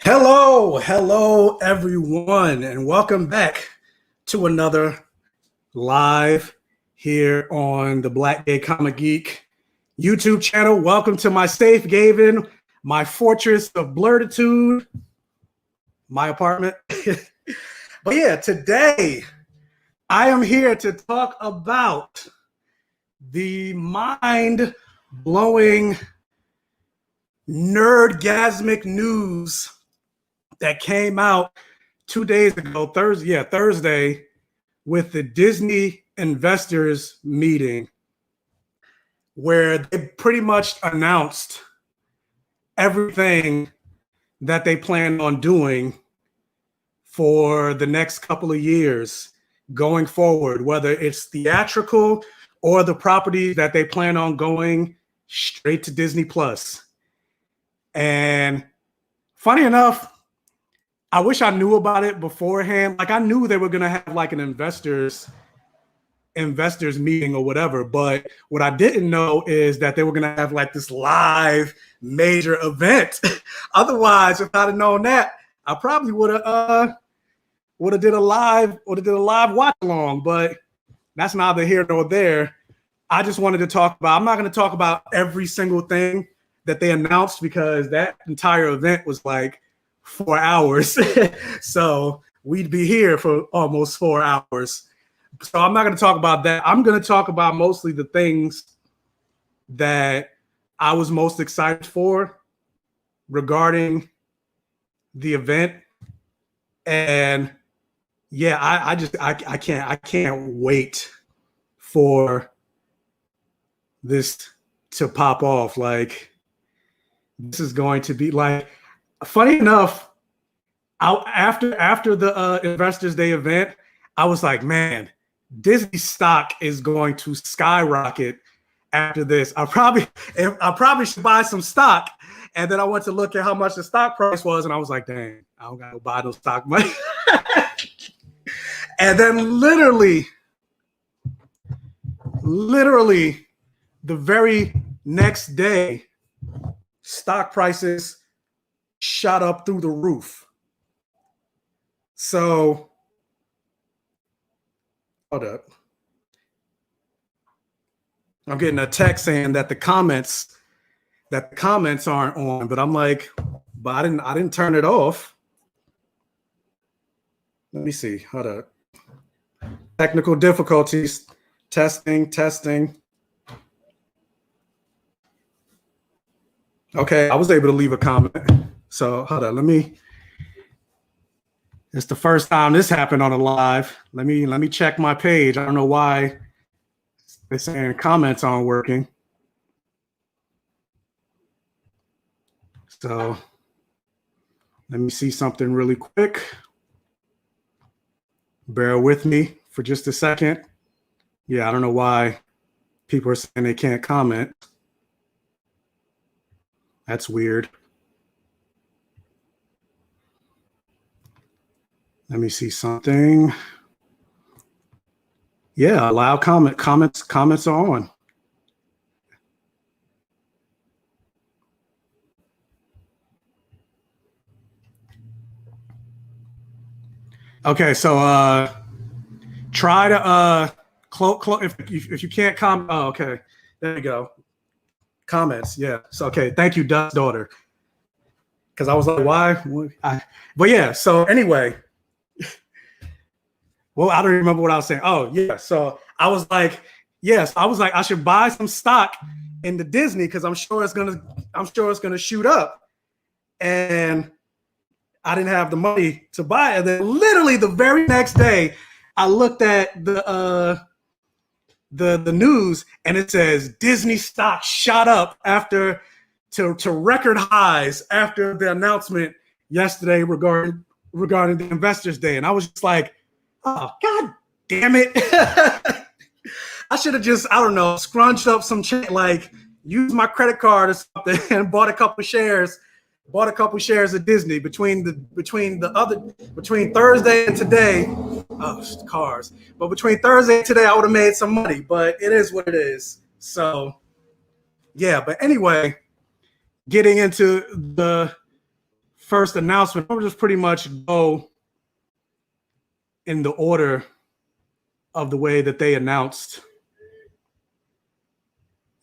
Hello, everyone, and welcome back to another live here on the Black Gay Comic Geek YouTube channel. Welcome to my safe haven, my fortress of blurtitude, my apartment. But yeah, today I am here to talk about the mind-blowing, nerdgasmic news that came out 2 days ago, Thursday, with the Disney investors meeting, where they pretty much announced everything that they plan on doing for the next couple of years going forward, whether it's theatrical or the property that they plan on going straight to Disney Plus. And funny enough, I wish I knew about it beforehand. Like, I knew they were going to have like an investors meeting or whatever. But what I didn't know is that they were going to have like this live major event. Otherwise, if I'd have known that, I probably would have did a live watch along. But that's neither here nor there. I just wanted to talk about, I'm not going to talk about every single thing that they announced, because that entire event was like 4 hours. So we'd be here for almost 4 hours. So I'm not going to talk about that. I'm going to talk about mostly the things that I was most excited for regarding the event. And yeah, I can't wait for this to pop off. Like, this is going to be like, funny enough, after the Investors Day event, I was like, man, Disney stock is going to skyrocket after this. I probably should buy some stock. And then I went to look at how much the stock price was, and I was like, dang, I don't gotta buy no stock money. And then literally, the very next day, stock prices shot up through the roof. So, hold up. I'm getting a text saying that the comments aren't on, but I'm like, but I didn't turn it off. Let me see. Hold up. Technical difficulties. Testing. Okay, I was able to leave a comment. So hold on, it's the first time this happened on a live. Let me check my page. I don't know why they're saying comments aren't working. So let me see something really quick. Bear with me for just a second. Yeah, I don't know why people are saying they can't comment. That's weird. Let me see something. Yeah, allow comments are on. Okay, so try to if you can't comment. Oh, okay, there you go. Comments, yeah. So okay, thank you, Dust's daughter. Because I was like, why? But yeah. So anyway, well, I don't remember what I was saying. Oh yeah. So I was like, yes, I should buy some stock in the Disney because I'm sure it's gonna shoot up. And I didn't have the money to buy it. And then literally the very next day, I looked at the news, and it says Disney stock shot up to record highs after the announcement yesterday regarding the Investors Day. And I was just like, oh, God damn it. I should have just, I don't know, scrunched up some like used my credit card or something and bought a couple shares of Disney between Thursday and today. Oh, cars. But between Thursday and today, I would have made some money, but it is what it is. So yeah, but anyway, getting into the first announcement, I'll just pretty much go in the order of the way that they announced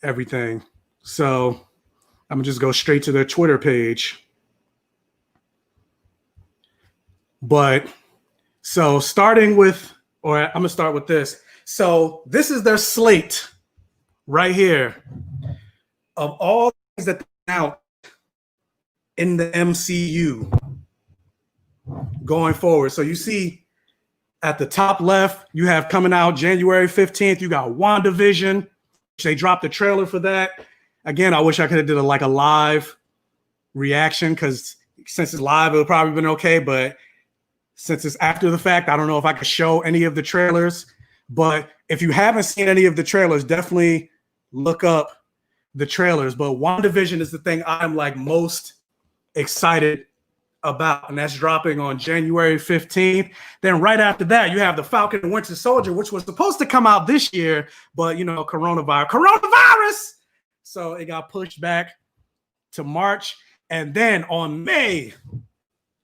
everything. So I'm gonna just go straight to their Twitter page. But so starting with, or I'm gonna start with this. So this is their slate right here of all things that they out in the MCU going forward. So you see at the top left, you have coming out January 15th, you got WandaVision. They dropped the trailer for that. Again, I wish I could have did a live reaction, because since it's live, it would probably been okay. But since it's after the fact, I don't know if I could show any of the trailers. But if you haven't seen any of the trailers, definitely look up the trailers. But WandaVision is the thing I'm most excited about, and that's dropping on January 15th. Then right after that, you have the Falcon and Winter Soldier, which was supposed to come out this year, but coronavirus. So it got pushed back to March. And then on May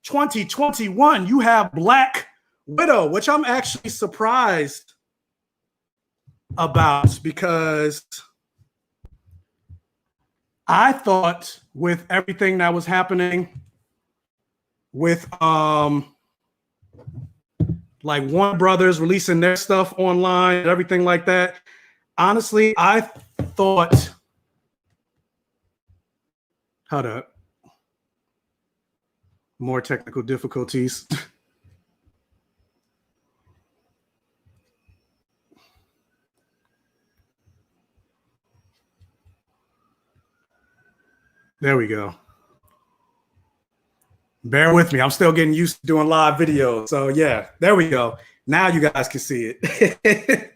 2021, you have Black Widow, which I'm actually surprised about, because I thought with everything that was happening with Warner Brothers releasing their stuff online and everything like that, honestly, I thought, hold up, more technical difficulties. There we go. Bear with me. I'm still getting used to doing live videos. So yeah, there we go. Now you guys can see it.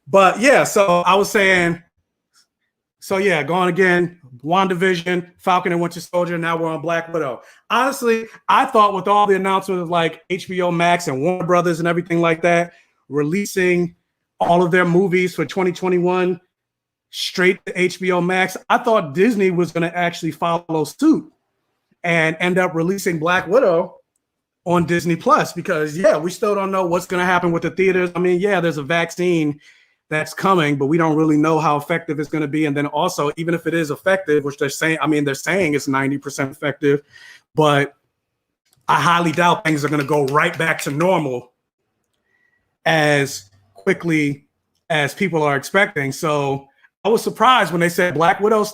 But yeah, so I was saying, so yeah, going again, WandaVision, Falcon and Winter Soldier. Now we're on Black Widow. Honestly, I thought with all the announcements of HBO Max and Warner Brothers and everything like that, releasing all of their movies for 2021 straight to HBO Max, I thought Disney was going to actually follow suit and end up releasing Black Widow on Disney Plus, because we still don't know what's going to happen with the theaters. I mean, there's a vaccine that's coming, but we don't really know how effective it's going to be. And then also, even if it is effective, which they're saying it's 90% effective, but I highly doubt things are going to go right back to normal as quickly as people are expecting. So I was surprised when they said Black Widow's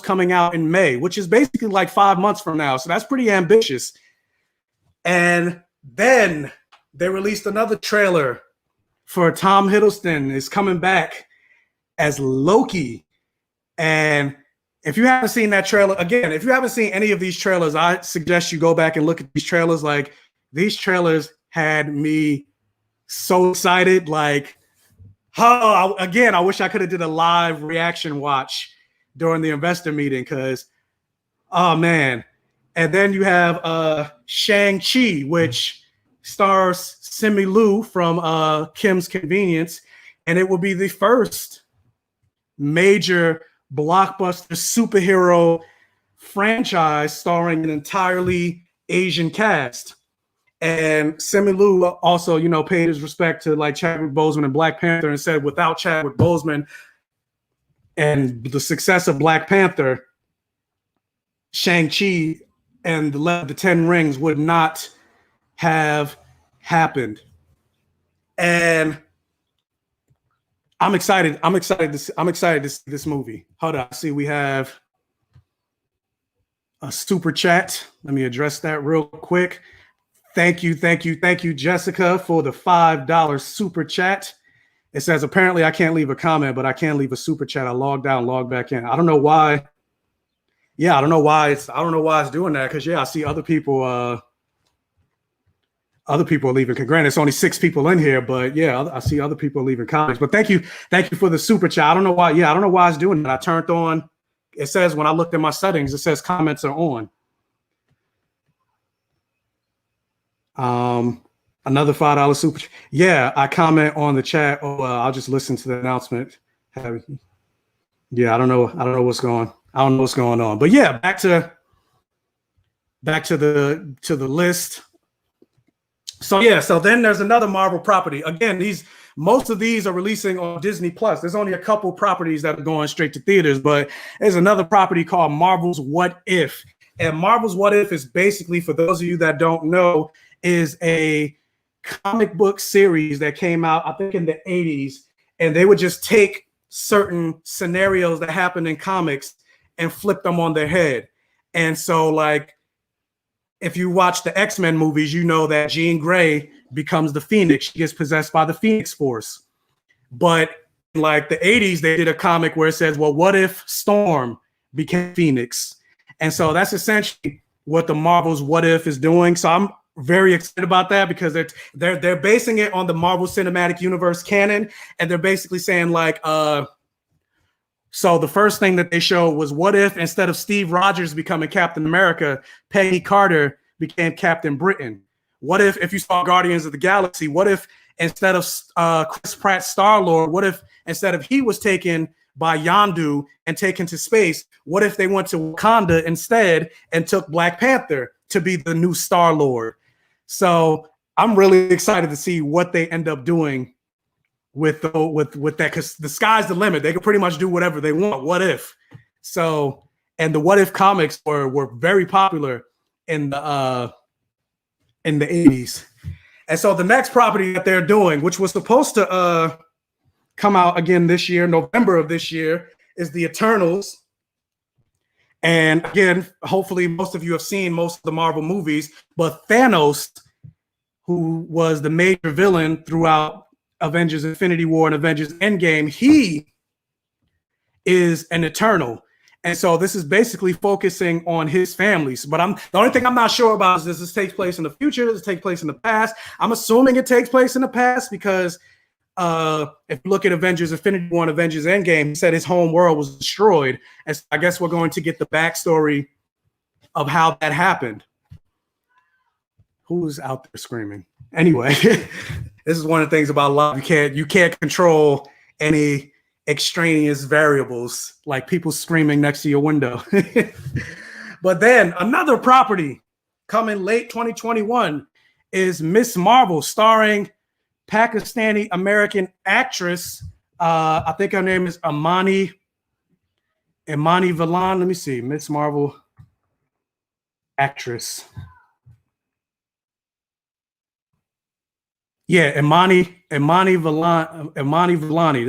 coming out in May, which is basically 5 months from now. So that's pretty ambitious. And then they released another trailer for Tom Hiddleston is coming back as Loki. And if you haven't seen that trailer, again, if you haven't seen any of these trailers, I suggest you go back and look at these trailers. These trailers had me so excited. I wish I could have did a live reaction watch during the investor meeting, because, oh man. And then you have Shang-Chi, which stars Simu Liu from Kim's Convenience, and it will be the first major blockbuster superhero franchise starring an entirely Asian cast. And Simu Liu also, paid his respect to Chadwick Boseman and Black Panther, and said without Chadwick Boseman and the success of Black Panther, Shang-Chi and the 10 Rings would not have happened. And I'm excited. I'm excited to see this movie. Hold on. See, we have a super chat. Let me address that real quick. Thank you, Jessica, for the $5 super chat. It says, apparently I can't leave a comment, but I can leave a super chat. I logged out and logged back in. I don't know why. Yeah, I don't know why it's doing that, because I see other people are leaving. Granted, it's only 6 people in here, but I see other people leaving comments. But thank you for the super chat. I don't know why. I don't know why it's doing that. I turned on. It says when I looked at my settings, it says comments are on. Another $5 super. I comment on the chat. I'll just listen to the announcement. I don't know what's going on. But back to back to the list. So yeah, so then there's another Marvel property. Again, most of these are releasing on Disney Plus. There's only a couple properties that are going straight to theaters, but there's another property called Marvel's What If. And Marvel's What If is basically, for those of you that don't know, is a comic book series that came out, I think, in the 80s, and they would just take certain scenarios that happen in comics and flip them on their head. And so, like, if you watch the X-Men movies, you know that Jean Grey becomes the Phoenix. She gets possessed by the Phoenix Force. But in like the 80s, they did a comic where it says, well, what if Storm became Phoenix? And so that's essentially what the Marvel's What If is doing. So I'm very excited about that because they're basing it on the Marvel Cinematic Universe canon. And they're basically saying like, so the first thing that they showed was what if instead of Steve Rogers becoming Captain America, Peggy Carter became Captain Britain? What if you saw Guardians of the Galaxy, what if instead of Chris Pratt Star-Lord, what if instead of he was taken by Yondu and taken to space, what if they went to Wakanda instead and took Black Panther to be the new Star-Lord? So I'm really excited to see what they end up doing with that, because the sky's the limit. They can pretty much do whatever they want. What if? So, and the What If comics were very popular in the 80s. And so the next property that they're doing, which was supposed to come out again this year, November of this year, is the Eternals. And again, hopefully most of you have seen most of the Marvel movies, but Thanos, who was the major villain throughout Avengers Infinity War and Avengers Endgame, he is an Eternal. And so this is basically focusing on his families. But the only thing I'm not sure about is, does this take place in the future? Does it take place in the past? I'm assuming it takes place in the past because if you look at Avengers Infinity War and Avengers Endgame, he said his home world was destroyed. And so I guess we're going to get the backstory of how that happened. Who's out there screaming? Anyway, this is one of the things about life. You can't control any extraneous variables like people screaming next to your window. But then another property coming late 2021 is Miss Marvel, starring Pakistani American actress. I think her name is Imani Villan. Let me see. Miss Marvel actress. Yeah, Imani Vellani.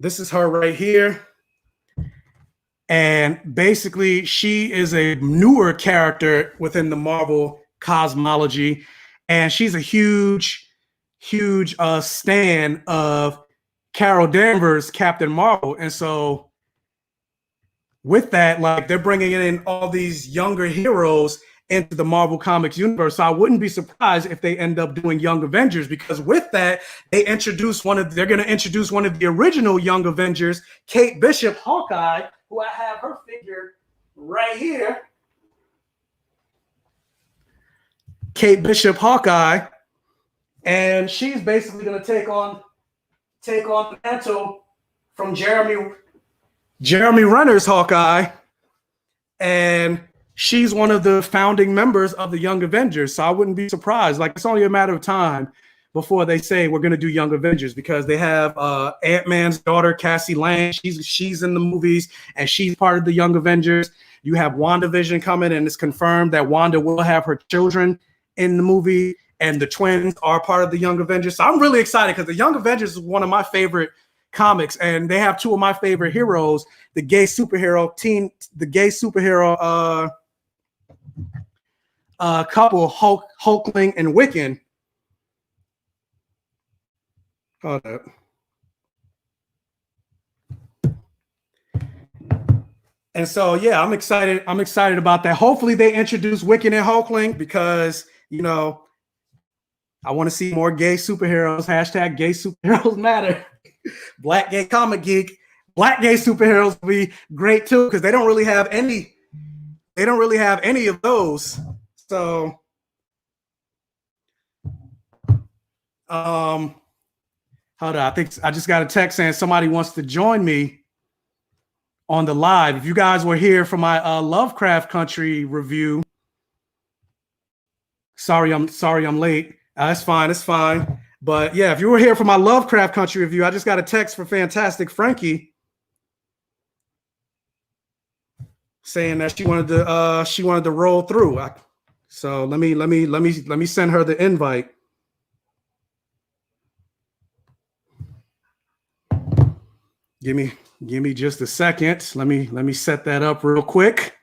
This is her right here. And basically, she is a newer character within the Marvel cosmology. And she's a huge stan of Carol Danvers' Captain Marvel. And so with that, like, they're bringing in all these younger heroes into the Marvel Comics universe. So I wouldn't be surprised if they end up doing Young Avengers, because with that, they're going to introduce one of the original Young Avengers, Kate Bishop, Hawkeye, who I have her figure right here. Kate Bishop, Hawkeye, and she's basically going to take on the mantle from Jeremy Renner's Hawkeye, and she's one of the founding members of the Young Avengers. So I wouldn't be surprised. Like, it's only a matter of time before they say we're going to do Young Avengers, because they have Ant-Man's daughter, Cassie Lang. She's in the movies, and she's part of the Young Avengers. You have WandaVision coming, and it's confirmed that Wanda will have her children in the movie, and the twins are part of the Young Avengers. So I'm really excited because the Young Avengers is one of my favorite comics, and they have two of my favorite heroes, the gay superhero couple, Hulkling and Wiccan. Hold up. And so, yeah, I'm excited about that. Hopefully they introduce Wiccan and Hulkling, because, you know, I want to see more gay superheroes. # gay superheroes matter. Black Gay Comic Geek. Black gay superheroes will be great too, because they don't really have any of those. So hold on. I think I just got a text saying somebody wants to join me on the live. If you guys were here for my Lovecraft Country review, sorry I'm late. It's fine. But yeah, if you were here for my Lovecraft Country review, I just got a text from Fantastic Frankie saying that she wanted to roll through. So let me send her the invite. Give me just a second. Let me set that up real quick.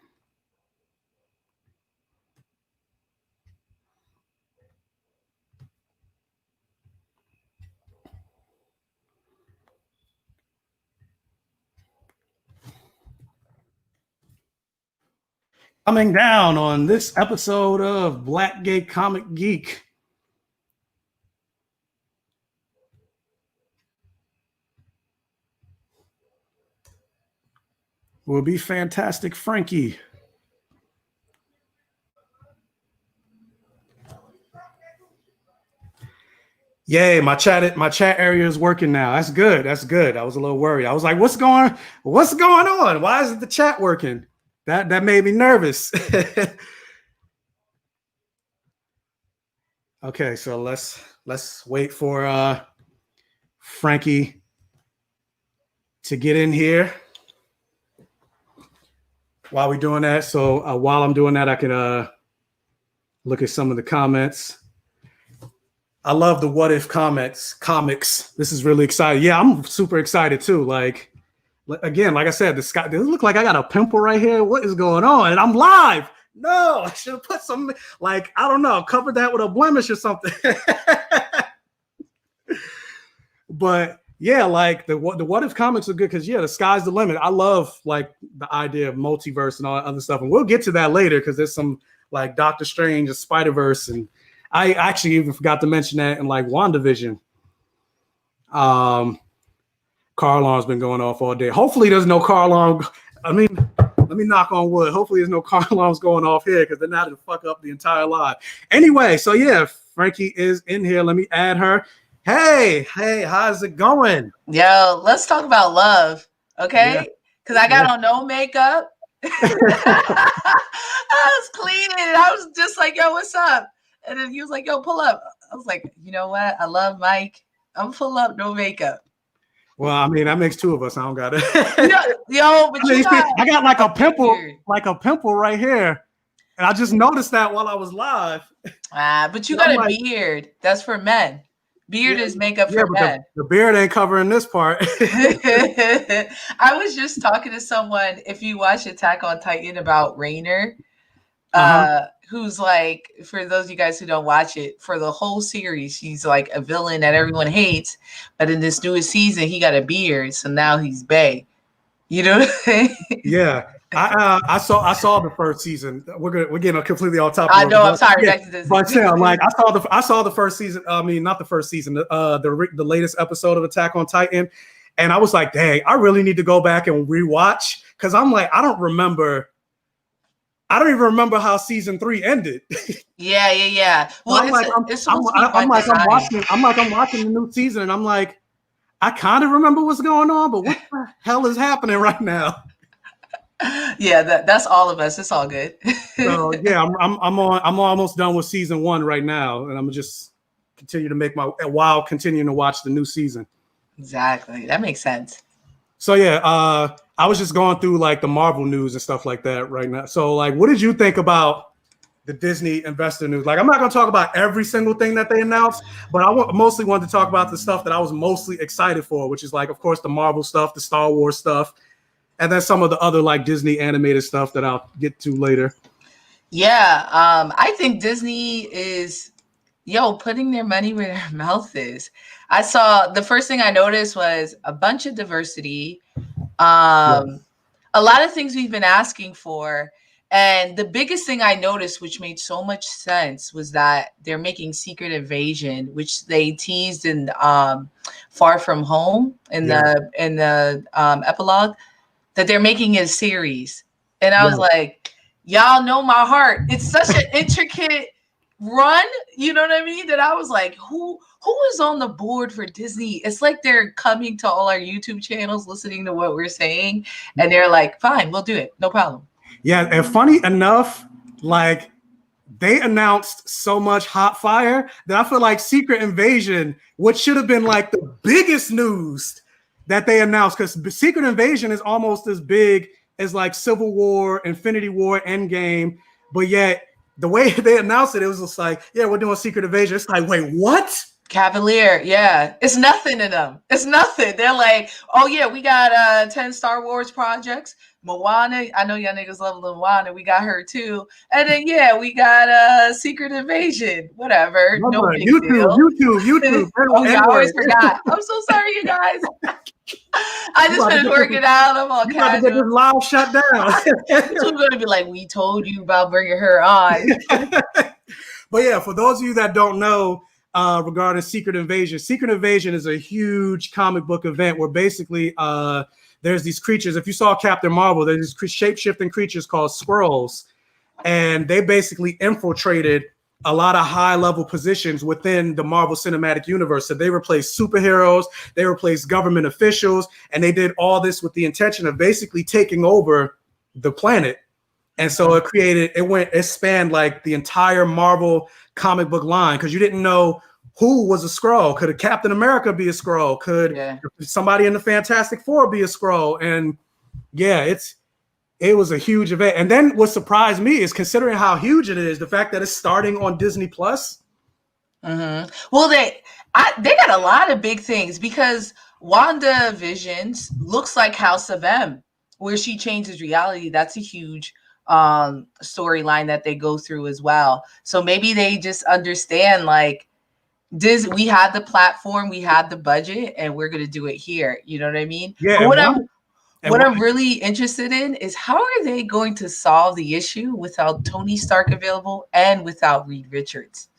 Coming down on this episode of Black Gay Comic Geek. Will be Fantastic Frankie. Yay, my chat area is working now. That's good. I was a little worried. I was like, what's going on? Why isn't the chat working? That made me nervous. Okay, so let's wait for Frankie to get in here. While we're doing that, so while I'm doing that, I can look at some of the comments. I love the What If comics. This is really exciting. Yeah, I'm super excited too. Like again, like I said, the sky. Does it look like I got a pimple right here? What is going on? And I'm live. No, I should have put some, like, I don't know, covered that with a blemish or something. But yeah, like the What If comics are good because yeah, the sky's the limit. I love like the idea of multiverse and all that other stuff, and we'll get to that later because there's some like Doctor Strange and Spider-Verse, and I actually even forgot to mention that in like WandaVision. Car alarm's been going off all day. Hopefully there's no car alarm. I mean, let me knock on wood. Hopefully there's no car alarms going off here because they're not to fuck up the entire live. Anyway, so yeah, Frankie is in here. Let me add her. Hey, how's it going? Yo, let's talk about love, okay? Because I got on no makeup. I was cleaning and I was just like, yo, what's up? And then he was like, yo, pull up. I was like, you know what? I love Mike. I'm pull up, no makeup. Well, I mean, that makes two of us. I don't got it. Yo, but I got like a pimple right here. And I just noticed that while I was live. But you got a beard. That's for men. Beard is makeup for men. The beard ain't covering this part. I was just talking to someone, if you watch Attack on Titan, about Rainer, who's like, for those of you guys who don't watch it, for the whole series, he's like a villain that everyone hates. But in this newest season, he got a beard, so now he's bae. You know what I'm saying? Yeah. I saw the first season. We're getting completely off topic. I know. I'm sorry. Yeah, but still, like I saw the first season. I mean, not the first season. The latest episode of Attack on Titan, and I was like, dang, I really need to go back and rewatch because I'm like, I don't even remember how season 3 ended. Yeah. Well, I'm watching the new season, and I'm like, I kind of remember what's going on, but what the hell is happening right now? Yeah, that's all of us. It's all good. So yeah, I'm almost done with season 1 right now, and I'm just continue to make while continuing to watch the new season. Exactly, that makes sense. So yeah, I was just going through like the Marvel news and stuff like that right now. So like, what did you think about the Disney investor news? Like, I'm not going to talk about every single thing that they announced, but I mostly wanted to talk about the stuff that I was mostly excited for, which is like, of course, the Marvel stuff, the Star Wars stuff. And then some of the other like Disney animated stuff that I'll get to later. Yeah, I think Disney is, putting their money where their mouth is. I saw the first thing I noticed was a bunch of diversity, a lot of things we've been asking for. And the biggest thing I noticed, which made so much sense, was that they're making Secret Invasion, which they teased in Far From Home in the epilogue. That they're making a series. And I was like, y'all know my heart. It's such an intricate run, you know what I mean? That I was like, who is on the board for Disney? It's like they're coming to all our YouTube channels, listening to what we're saying, and they're like, fine, we'll do it, no problem. Yeah, and funny enough, like they announced so much hot fire that I feel like Secret Invasion, what should have been like the biggest news that they announced, because Secret Invasion is almost as big as like Civil War, Infinity War, Endgame, but yet the way they announced it, it was just like, yeah, we're doing Secret Invasion. It's like, wait, what? Cavalier, yeah. It's nothing to them. It's nothing. They're like, oh yeah, we got 10 Star Wars projects. Moana, I know y'all niggas love Moana. We got her too. And then yeah, we got Secret Invasion. Whatever. No big deal. YouTube. Oh yeah, I always forgot. I'm so sorry, you guys. I just been working out. I'm all casual. About to get this live shut down. So we're gonna be like, we told you about bringing her on. But yeah, for those of you that don't know, regarding Secret Invasion is a huge comic book event where basically there's these creatures. If you saw Captain Marvel, there's these shape-shifting creatures called Skrulls, and they basically infiltrated a lot of high-level positions within the Marvel Cinematic Universe. So they replaced superheroes, they replaced government officials, and they did all this with the intention of basically taking over the planet. And so it spanned like the entire Marvel comic book line, because you didn't know who was a Skrull. Could a Captain America be a Skrull? Could somebody in the Fantastic Four be a Skrull? And yeah, it was a huge event. And then what surprised me is, considering how huge it is, the fact that it's starting on Disney Plus. Mm-hmm. Well, they got a lot of big things, because WandaVision looks like House of M, where she changes reality. That's a huge storyline that they go through as well. So maybe they just understand, like, we had the platform, we had the budget, and we're gonna do it here. You know what I mean? Yeah. What I'm really interested in is, how are they going to solve the issue without Tony Stark available and without Reed Richards?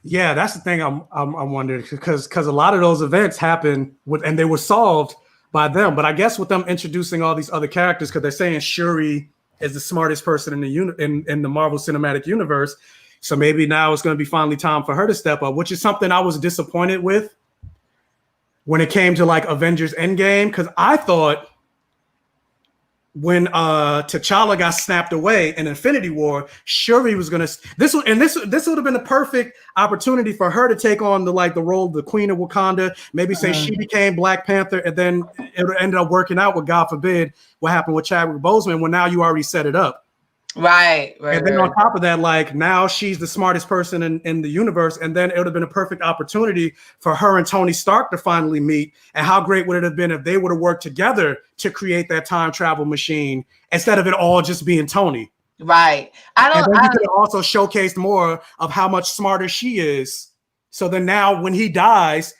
Yeah, that's the thing I'm wondering, because a lot of those events happened and they were solved by them. But I guess with them introducing all these other characters, because they're saying Shuri is the smartest person in the Marvel Cinematic Universe. So maybe now it's going to be finally time for her to step up, which is something I was disappointed with when it came to like Avengers Endgame, because I thought when T'Challa got snapped away in Infinity War, Shuri was gonna this would have been a perfect opportunity for her to take on the role of the Queen of Wakanda. Maybe say she became Black Panther, and then it ended up working out with, God forbid, what happened with Chadwick Boseman. When now you already set it up. Right. And then on top of that, like, now she's the smartest person in the universe, and then it would have been a perfect opportunity for her and Tony Stark to finally meet. And how great would it have been if they would have worked together to create that time travel machine, instead of it all just being Tony? Right. And then you could have also showcased more of how much smarter she is. So then now when he dies,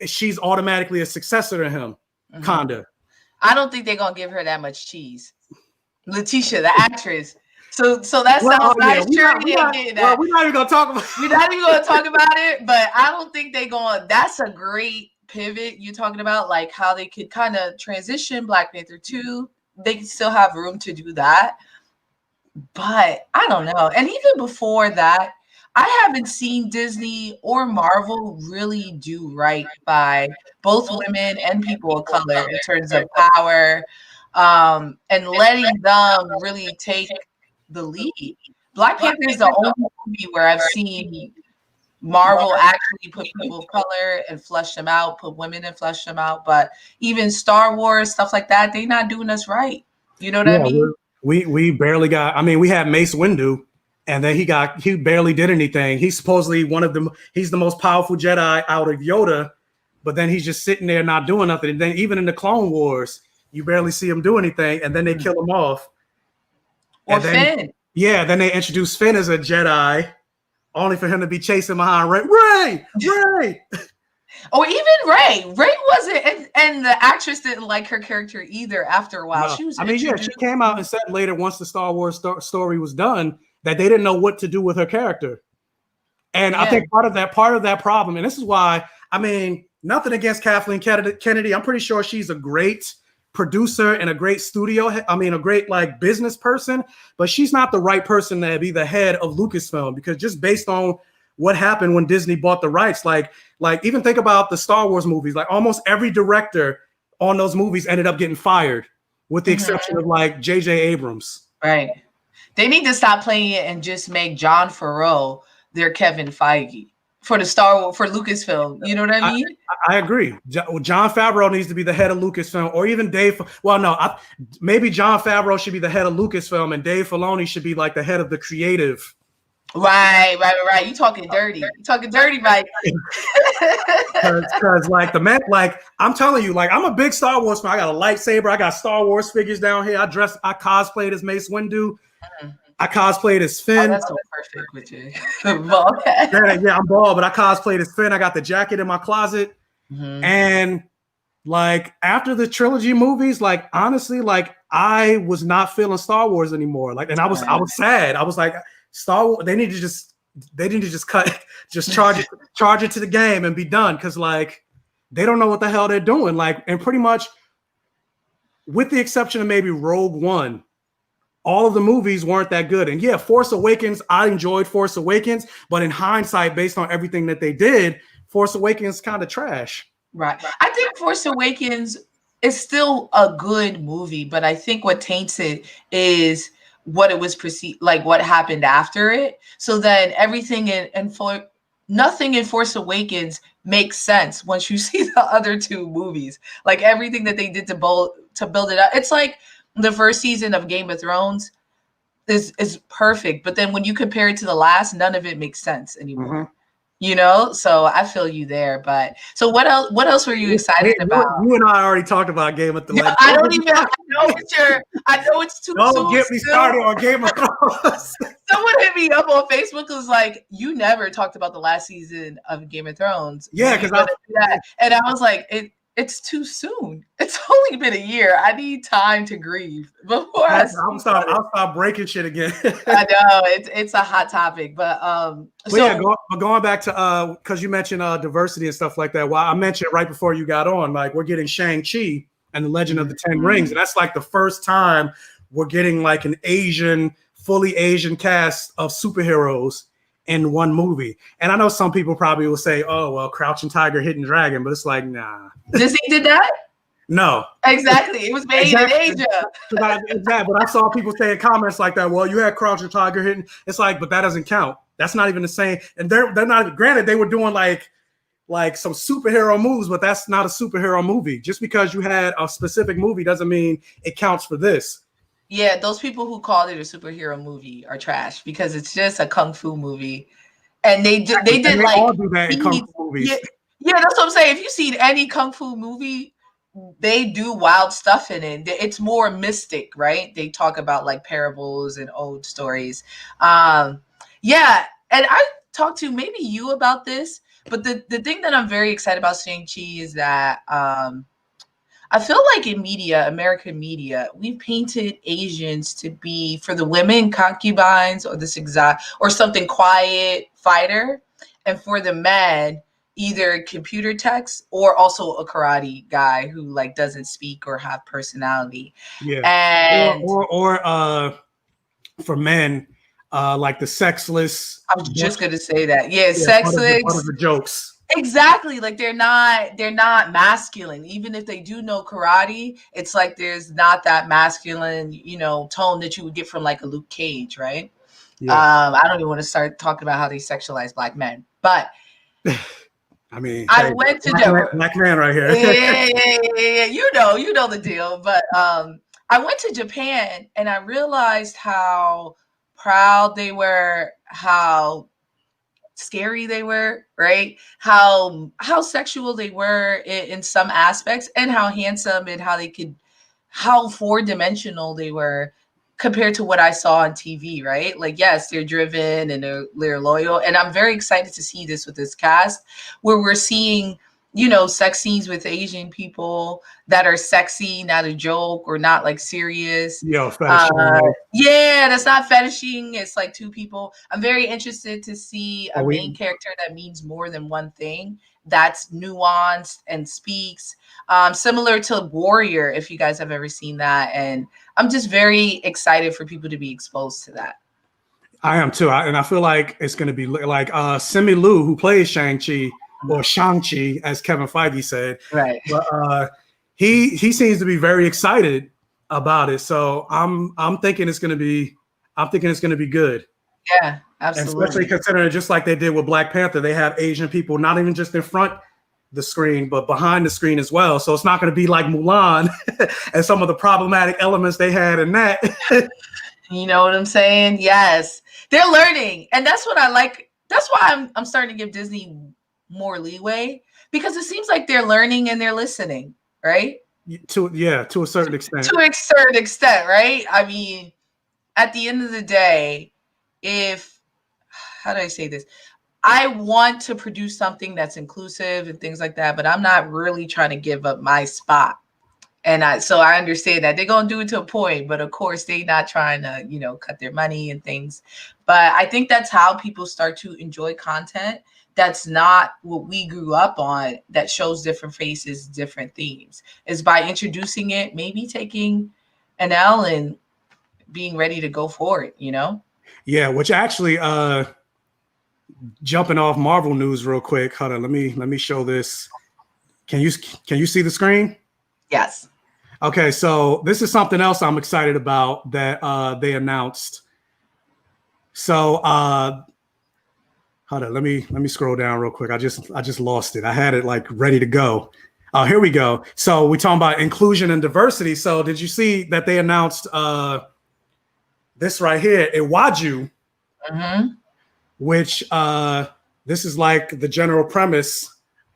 she's automatically a successor to him, kinda. I don't think they're gonna give her that much cheese. Letitia, the actress. So that sounds nice. We're not even gonna talk about We're not even gonna talk about it, but I don't think they're going. That's a great pivot you're talking about, like how they could kind of transition Black Panther 2. They can still have room to do that. But I don't know. And even before that, I haven't seen Disney or Marvel really do right by both women and people of color in terms of power, and letting them really take the lead. Black Panther is the only movie where I've seen Marvel actually put people of color and flesh them out, put women and flesh them out. But even Star Wars, stuff like that, they're not doing us right. You know what I mean? We barely got. I mean, we had Mace Windu, and then he barely did anything. He's supposedly he's the most powerful Jedi out of Yoda, but then he's just sitting there not doing nothing. And then even in the Clone Wars, you barely see him do anything, and then they kill him off. Or Finn. Yeah, then they introduce Finn as a Jedi, only for him to be chasing behind Rey. Or even Rey. Rey wasn't, and the actress didn't like her character either after a while. No. She came out and said later, once the Star Wars story was done, that they didn't know what to do with her character. And I think part of that problem, and this is why, I mean, nothing against Kathleen Kennedy. I'm pretty sure she's a great producer and a great studio. I mean, a great like business person, but she's not the right person to be the head of Lucasfilm, because just based on what happened when Disney bought the rights, like even think about the Star Wars movies, like almost every director on those movies ended up getting fired, with the exception of like J.J. Abrams. Right. They need to stop playing it and just make Jon Favreau their Kevin Feige for the for Lucasfilm. You know what I mean? I agree. Jon Favreau needs to be the head of Lucasfilm, or even Dave. Well, no, maybe Jon Favreau should be the head of Lucasfilm, and Dave Filoni should be like the head of the creative. Right. You talking dirty? Mike? Because like the man, like I'm telling you, like I'm a big Star Wars fan. I got a lightsaber. I got Star Wars figures down here. I cosplayed as Mace Windu. I cosplayed as Finn. Oh, that's so perfect with you. Yeah, I'm bald, but I cosplayed as Finn. I got the jacket in my closet. And like after the trilogy movies, like honestly, like I was not feeling Star Wars anymore. Like, and I was sad. I was like, Star Wars, they need to just charge it to the game and be done, because like they don't know what the hell they're doing. Like, and pretty much with the exception of maybe Rogue One, all of the movies weren't that good. And yeah, Force Awakens, I enjoyed Force Awakens, but in hindsight, based on everything that they did, Force Awakens kind of trash. Right. I think Force Awakens is still a good movie, but I think what taints it is what it was perceived, like what happened after it. So then everything nothing in Force Awakens makes sense once you see the other two movies. Like everything that they did to build it up. It's like the first season of Game of Thrones is perfect, but then when you compare it to the last, none of it makes sense anymore. You know, so I feel you there. But so what else were you excited about? You and I already talked about Game of Thrones. I know it's too soon. Don't get me started on Game of Thrones. Someone hit me up on Facebook and was like, "You never talked about the last season of Game of Thrones." Yeah, because and I was like, it's too soon. It's only been a year. I need time to grieve before I'll start breaking shit again. I know it's a hot topic, but going back to because you mentioned diversity and stuff like that. Well, I mentioned right before you got on, like we're getting Shang-Chi and the Legend of the Ten Rings, and that's like the first time we're getting like an fully Asian cast of superheroes in one movie. And I know some people probably will say, "Oh, well, Crouching Tiger, Hidden Dragon," but it's like, nah. Disney did that? No. Exactly. It was made in Asia. But I saw people saying comments like that. Well, you had Crouching Tiger, Hidden. It's like, but that doesn't count. That's not even the same. And they're not. Granted, they were doing like some superhero moves, but that's not a superhero movie. Just because you had a specific movie doesn't mean it counts for this. Yeah, those people who called it a superhero movie are trash, because it's just a kung fu movie, and they all do that in kung fu movies. Yeah, that's what I'm saying. If you see any kung fu movie, they do wild stuff in it. It's more mystic, right? They talk about like parables and old stories. Yeah, and I talked to maybe you about this, but the thing that I'm very excited about Shang-Chi is that I feel like in media, American media, we painted Asians to be, for the women, concubines or this exact or something quiet fighter, and for the men, either computer techs or also a karate guy who like doesn't speak or have personality. Yeah, and or for men, like the sexless. I was just gonna say that. Yeah, sexless. Part of the jokes. Exactly. Like they're not masculine. Even if they do know karate, it's like there's not that masculine, tone that you would get from like a Luke Cage, right? Yeah. I don't even want to start talking about how they sexualize Black men, but I mean, I went to Black man right here. Yeah. You know the deal. But I went to Japan and I realized how proud they were, how scary they were, right? How sexual they were in some aspects, and how handsome and how four-dimensional they were compared to what I saw on TV, right? Like, yes, they're driven and they're loyal. And I'm very excited to see this with this cast, where we're seeing, sex scenes with Asian people that are sexy, not a joke or not like serious. Yeah, that's not fetishing. It's like two people. I'm very interested to see a main character that means more than one thing that's nuanced and speaks, similar to Warrior, if you guys have ever seen that. And I'm just very excited for people to be exposed to that. I am too, and I feel like it's going to be like Simu Liu, who plays Shang-Chi, or Shang-Chi, as Kevin Feige said. Right. But he seems to be very excited about it. So I'm thinking it's going to be good. Yeah, absolutely. And especially considering, just like they did with Black Panther, they have Asian people not even just in front the screen, but behind the screen as well. So it's not going to be like Mulan and some of the problematic elements they had in that. You know what I'm saying? Yes, they're learning, and that's what I like. That's why I'm starting to give Disney more leeway, because it seems like they're learning and they're listening, right? To a certain extent. To a certain extent, right? I mean, at the end of the day, how do I say this? I want to produce something that's inclusive and things like that, but I'm not really trying to give up my spot. And so I understand that they're going to do it to a point, but of course they're not trying to, cut their money and things. But I think that's how people start to enjoy content that's not what we grew up on, that shows different faces, different themes, is by introducing it, maybe taking an L and being ready to go for it, Yeah, which actually, jumping off Marvel news real quick. Hold on, let me show this. Can you see the screen? Yes. Okay, so this is something else I'm excited about that they announced. So hold on, let me scroll down real quick. I just lost it. I had it like ready to go. Here we go. So we're talking about inclusion and diversity. So did you see that they announced this right here, Iwaju, which this is like the general premise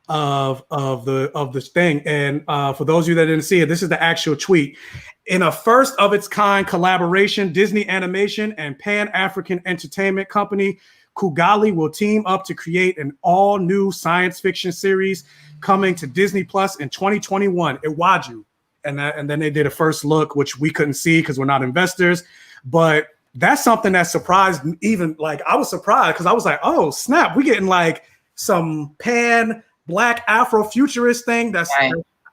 of the thing. And for those of you that didn't see it, this is the actual tweet. In a first of its kind collaboration, Disney Animation and Pan-African entertainment company Kugali will team up to create an all-new science fiction series coming to Disney Plus in 2021, Iwaju. And then they did a first look, which we couldn't see because we're not investors. But that's something that surprised me. Even like I was surprised because I was like, oh, snap, we're getting like some Black Afrofuturist thing that's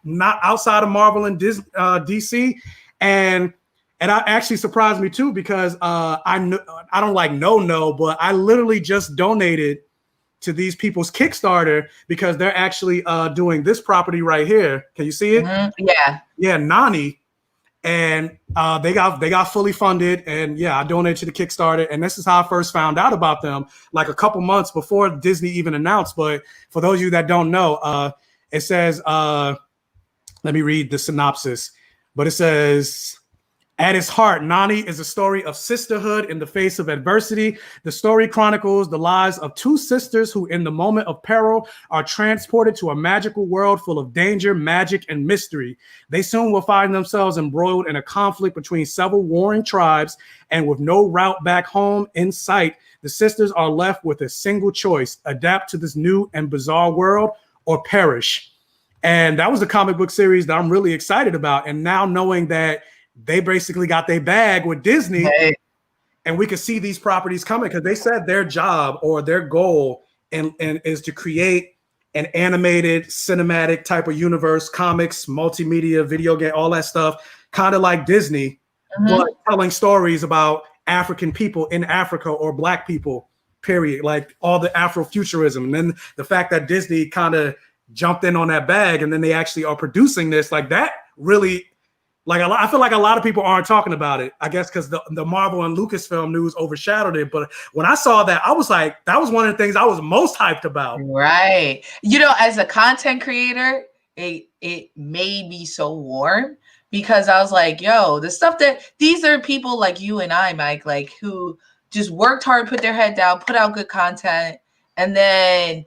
not outside of Marvel and DC. And it actually surprised me too, because I don't like but I literally just donated to these people's Kickstarter because they're actually doing this property right here. Can you see it? Yeah, Nani. And they got fully funded, and yeah, I donated to the Kickstarter, and this is how I first found out about them, like a couple months before Disney even announced. But for those of you that don't know, it says, let me read the synopsis, but it says, at its heart, Nani is a story of sisterhood in the face of adversity. The story chronicles the lives of two sisters who, in the moment of peril, are transported to a magical world full of danger, magic, and mystery. They soon will find themselves embroiled in a conflict between several warring tribes, and with no route back home in sight, the sisters are left with a single choice: adapt to this new and bizarre world or perish. And that was the comic book series that I'm really excited about. And now knowing that they basically got their bag with Disney, and we could see these properties coming, because they said their job or their goal and is to create an animated cinematic type of universe, comics, multimedia, video game, all that stuff, kind of like Disney, but telling stories about African people in Africa or Black people, period, like all the Afrofuturism. And then the fact that Disney kind of jumped in on that bag, and then they actually are producing this, like that really, like I feel like a lot of people aren't talking about it, I guess because the Marvel and Lucasfilm news overshadowed it. But when I saw that, I was like, that was one of the things I was most hyped about. Right. As a content creator, it made me so warm, because I was like, yo, the stuff that these are people like you and I, Mike, like who just worked hard, put their head down, put out good content, and then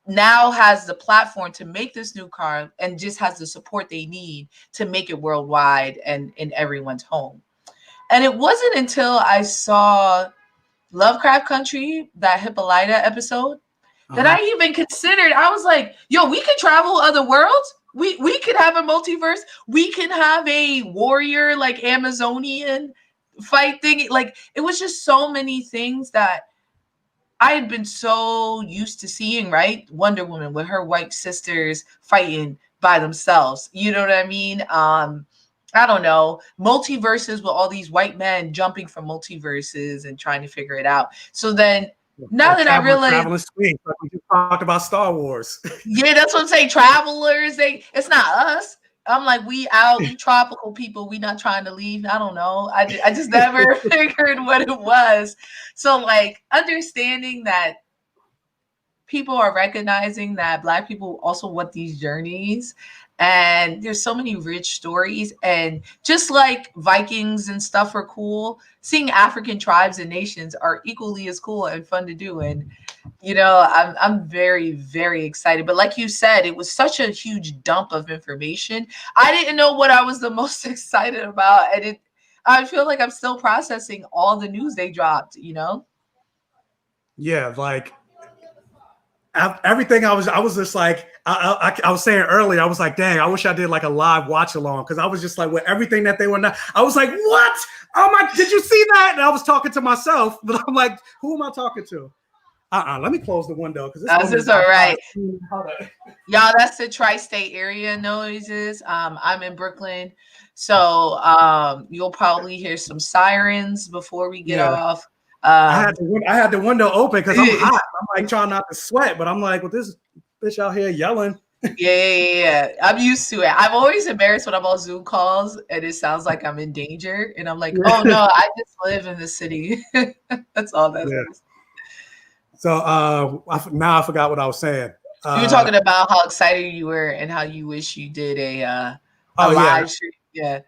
now has the platform to make this new car, and just has the support they need to make it worldwide and in everyone's home. And it wasn't until I saw Lovecraft Country, that Hippolyta episode, that I even considered. I was like, yo, we could travel other worlds. We could have a multiverse. We can have a warrior, like Amazonian fight thing. Like, it was just so many things that I had been so used to seeing, right, Wonder Woman with her white sisters fighting by themselves. You know what I mean? I don't know, multiverses with all these white men jumping from multiverses and trying to figure it out. So then now that I realize, traveling space, like we just talked about Star Wars. yeah, that's what I'm saying. Travelers, it's not us. I'm like, we tropical people. We not trying to leave. I don't know. I just never figured what it was. So like understanding that people are recognizing that Black people also want these journeys, and there's so many rich stories, and just like Vikings and stuff are cool, seeing African tribes and nations are equally as cool and fun to do. And I'm very, very excited. But like you said, it was such a huge dump of information. I didn't know what I was the most excited about, and I feel like I'm still processing all the news they dropped. Yeah, like everything. I was just like, I was saying earlier, I was like, dang, I wish I did like a live watch along, because I was just like, with everything that they were not, I was like, what? Oh my, did you see that? And I was talking to myself, but I'm like, who am I talking to? Let me close the window, because this is all right. Y'all, that's the tri-state area noises. I'm in Brooklyn, so you'll probably hear some sirens before we get off. I had the window open because I'm hot. I'm like trying not to sweat, but I'm like, with this bitch out here yelling. Yeah. I'm used to it. I'm always embarrassed when I'm on Zoom calls and it sounds like I'm in danger, and I'm like, oh no, I just live in the city. That's all that is. So now I forgot what I was saying. You were talking about how excited you were and how you wish you did a live stream. Yeah.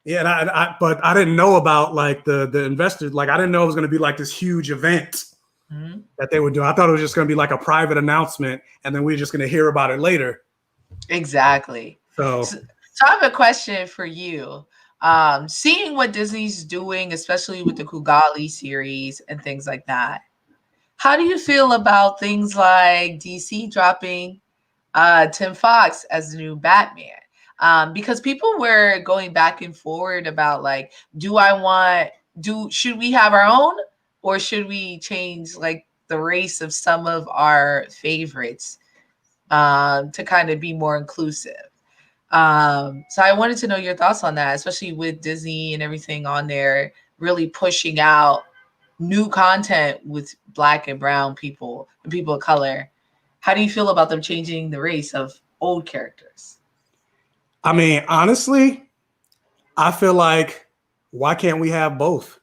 Yeah, but I didn't know about like the investors. Like I didn't know it was going to be like this huge event that they would do. I thought it was just going to be like a private announcement, and then we were just going to hear about it later. Exactly. So I have a question for you. Seeing what Disney's doing, especially with the Kugali series and things like that, how do you feel about things like DC dropping Tim Fox as the new Batman? Because people were going back and forward about like, should we have our own, or should we change like the race of some of our favorites to kind of be more inclusive? So I wanted to know your thoughts on that, especially with Disney and everything on there really pushing out new content with Black and brown people and people of color. How do you feel about them changing the race of old characters? I mean, honestly, I feel like, why can't we have both?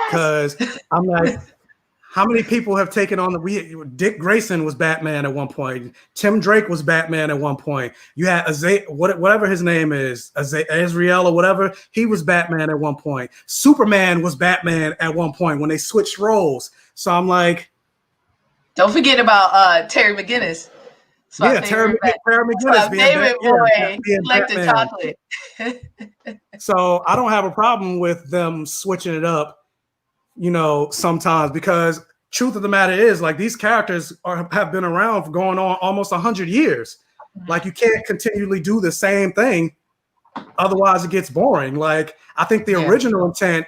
Because I'm like, how many people have taken on Dick Grayson was Batman at one point. Tim Drake was Batman at one point. You had whatever his name is, Azrael or whatever, he was Batman at one point. Superman was Batman at one point when they switched roles. So I'm don't forget about Terry McGinnis. Terry McGinnis being favorite boy. Like the chocolate. So I don't have a problem with them switching it up, sometimes, because truth of the matter is, like, these characters have been around for going on almost 100 years. Like, you can't continually do the same thing, otherwise it gets boring. Like, I think the original intent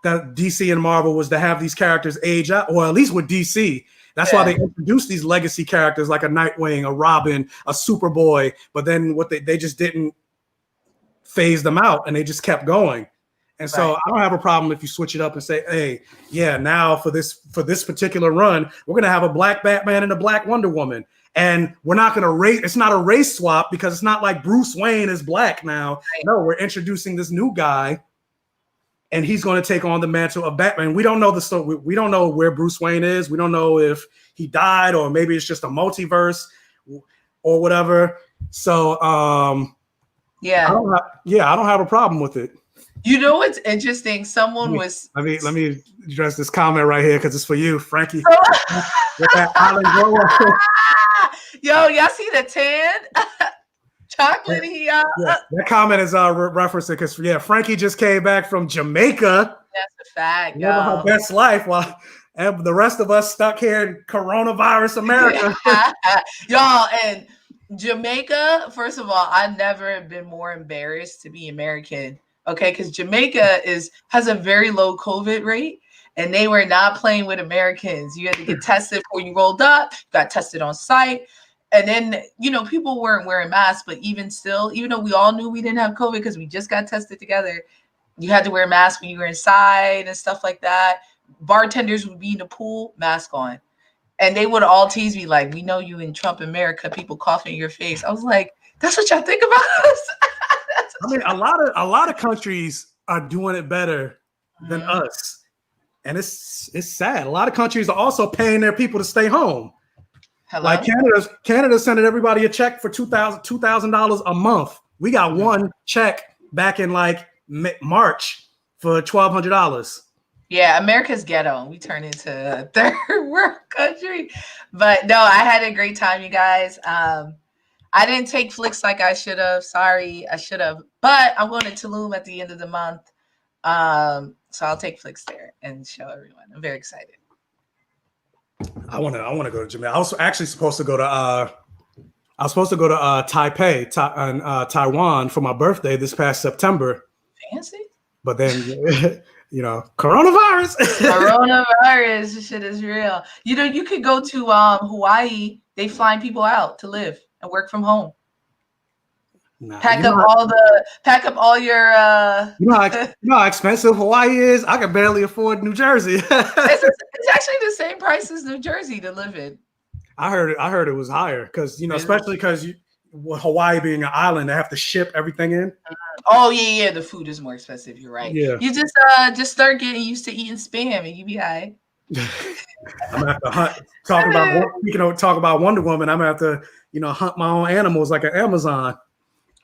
that DC and Marvel was to have these characters age out, or at least with DC. That's why they introduced these legacy characters like a Nightwing, a Robin, a Superboy, but then they just didn't phase them out, and they just kept going. And so I don't have a problem if you switch it up and say, hey, now for this particular run, we're going to have a Black Batman and a Black Wonder Woman. And we're not going to it's not a race swap, because it's not like Bruce Wayne is Black now. Right. No, we're introducing this new guy, and he's going to take on the mantle of Batman. We don't know the story. We don't know where Bruce Wayne is. We don't know if he died, or maybe it's just a multiverse or whatever. So, I don't have a problem with it. You know what's interesting? Someone was. Let me address this comment right here, because it's for you, Frankie. With that island glow. Yo, y'all see the tan? Chocolatey. That comment is referencing because Frankie just came back from Jamaica. That's a fact. Living her best life, and the rest of us stuck here in coronavirus America. Y'all, and Jamaica. First of all, I've never been more embarrassed to be American. Okay, because Jamaica has a very low COVID rate, and they were not playing with Americans. You had to get tested before you rolled up. You got tested on site. And then, people weren't wearing masks, but even still, even though we all knew we didn't have COVID because we just got tested together, you had to wear a mask when you were inside and stuff like that. Bartenders would be in the pool, mask on. And they would all tease me like, we know you in Trump America, people coughing in your face. I was like, that's what y'all think about us? I mean, a lot of countries are doing it better than us. And it's sad. A lot of countries are also paying their people to stay home. Hello? Like Canada's sending everybody a check for $2,000 a month. We got one check back in like March for $1,200. Yeah, America's ghetto. We turn into a third world country. But no, I had a great time, you guys. I didn't take flicks like I should have. Sorry, I should have. But I'm going to Tulum at the end of the month. So I'll take flicks there and show everyone. I'm very excited. I want to go to Jamaica. I was actually supposed to go to Taipei, Taiwan for my birthday this past September. Fancy. But then, coronavirus. Coronavirus shit is real. You could go to Hawaii. They flying people out to live and work from home. Nah, pack up all your. You know how expensive Hawaii is. I can barely afford New Jersey. It's actually the same price as New Jersey to live in. I heard it was higher because especially because Hawaii being an island, they have to ship everything in. Oh yeah, the food is more expensive. You're right. Yeah, you just start getting used to eating spam and you be all right. I'm gonna have to hunt. Talk about Wonder Woman. I'm gonna have to hunt my own animals like an Amazon.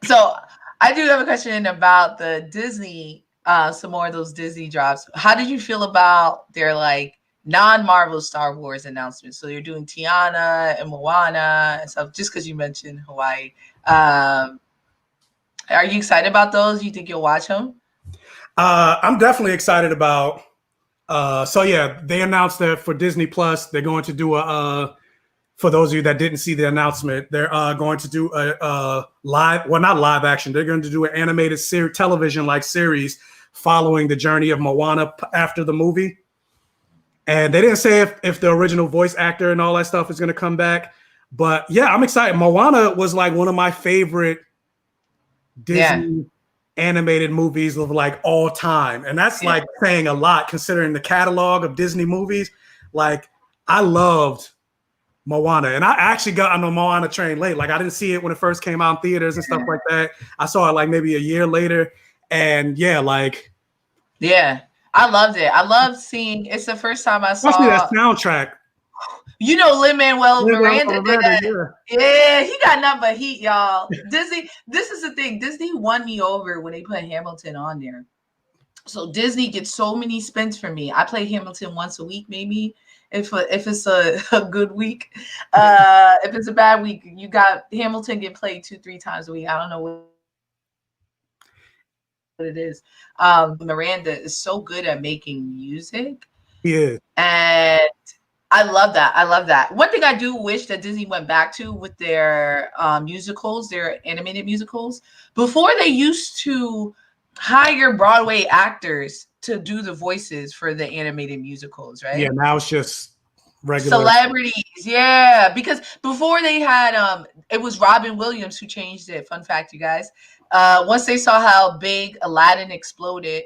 So I do have a question about the Disney. Some more of those Disney drops. How did you feel about their like non-Marvel Star Wars announcements? So you're doing Tiana and Moana and stuff. Just because you mentioned Hawaii, are you excited about those? You think you'll watch them? I'm definitely excited about. They announced that for Disney Plus, they're going to do for those of you that didn't see the announcement, they're going to do a not live action. They're going to do an animated television-like series following the journey of Moana after the movie. And they didn't say if the original voice actor and all that stuff is going to come back. But yeah, I'm excited. Moana was like one of my favorite Disney animated movies of like all time. And that's like saying a lot considering the catalog of Disney movies. Like I loved Moana, and I actually got on the Moana train late. Like I didn't see it when it first came out in theaters and stuff like that. I saw it like maybe a year later, and I loved it. I loved seeing. It's the first time I saw that soundtrack. Lin-Manuel Miranda did that. Yeah, he got nothing but heat, y'all. Disney. This is the thing. Disney won me over when they put Hamilton on there. So Disney gets so many spins from me. I play Hamilton once a week, maybe. If it's a good week, if it's a bad week, you got Hamilton get played 2-3 times a week. I don't know what it is. Miranda is so good at making music. Yeah, and I love that. One thing I do wish that Disney went back to with their musicals, their animated musicals. Before they used to hire Broadway actors to do the voices for the animated musicals, right? Yeah, now it's just regular celebrities. Yeah, because before they had it was Robin Williams who changed it. Fun fact, you guys. Once they saw how big Aladdin exploded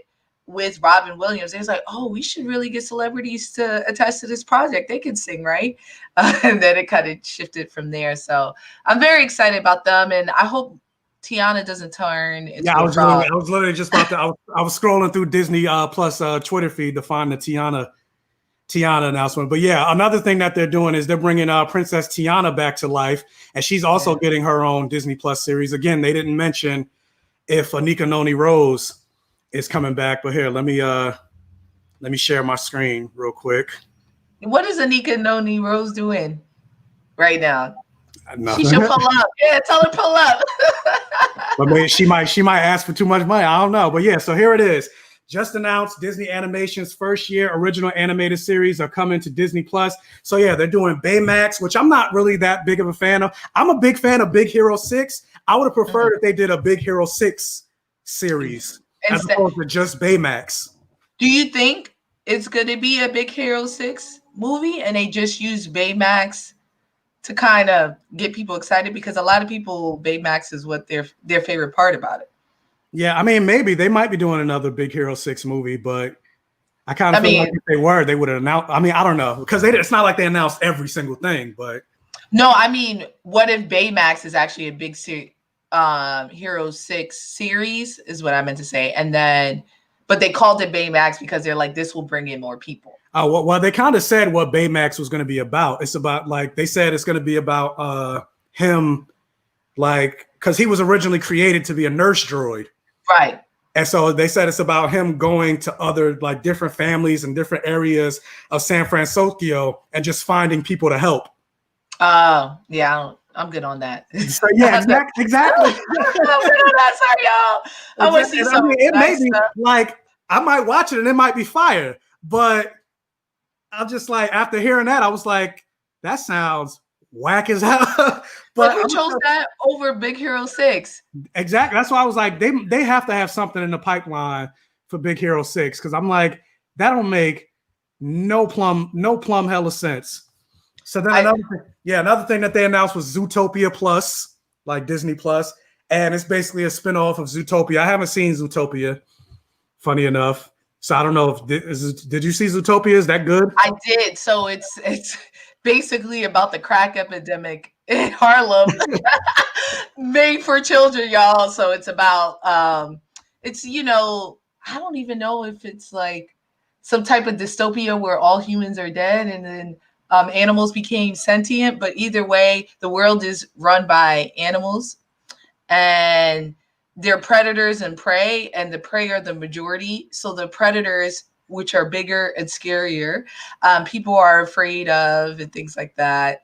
with Robin Williams, they was like, oh, we should really get celebrities to attach to this project. They can sing, right? And then it kind of shifted from there. So I'm very excited about them, and I hope Tiana doesn't turn into I was literally just about to. I was scrolling through Disney Plus Twitter feed to find the Tiana announcement. But yeah, another thing that they're doing is they're bringing Princess Tiana back to life, and she's also getting her own Disney Plus series. Again, they didn't mention if Anika Noni Rose is coming back, but here, let me share my screen real quick. What is Anika Noni Rose doing right now? Nothing. She should pull up. Yeah, tell her pull up. But maybe she might ask for too much money. I don't know. But yeah, so here it is. Just announced Disney Animation's first year original animated series are coming to Disney Plus. So yeah, they're doing Baymax, which I'm not really that big of a fan of. I'm a big fan of Big Hero 6. I would have preferred if they did a Big Hero 6 series as opposed to just Baymax. Do you think it's going to be a Big Hero 6 movie, and they just use Baymax to kind of get people excited, because a lot of people, Baymax is what their favorite part about it. Yeah, I mean, maybe they might be doing another Big Hero 6 movie, but I kind of feel like if they were, they would have announced. I mean, I don't know, because it's not like they announced every single thing, but. No, I mean, what if Baymax is actually a Big Hero 6 series is what I meant to say. And then, but they called it Baymax because they're like, this will bring in more people. Well, they kind of said what Baymax was going to be about. It's about, like, they said it's going to be about him, like, because he was originally created to be a nurse droid. Right. And so they said it's about him going to other, like, different families and different areas of San Francisco and just finding people to help. Yeah, I'm good on that. So, yeah, exactly. I'm good on that. Sorry, y'all. I want to see something. I mean, it may be like, I might watch it and it might be fire, but I'm just like, after hearing that, I was like, that sounds whack as hell. But who chose that over Big Hero 6? Exactly. That's why I was like, they have to have something in the pipeline for Big Hero 6, because I'm like, that don't make no plumb hella sense. So then another thing that they announced was Zootopia Plus, like Disney Plus, and it's basically a spinoff of Zootopia. I haven't seen Zootopia, funny enough, so I don't know if did you see Zootopia? Is that good? I did. So it's basically about the crack epidemic in Harlem, made for children, y'all. So it's about it's, you know, I don't even know if it's like some type of dystopia where all humans are dead and then animals became sentient, but either way, the world is run by animals, and they're predators and prey, and the prey are the majority. So the predators, which are bigger and scarier, people are afraid of, and things like that.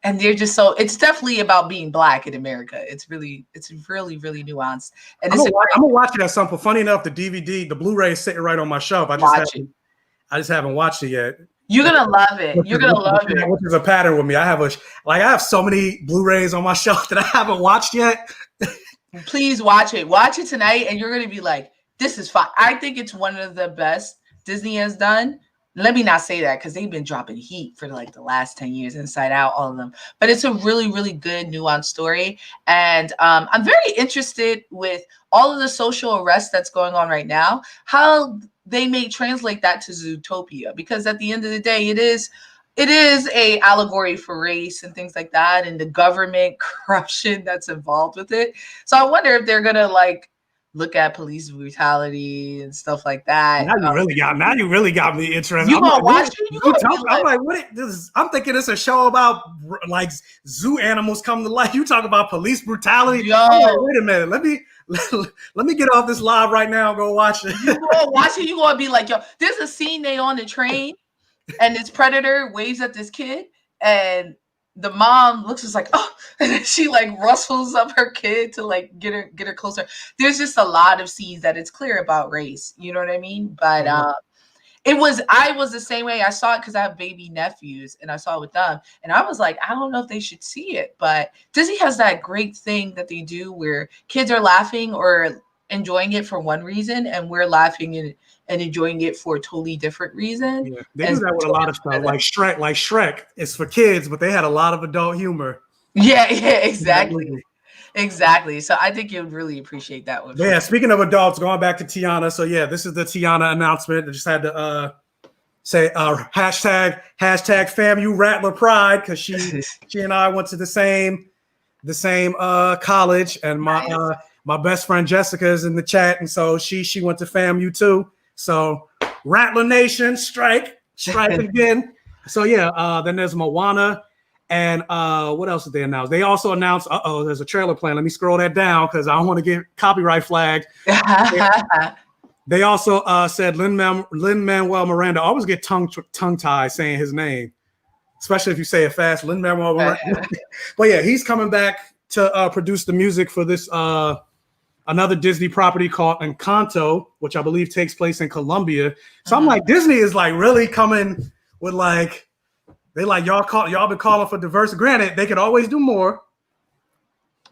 And they're just so, it's definitely about being Black in America. It's really, really nuanced. And I'm gonna watch it at some point. Funny enough, the DVD, the Blu-ray is sitting right on my shelf. I just haven't watched it yet. You're gonna love it. You're gonna love it. Which is a pattern with me. I have so many Blu-rays on my shelf that I haven't watched yet. Please watch it. Watch it tonight, and you're gonna be like, "This is fine." I think it's one of the best Disney has done. Let me not say that, because they've been dropping heat for like the last 10 years, Inside Out, all of them. But it's a really, really good, nuanced story. And I'm very interested with all of the social unrest that's going on right now, how they may translate that to Zootopia, because at the end of the day, it is a allegory for race and things like that, and the government corruption that's involved with it. So I wonder if they're gonna like look at police brutality and stuff like that. Now you really got me interested. You gonna watch it? I'm like, what? I'm thinking it's a show about like zoo animals come to life. You talk about police brutality. Yo, like, wait a minute. Let me get off this live right now and go watch it. You gonna watch it? You gonna be like, yo, there's a scene they on the train, and this predator waves at this kid, and the mom looks just like, oh, and then she like rustles up her kid to like get her closer. There's just a lot of scenes that it's clear about race. You know what I mean? But I was the same way. I saw it because I have baby nephews, and I saw it with them, and I was like, I don't know if they should see it, but Disney has that great thing that they do where kids are laughing or enjoying it for one reason, and we're laughing and enjoying it for a totally different reason. Yeah, they do that with a lot of stuff, like Shrek. Like Shrek, it's for kids, but they had a lot of adult humor. Yeah, exactly. So I think you'd really appreciate that one. Yeah. Speaking of adults, going back to Tiana. So yeah, this is the Tiana announcement. I just had to say hashtag FAMU Rattler Pride, because she and I went to the same college, and my best friend Jessica is in the chat, and so she went to FAMU too. So Rattler Nation, strike again. So yeah, then there's Moana, and what else did they announce? They also announced, there's a trailer plan. Let me scroll that down because I don't want to get copyright flagged. They also said Lin-Manuel Miranda. I always get tongue-tied saying his name, especially if you say it fast. Lin-Manuel Miranda. But yeah, he's coming back to produce the music for this another Disney property called Encanto, which I believe takes place in Colombia. So I'm like, Disney is like really coming with like, they like y'all been calling for diversity. Granted, they could always do more,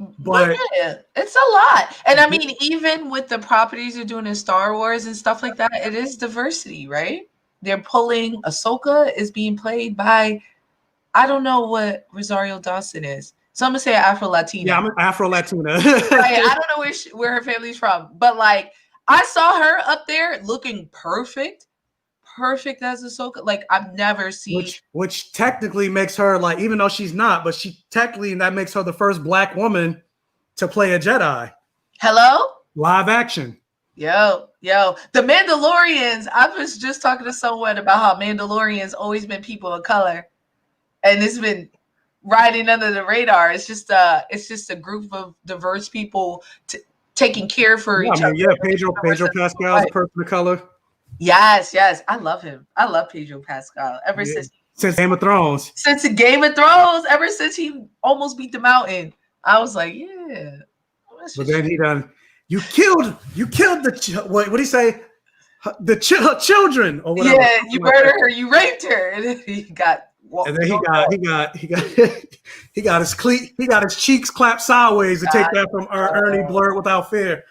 But But yeah, it's a lot. And I mean, even with the properties you're doing in Star Wars and stuff like that, it is diversity, right? They're pulling Ahsoka is being played by, I don't know what Rosario Dawson is. So I'm gonna say Afro yeah, Latina. I'm Afro Latina. Right. I don't know where her family's from, but like I saw her up there looking perfect, perfect as Ahsoka. Like I've never seen. which technically makes her like, even though she's not, but she technically, that makes her the first Black woman to play a Jedi Hello. live action. Yo, the Mandalorians. I was just talking to someone about how Mandalorians always been people of color, and it's been riding under the radar. It's just a group of diverse people taking care for Yeah, I each mean, yeah, other. Pedro Pascal is a person of color. Yes, I love him. I love Pedro Pascal. Ever Yeah. Since Game of Thrones. since Game of Thrones, ever since he almost beat the mountain, I was like, yeah. But then he done. You killed the what do you say? The children or whatever. Yeah, you murdered her, you raped her, and then he got. And then he got his cheeks clapped sideways to take that from Ernie Blurred Without Fear.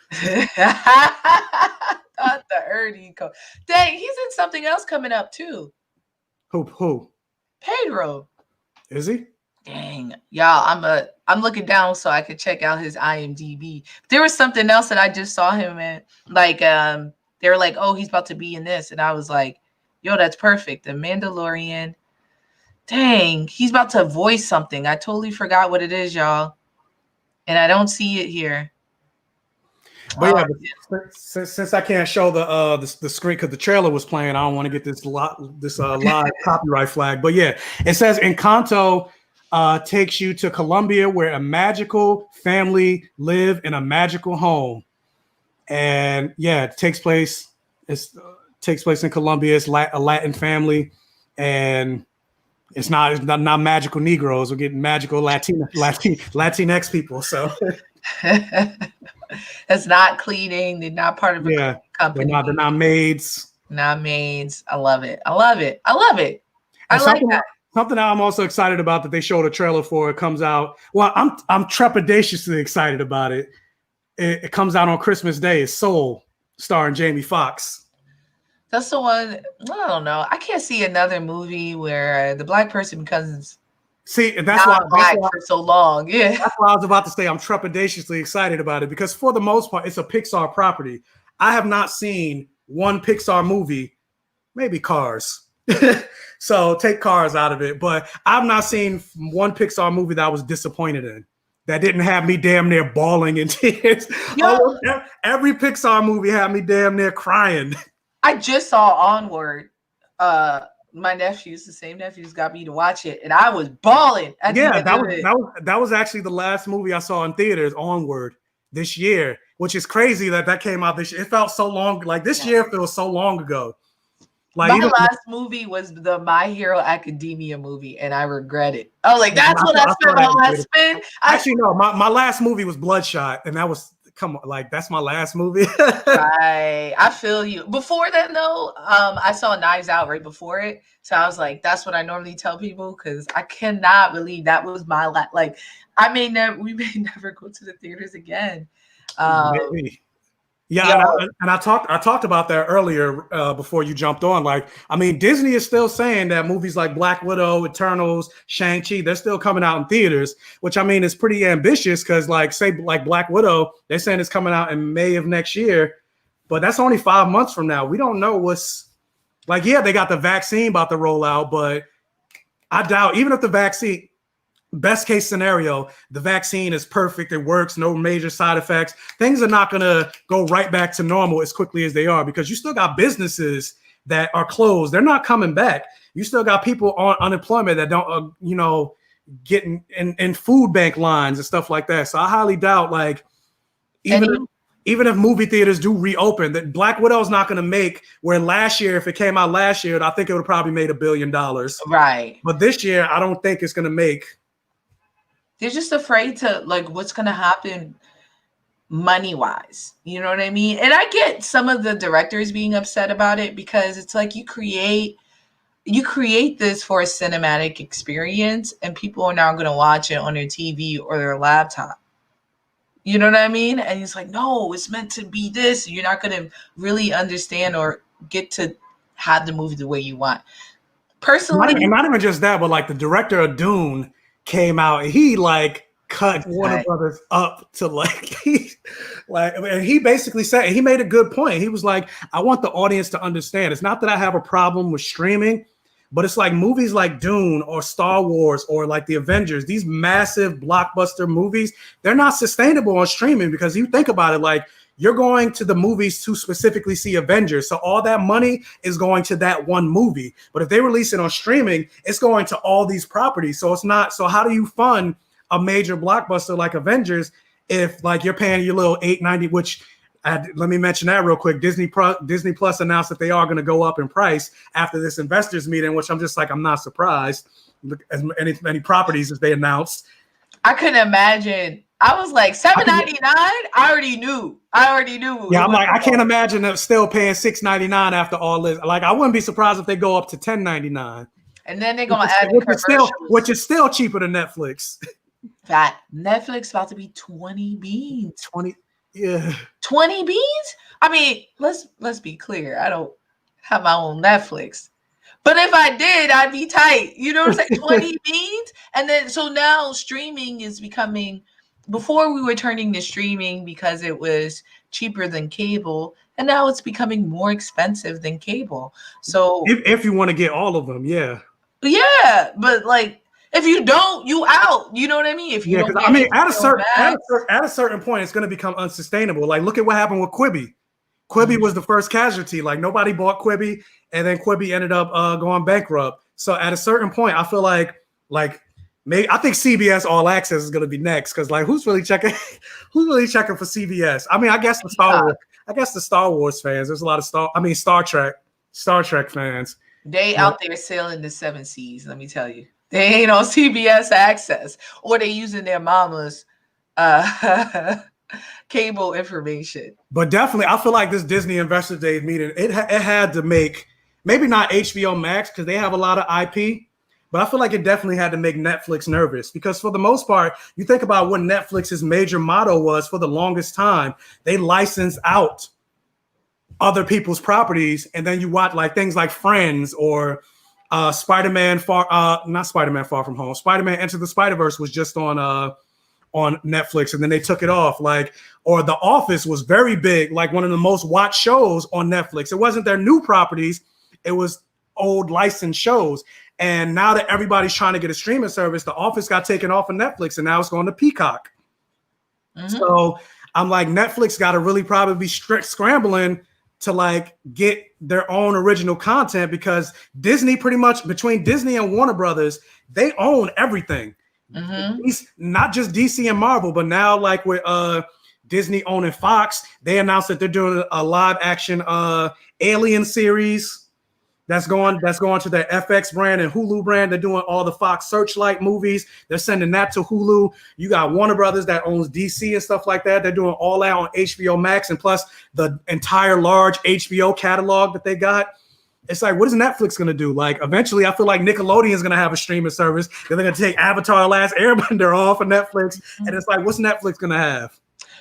Not the Ernie. Dang, he's in something else coming up too. Who? Pedro. Is he? Dang, y'all, I'm looking down so I could check out his IMDb. There was something else that I just saw him in. Like, they were like, oh, he's about to be in this. And I was like, yo, that's perfect. The Mandalorian. Dang, he's about to voice something. I totally forgot what it is, y'all. And I don't see it here. But since I can't show the screen because the trailer was playing, I don't want to get this live copyright flag. But yeah, it says Encanto takes you to Colombia, where a magical family live in a magical home, and yeah, it takes place in Colombia. It's a Latin family, and it's not magical Negroes. We're getting magical Latinx people. So. It's not cleaning. They're not part of a company. They're not maids. Not maids. I love it. I like that. Something I'm also excited about that they showed a trailer for. It comes out. Well, I'm trepidatiously excited about it. It comes out on Christmas Day. It's Soul, starring Jamie Foxx. That's the one. I don't know. I can't see another movie where the Black person becomes. See, that's why for so long. Yeah, that's why I was about to say I'm trepidatiously excited about it, because for the most part, it's a Pixar property. I have not seen one Pixar movie, maybe Cars. So take Cars out of it, but I've not seen one Pixar movie that I was disappointed in, that didn't have me damn near bawling in tears. Every Pixar movie had me damn near crying. I just saw Onward. My the same nephews got me to watch it, and I was bawling. That was actually the last movie I saw in theaters, Onward, this year, which is crazy that came out this year. It felt so long, like this year feels so long ago. Like my last movie was the My Hero Academia movie, and I regret it. Oh, like that's what I spent my last spin. Actually, no, my last movie was Bloodshot, and that was that's my last movie. Right. I feel you. Before that, though, I saw Knives Out right before it. So I was like, that's what I normally tell people, because I cannot believe that was my last. Like, we may never go to the theaters again. Maybe. Yeah, and I talked about that earlier before you jumped on. Like, I mean, Disney is still saying that movies like Black Widow, Eternals, Shang-Chi, they're still coming out in theaters, which I mean is pretty ambitious, because like Black Widow, they're saying it's coming out in May of next year, but that's only 5 months from now. We don't know what's like. Yeah, they got the vaccine about to roll out, but I doubt, even if the vaccine, best case scenario, the vaccine is perfect, it works, no major side effects, things are not going to go right back to normal as quickly as they are, because you still got businesses that are closed. They're not coming back. You still got people on unemployment that don't, getting in food bank lines and stuff like that. So I highly doubt, like, even if movie theaters do reopen, that Black Widow is not going to make, where last year, if it came out last year, I think it would have probably made $1 billion. Right. But this year, I don't think it's going to make. They're just afraid to, like, what's going to happen money-wise. You know what I mean? And I get some of the directors being upset about it, because it's like you create this for a cinematic experience, and people are now going to watch it on their TV or their laptop. You know what I mean? And he's like, no, it's meant to be this. You're not going to really understand or get to have the movie the way you want. Personally, not even just that, but like the director of Dune came out and he like cut Warner Brothers up to like and he basically said, he made a good point. He was like, I want the audience to understand. It's not that I have a problem with streaming, but it's like movies like Dune or Star Wars or like the Avengers, these massive blockbuster movies, they're not sustainable on streaming because you think about it, like you're going to the movies to specifically see Avengers. So all that money is going to that one movie. But if they release it on streaming, it's going to all these properties. So it's not, so how do you fund a major blockbuster like Avengers if like you're paying your little $8.90, which let me mention that real quick. Disney Plus announced that they are going to go up in price after this investors meeting, which I'm just like, I'm not surprised. Look, as many properties as they announced. I couldn't imagine. I was like $7.99. I already knew. Yeah, I'm like, I can't imagine them still paying $6.99 after all this. Like, I wouldn't be surprised if they go up to $10.99. And then they're gonna add the which is still cheaper than Netflix. That Netflix about to be 20 beans. 20, yeah. 20 beans? I mean, let's be clear. I don't have my own Netflix. But if I did, I'd be tight. You know what I'm saying? 20 beans. And then so now streaming is becoming, before we were turning to streaming because it was cheaper than cable, and now it's becoming more expensive than cable. So if you want to get all of them, yeah. Yeah, but like if you don't, you out. You know what I mean? If you don't, I mean, at a certain point, it's going to become unsustainable. Like, look at what happened with Quibi. Quibi was the first casualty. Like, nobody bought Quibi, and then Quibi ended up going bankrupt. So, at a certain point, I feel like maybe I think CBS All Access is going to be next because, like, who's really checking? Who's really checking for CBS? I mean, I guess the Star Wars fans. There's a lot of Star Trek fans. They out there sailing the 7 seas. Let me tell you. They ain't on CBS Access, or they using their mama's cable information. But definitely, I feel like this Disney Investor Day meeting, it had to make, maybe not HBO Max because they have a lot of IP, but I feel like it definitely had to make Netflix nervous because for the most part, you think about what Netflix's major motto was for the longest time. They licensed out other people's properties, and then you watch like things like Friends or Spider-Man Far From Home. Spider-Man Enter the Spider-Verse was just on Netflix, and then they took it off. Like, or The Office was very big, like one of the most watched shows on Netflix. It wasn't their new properties, it was old licensed shows. And now that everybody's trying to get a streaming service, The Office got taken off of Netflix, and now it's going to Peacock. Mm-hmm. So I'm like, Netflix got to really probably be scrambling to like get their own original content because Disney, pretty much between Disney and Warner Brothers, they own everything. Mm-hmm. Not just DC and Marvel, but now like with Disney owning Fox, they announced that they're doing a live action Alien series that's going to their FX brand and Hulu brand. They're doing all the Fox Searchlight movies. They're sending that to Hulu. You got Warner Brothers that owns DC and stuff like that. They're doing all that on HBO Max and plus the entire large HBO catalog that they got. It's like, what is Netflix going to do? Like, eventually, I feel like Nickelodeon is going to have a streaming service. They're going to take Avatar: Last Airbender off of Netflix. And it's like, what's Netflix going to have?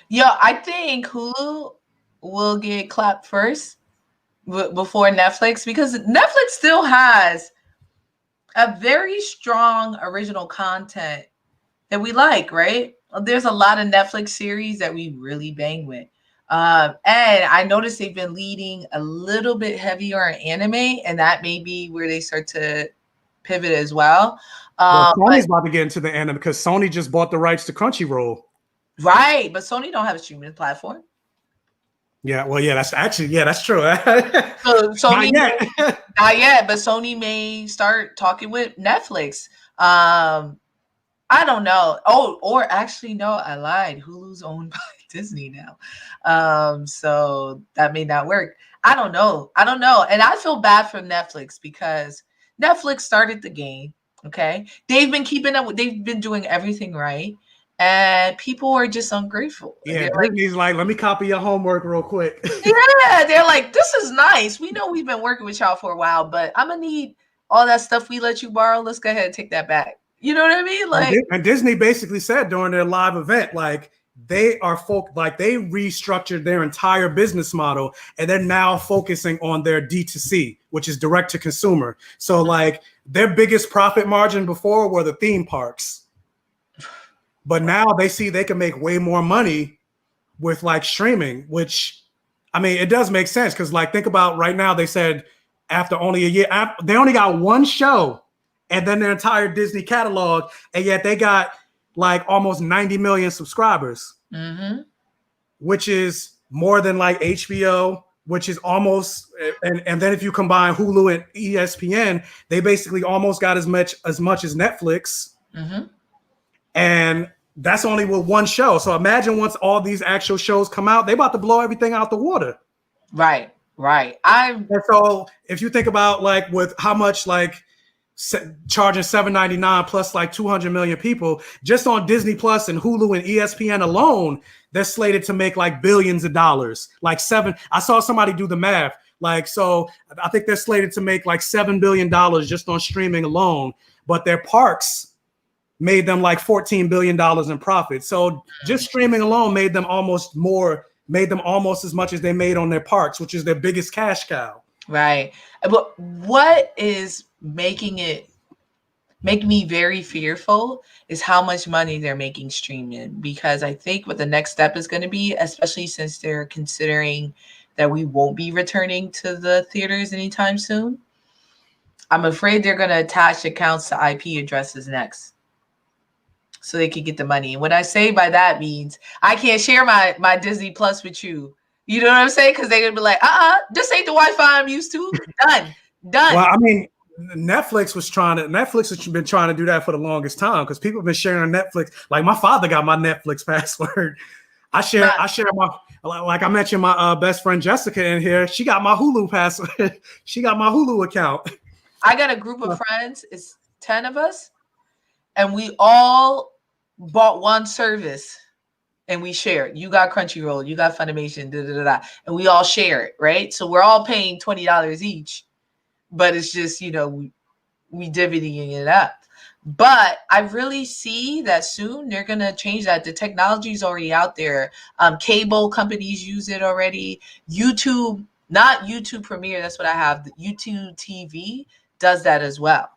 Yeah, I think Hulu will get clapped first before Netflix because Netflix still has a very strong original content that we like, right? There's a lot of Netflix series that we really bang with. And I noticed they've been leading a little bit heavier on anime, and that may be where they start to pivot as well. Sony's about to get into the anime because Sony just bought the rights to Crunchyroll. Right, but Sony don't have a streaming platform. Yeah, well, yeah, that's true. So Sony, not yet, but Sony may start talking with Netflix. I don't know. Oh, or actually, no, I lied. Hulu's owned by Disney now. So that may not work. I don't know. And I feel bad for Netflix because Netflix started the game. Okay. They've been keeping up they've been doing everything right. And people are just ungrateful. Yeah, Disney's like, let me copy your homework real quick. Yeah, they're like, this is nice. We know we've been working with y'all for a while, but I'm gonna need all that stuff we let you borrow. Let's go ahead and take that back. You know what I mean? Like, and Disney basically said during their live event, like, they are like they restructured their entire business model, and they're now focusing on their D2C, which is direct to consumer. So like their biggest profit margin before were the theme parks, but now they see they can make way more money with like streaming, which I mean, it does make sense because like think about right now, they said after only a year, they only got one show and then their entire Disney catalog, and yet they got like almost 90 million subscribers, which is more than like HBO, which is almost, and then if you combine Hulu and ESPN, they basically almost got as much as Netflix. And that's only with one show. So imagine once all these actual shows come out, they about to blow everything out the water. Right. And so if you think about like with how much like charging $7.99 plus like 200 million people just on Disney Plus and Hulu and ESPN alone, they're slated to make like billions of dollars. Like I saw somebody do the math. Like, so I think they're slated to make like $7 billion just on streaming alone, but their parks made them like $14 billion in profit. So just streaming alone made them almost as much as they made on their parks, which is their biggest cash cow. Right. But what is make me very fearful is how much money they're making streaming, because I think what the next step is going to be, especially since they're considering that we won't be returning to the theaters anytime soon, I'm afraid they're going to attach accounts to IP addresses next so they can get the money. And what I say by that means I can't share my Disney Plus with you. You know what I'm saying? Because they're going to be like, this ain't the Wi-Fi I'm used to. Done. Well, I mean, Netflix has been trying to do that for the longest time because people have been sharing Netflix. Like my father got my Netflix password. I share my, like I mentioned, my best friend Jessica in here. She got my Hulu password. She got my Hulu account. I got a group of friends. It's 10 of us. And we all bought one service and we share it. You got Crunchyroll, you got Funimation, and we all share it, right? So we're all paying $20 each, but it's just, we divvying it up. But I really see that soon they're going to change that. The technology is already out there. Cable companies use it already. YouTube, not YouTube Premiere, that's what I have. The YouTube TV does that as well,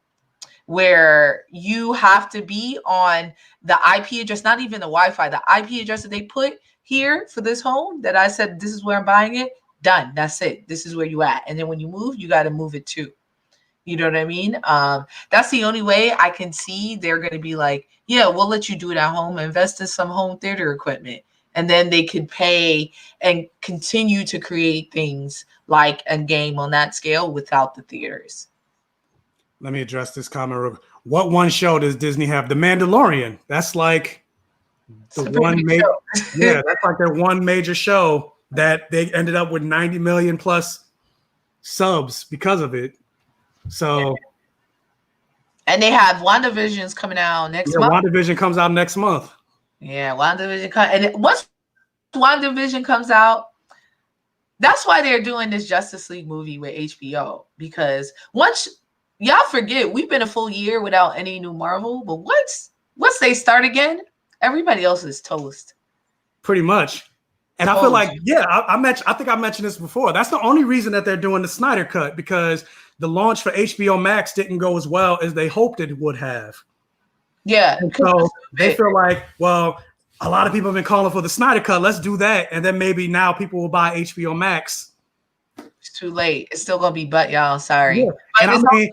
where you have to be on the IP address, not even the Wi-Fi, the IP address that they put here for this home that I said, this is where I'm buying it. Done. That's it. This is where you at. And then when you move, you got to move it too. You know what I mean? That's the only way I can see they're going to be like, yeah, we'll let you do it at home, invest in some home theater equipment. And then they could pay and continue to create things like a game on that scale without the theaters. Let me address this comment. What one show does Disney have? The Mandalorian. That's like the one major, yeah, that's like their one major show that they ended up with 90 million plus subs because of it. So, and they have WandaVision's coming out next month. WandaVision comes out next month. Yeah, WandaVision and once WandaVision comes out, that's why they're doing this Justice League movie with HBO, because once y'all forget, we've been a full year without any new Marvel, but once they start again, everybody else is toast. Pretty much. And I feel like, yeah, I think I mentioned this before. That's the only reason that they're doing the Snyder Cut, because the launch for HBO Max didn't go as well as they hoped it would have. Yeah. And so they feel like, well, a lot of people have been calling for the Snyder Cut. Let's do that. And then maybe now people will buy HBO Max. It's too late. It's still going to be butt, y'all. Sorry. Yeah. And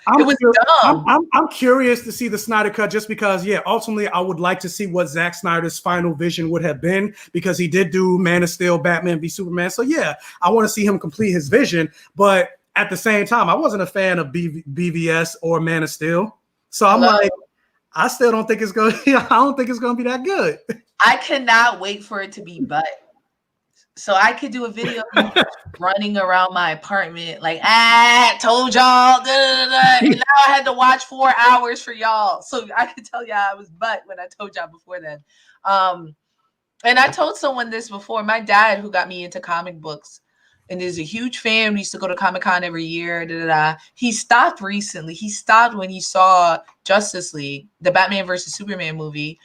I'm curious to see the Snyder Cut just because, yeah, ultimately I would like to see what Zack Snyder's final vision would have been, because he did do Man of Steel, Batman v Superman. So, yeah, I want to see him complete his vision. But at the same time, I wasn't a fan of BVS or Man of Steel. So I'm like, I still don't think it's going to be that good. I cannot wait for it to be butt. So I could do a video running around my apartment like, told y'all, and now I had to watch 4 hours for y'all. So I could tell y'all I was butt when I told y'all before then. And I told someone this before. My dad, who got me into comic books and is a huge fan, we used to go to Comic-Con every year. He stopped recently. He stopped when he saw Justice League, the Batman versus Superman movie.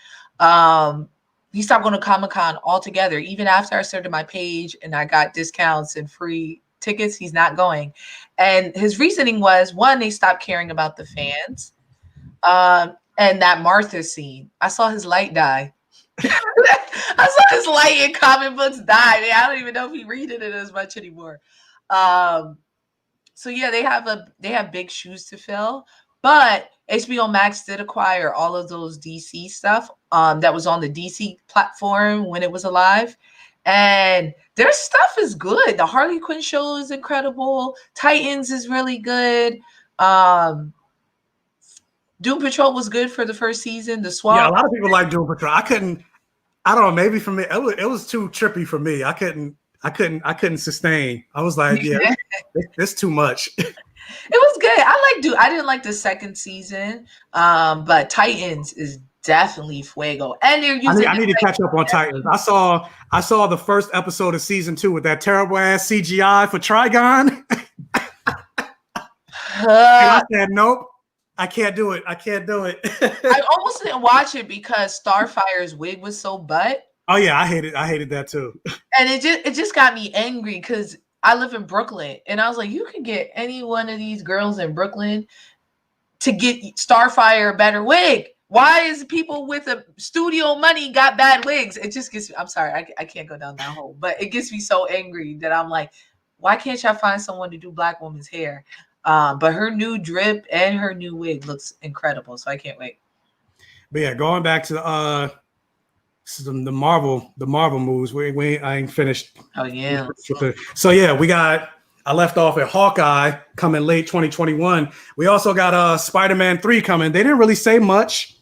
he stopped going to Comic-Con altogether. Even after I started my page and I got discounts and free tickets, he's not going. And his reasoning was, one, they stopped caring about the fans. And that Martha scene, I saw his light die. I saw his light in comic books die. Man, I don't even know if he reading it as much anymore. So yeah, they have big shoes to fill. But HBO Max did acquire all of those DC stuff that was on the DC platform when it was alive. And their stuff is good. The Harley Quinn show is incredible. Titans is really good. Doom Patrol was good for the first season. The Swamp. Yeah, a lot of people like Doom Patrol. I don't know, maybe for me, it was too trippy for me. I couldn't sustain. I was like, yeah, it's too much. It was good. I didn't like the second season, but Titans is definitely fuego. And they're using. I need to catch up on Titans. I saw the first episode of season 2 with that terrible ass CGI for Trigon. And I said, nope, I can't do it. I almost didn't watch it because Starfire's wig was so butt. Oh yeah, I hated that too. And it just got me angry because I live in Brooklyn, and I was like, you can get any one of these girls in Brooklyn to get Starfire a better wig. Why is people with a studio money got bad wigs? It just gets me, I'm sorry, I can't go down that hole, but it gets me so angry that I'm like, why can't y'all find someone to do Black woman's hair? But her new drip and her new wig looks incredible, so I can't wait. But yeah, going back to the Marvel moves. I ain't finished. Oh yeah. So yeah, I left off at Hawkeye coming late 2021. We also got Spider-Man 3 coming. They didn't really say much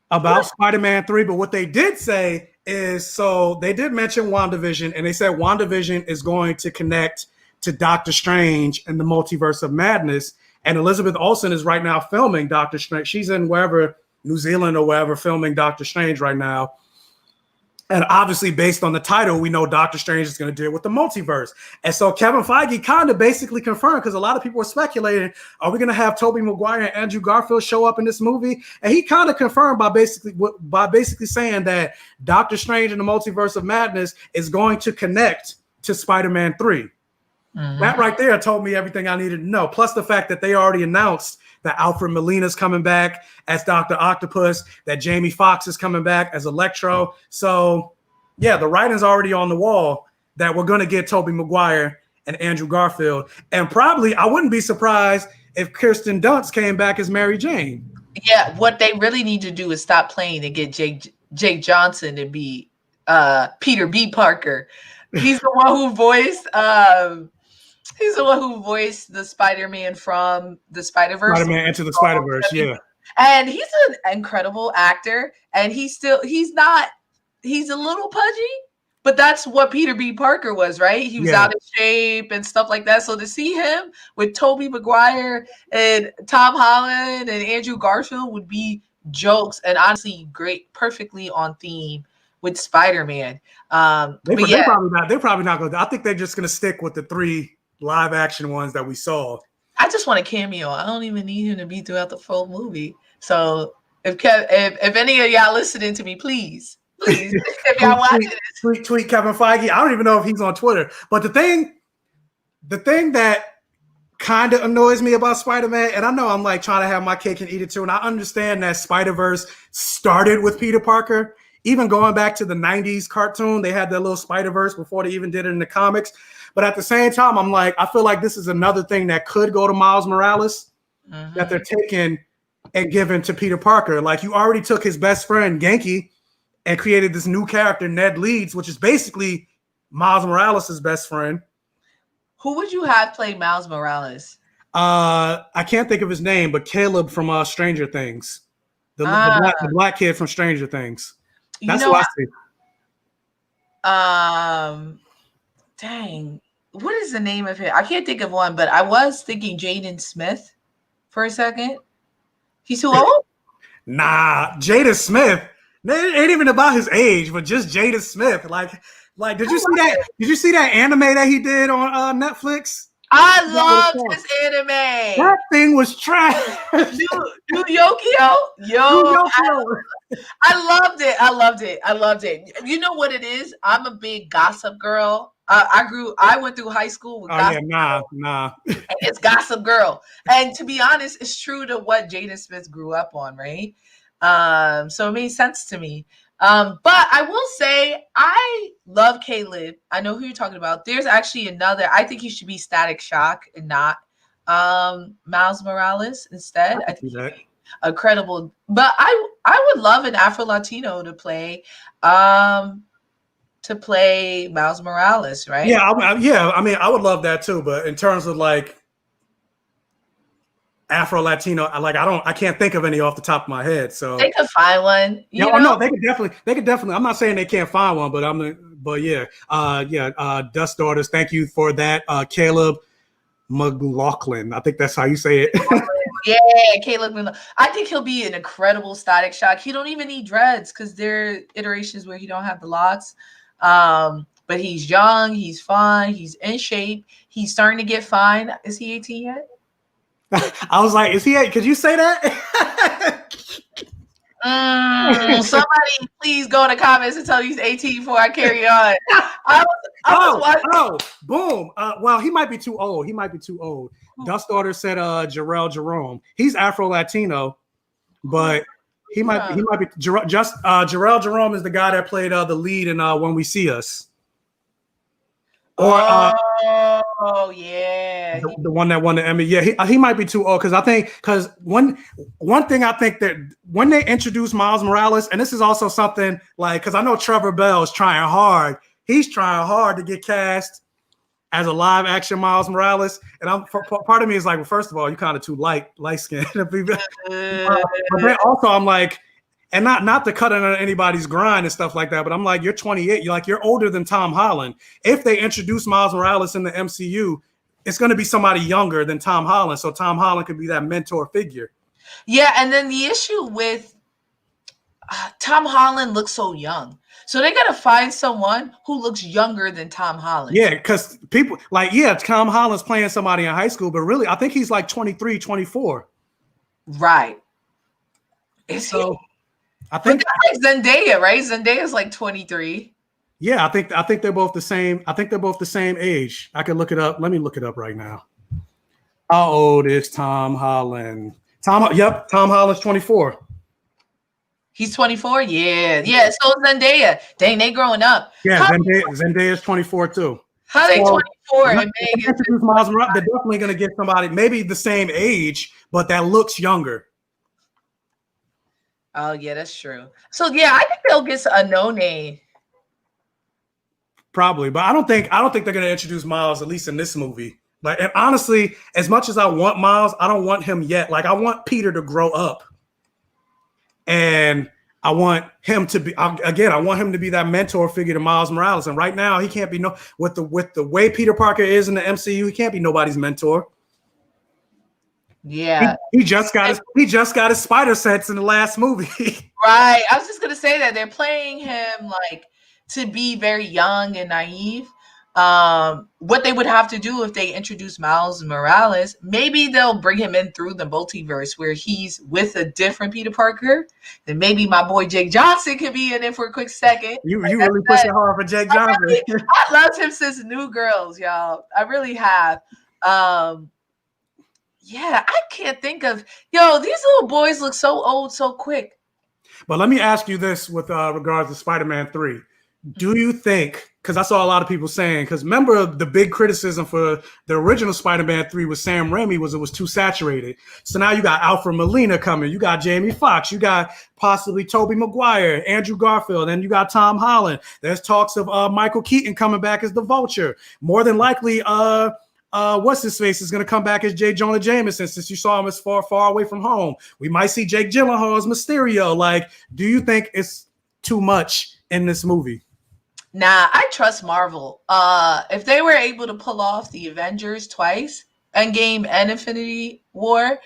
about Spider-Man 3, but what they did say is, so they did mention WandaVision, and they said WandaVision is going to connect to Doctor Strange and the Multiverse of Madness. And Elizabeth Olsen is right now filming Doctor Strange. She's in wherever, New Zealand or wherever, filming Doctor Strange right now. And obviously, based on the title, we know Doctor Strange is going to deal with the multiverse. And so Kevin Feige kind of basically confirmed, because a lot of people were speculating, are we going to have Tobey Maguire and Andrew Garfield show up in this movie? And he kind of confirmed by basically saying that Doctor Strange and the Multiverse of Madness is going to connect to Spider-Man 3. Mm-hmm. That right there told me everything I needed to know. Plus the fact that they already announced that Alfred Molina's coming back as Dr. Octopus, that Jamie Foxx is coming back as Electro. So, yeah, the writing's already on the wall that we're going to get Tobey Maguire and Andrew Garfield. And probably, I wouldn't be surprised if Kirsten Dunst came back as Mary Jane. Yeah, what they really need to do is stop playing and get Jake Johnson to be Peter B. Parker. He's the one who voiced... He's the one who voiced the Spider-Man from the Spider-Verse. Spider-Man Into the Spider-Verse, yeah. And he's an incredible actor. And he's a little pudgy, but that's what Peter B. Parker was, right? He was out of shape and stuff like that. So to see him with Tobey Maguire and Tom Holland and Andrew Garfield would be jokes and honestly great, perfectly on theme with Spider-Man. They're probably not going to. I think they're just going to stick with the 3 live action ones that we saw. I just want a cameo. I don't even need him to be throughout the full movie. So if any of y'all listening to me, please, if y'all watching this, tweet Kevin Feige. I don't even know if he's on Twitter. But the thing that kind of annoys me about Spider-Man, and I know I'm like trying to have my cake and eat it too, and I understand that Spider-Verse started with Peter Parker. Even going back to the 90s cartoon, they had their little Spider-Verse before they even did it in the comics. But at the same time, I'm like, I feel like this is another thing that could go to Miles Morales that they're taking and giving to Peter Parker. Like, you already took his best friend, Genki, and created this new character, Ned Leeds, which is basically Miles Morales' best friend. Who would you have play Miles Morales? I can't think of his name, but Caleb from Stranger Things. The black kid from Stranger Things. That's what I see. Dang, what is the name of him? I can't think of one, but I was thinking Jaden Smith for a second. He's too old? Nah, Jaden Smith. It ain't even about his age, but just Jaden Smith. Like, did you see that? Did you see that anime that he did on Netflix? I That loved his anime. thing was trash. New Yokio? I loved it. I loved it. You know what it is? I'm a big gossip girl. I went through high school with gossip. Nah. It's Gossip Girl. And to be honest, it's true to what Jaden Smith grew up on, right? So it made sense to me. But I will say, I love Caleb. I know who you're talking about. There's actually another. I think he should be Static Shock and not Miles Morales instead. I think he'd be a credible. But I would love an Afro Latino to play Miles Morales, right? Yeah, I mean, I would love that too. But in terms of like Afro Latino, I can't think of any off the top of my head. So they could find one. No, they could definitely. I'm not saying they can't find one, but Dust Daughters. Thank you for that, Caleb McLaughlin. I think that's how you say it. Yeah, Caleb. I think he'll be an incredible Static Shock. He don't even need dreads because there are iterations where he don't have the locks. But he's young, he's fun, he's in shape, he's starting to get fine. Is he 18 yet? I was like, is he? Could you say that? Somebody please go in the comments and tell me he's 18 before I carry on. Boom. Well, he might be too old. Dust Daughter said Jarrell Jerome. He's Afro Latino, but he might be Jarrell Jerome is the guy that played the lead in When We See Us. Or the one that won the Emmy. Yeah, he might be too old because one thing I think that when they introduce Miles Morales, and this is also something like because I know Trevor Bell is trying hard. He's trying hard to get cast as a live action Miles Morales, and part of me is like, well, first of all, you're kind of too light skinned. But then also I'm like, and not to cut on anybody's grind and stuff like that, but I'm like, you're 28. You're older than Tom Holland. If they introduce Miles Morales in the MCU, it's going to be somebody younger than Tom Holland. So Tom Holland could be that mentor figure. Yeah, and then the issue with Tom Holland looks so young. So they got to find someone who looks younger than Tom Holland. Yeah, because people Tom Holland's playing somebody in high school, but really, I think he's like 23, 24. Right. Is so, he? I think that's like Zendaya, right? Zendaya's like 23. Yeah, I think they're both the same. I think they're both the same age. I can look it up. Let me look it up right now. How old is Tom Holland? Tom Holland's 24. He's 24? Yeah. So Zendaya. Dang, they growing up. Yeah, Zendaya's 24 too. How they 24 and Megan? They're definitely going to get somebody maybe the same age, but that looks younger. Oh yeah, that's true. So yeah, I think they'll get a no name. Probably, but I don't think they're going to introduce Miles, at least in this movie. Like, and honestly, as much as I want Miles, I don't want him yet. Like, I want Peter to grow up, and I want him to be I want him to be that mentor figure to Miles Morales. And right now, he can't be with the way Peter Parker is in the MCU. He can't be nobody's mentor. Yeah, he just got his spider sense in the last movie. Right. I was just gonna say that they're playing him like to be very young and naive. What they would have to do if they introduce Miles Morales, maybe they'll bring him in through the multiverse where he's with a different Peter Parker. Then maybe my boy Jake Johnson could be in it for a quick second. You really pushing hard for Jake Johnson. I loved him since New Girls, y'all. I really have. Yeah, I can't think of these little boys look so old so quick. But let me ask you this with regards to Spider-Man 3. Do you think, because I saw a lot of people saying, because remember the big criticism for the original Spider-Man 3 with Sam Raimi was it was too saturated. So now you got Alfred Molina coming, you got Jamie Foxx, you got possibly Tobey Maguire, Andrew Garfield, and you got Tom Holland. There's talks of Michael Keaton coming back as the Vulture. More than likely, what's his face is going to come back as J. Jonah Jameson since you saw him as far away from home. We might see Jake Gyllenhaal as Mysterio. Like, do you think it's too much in this movie? Nah, I trust Marvel. If they were able to pull off the Avengers twice, Endgame and Infinity War,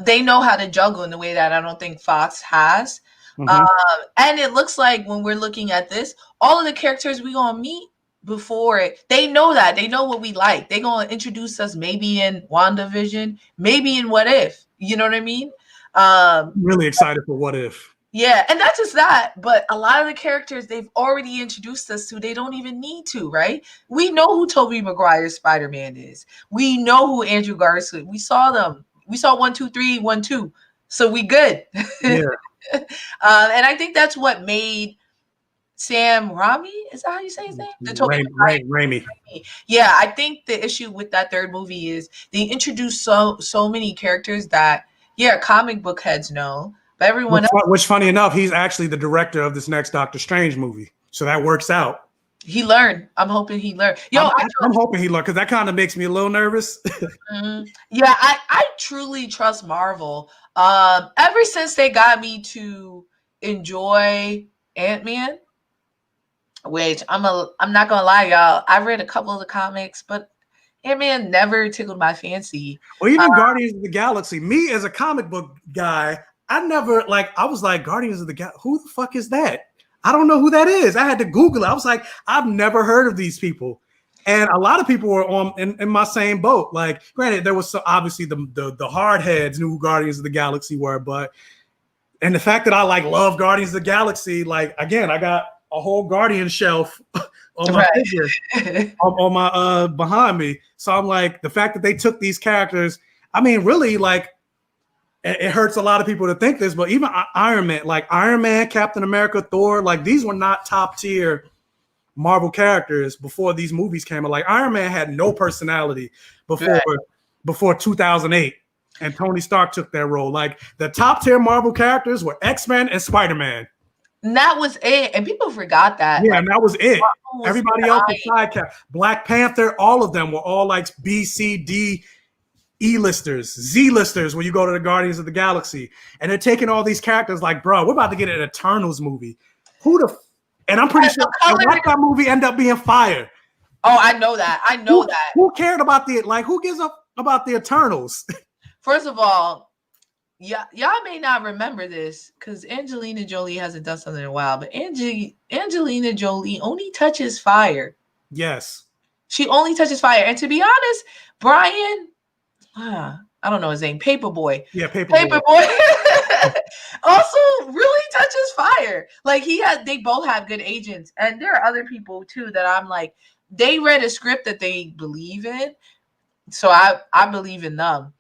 they know how to juggle in the way that I don't think Fox has. Mm-hmm. And it looks like when we're looking at this, all of the characters we're going to meet before it. They know that. They know what we like. They're going to introduce us maybe in WandaVision, maybe in What If. You know what I mean? I'm really excited for What If. Yeah, and not just that, but a lot of the characters they've already introduced us to, they don't even need to, right? We know who Tobey Maguire's Spider-Man is. We know who Andrew Garfield. We saw them. We saw 1, 2, 3, 1, 2. So we good. Yeah. And I think that's what made Sam Raimi, is that how you say his name? Raimi. Yeah, I think the issue with that third movie is they introduced so many characters that, yeah, comic book heads know, but everyone else. Which, funny enough, he's actually the director of this next Doctor Strange movie. So that works out. He learned. I'm hoping he learned. I'm hoping he learned, because that kind of makes me a little nervous. Yeah, I truly trust Marvel. Ever since they got me to enjoy Ant-Man, which I'm not gonna lie, y'all, I read a couple of the comics, but Ant-Man never tickled my fancy. Or even Guardians of the Galaxy. Me as a comic book guy, I was like, Guardians of the Galaxy, who the fuck is that? I don't know who that is. I had to Google it. I was like, I've never heard of these people. And a lot of people were in my same boat. Like, granted, there was obviously the hard heads knew who Guardians of the Galaxy were, and the fact that I love Guardians of the Galaxy, again, I got a whole Guardian shelf on my figure, on my behind me. So I'm like, the fact that they took these characters, I mean, really, it hurts a lot of people to think this, but even Iron Man, Captain America, Thor, these were not top tier Marvel characters before these movies came out. Iron Man had no personality before 2008, and Tony Stark took that role. The top tier Marvel characters were X-Men and Spider-Man. And that was it, and people forgot that. Yeah, and that was it. Everybody else was side characters. Black Panther, all of them were all B, C, D, E-listers, Z-listers when you go to the Guardians of the Galaxy. And they're taking all these characters bro, we're about to get an Eternals movie. And I'm pretty sure that movie end up being fire. Oh, I know that. Who cared about who gives up about the Eternals? First of all, y'all may not remember this because Angelina Jolie hasn't done something in a while, but Angelina Jolie only touches fire. Yes. She only touches fire. And to be honest, Brian, I don't know his name, Paperboy. Yeah, Paperboy. Also really touches fire. They both have good agents. And there are other people too that I'm they read a script that they believe in. So I believe in them.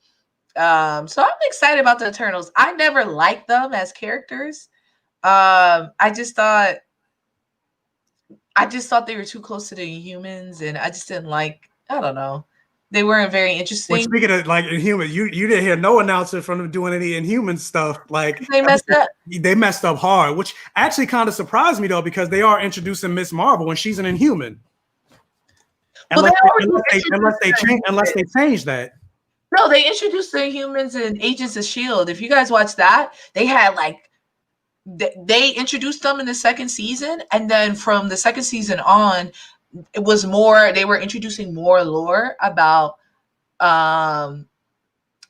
So I'm excited about the Eternals. I never liked them as characters. I just thought they were too close to the Inhumans, and I just didn't I don't know. They weren't very interesting. Well, speaking of Inhumans, you didn't hear no announcement from them doing any Inhuman stuff. They messed up. They messed up hard, which actually kind of surprised me though, because they are introducing Miss Marvel and she's an Inhuman. Unless they change that. No, they introduced the Inhumans and Agents of S.H.I.E.L.D. If you guys watch that, they had they introduced them in the second season, and then from the second season on, it was more, they were introducing more lore about the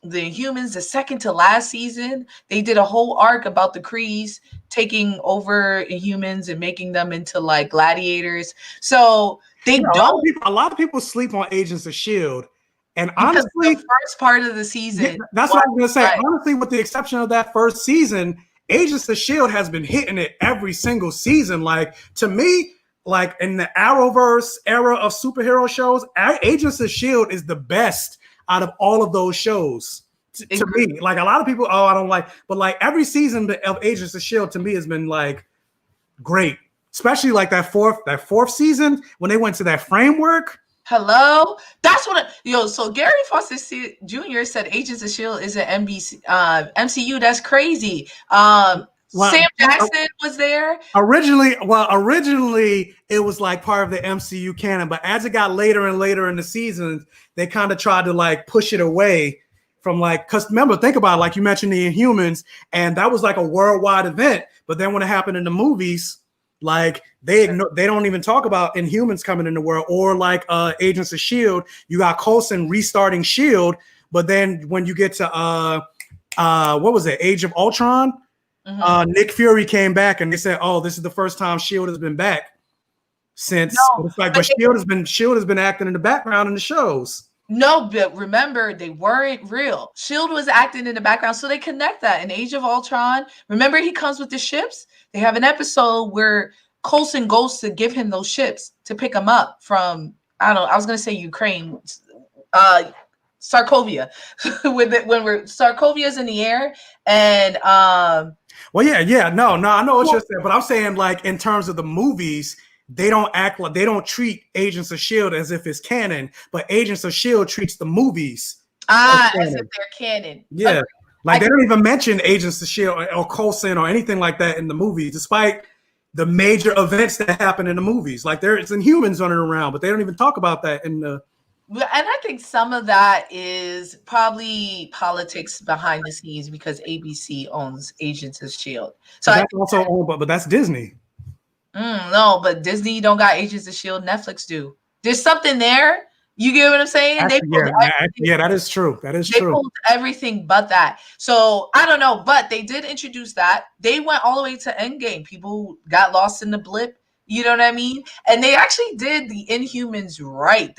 Inhumans. The second to last season, they did a whole arc about the Krees taking over Inhumans and making them into gladiators. So a lot of people sleep on Agents of S.H.I.E.L.D. And honestly, the first part of the season, that's what I was going to say. Honestly, with the exception of that first season, Agents of S.H.I.E.L.D. has been hitting it every single season. To me, in the Arrowverse era of superhero shows, Agents of S.H.I.E.L.D. is the best out of all of those shows. To me, a lot of people, I don't but every season of Agents of S.H.I.E.L.D. to me has been great. Especially that fourth season when they went to that framework. Hello, that's what so Gary Foster Jr. said Agents of S.H.I.E.L.D. is an MCU. That's crazy. Sam Jackson was there. Originally it was part of the MCU canon, but as it got later and later in the seasons, they kind of tried to push it away from because remember, think about it, you mentioned the Inhumans, and that was a worldwide event. But then when it happened in the movies, they don't even talk about Inhumans coming in the world, or Agents of S.H.I.E.L.D. You got Coulson restarting S.H.I.E.L.D., but then when you get to what was it, Age of Ultron, Nick Fury came back and they said, oh, this is the first time S.H.I.E.L.D. has been back. since. No, It's like, but but Shield has been acting in the background in the shows. no, but remember, they weren't real. Shield was acting in the background, so they connect that. In Age of Ultron, remember he comes with the ships? They have an episode where Coulson goes to give him those ships to pick him up from, I don't know, I was going to say Ukraine, Sarkovia. When we're Sarkovia's in the air, and well, no, I know what you're saying, but I'm saying like in terms of the movies, they don't treat Agents of Shield as if it's canon, but Agents of Shield treats the movies as if they're canon. Yeah, okay. Like they don't even mention Agents of Shield or Coulson or anything like that in the movie, despite the major events that happen in the movies. Like there's Inhumans running around, but they don't even talk about that in the. And I think some of that is probably politics behind the scenes because ABC owns Agents of Shield. So that's also owned, but that's Disney. No, but Disney don't got Agents of Shield. Netflix do. There's something there. You get what I'm saying? Actually, that is true. That is true. They pulled everything but that. So I don't know, but they did introduce that. They went all the way to Endgame. People got lost in the blip. You know what I mean? And they actually did the Inhumans right.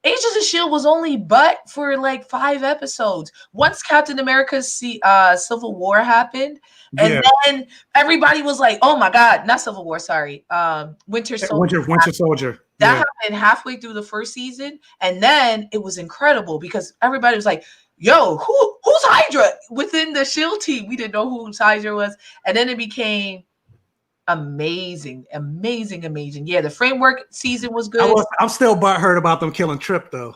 Agents of Shield was only but for like 5 episodes. Once Captain America's Civil War happened, and then everybody was like, "Oh my God!" Not Civil War, sorry, Winter Soldier. Winter Soldier. That happened halfway through the first season, and then it was incredible because everybody was like, "Yo, who's Hydra?" Within the Shield team, we didn't know who Hydra was, and then it became amazing. Yeah, the framework season was good. I'm still butthurt about them killing Trip though.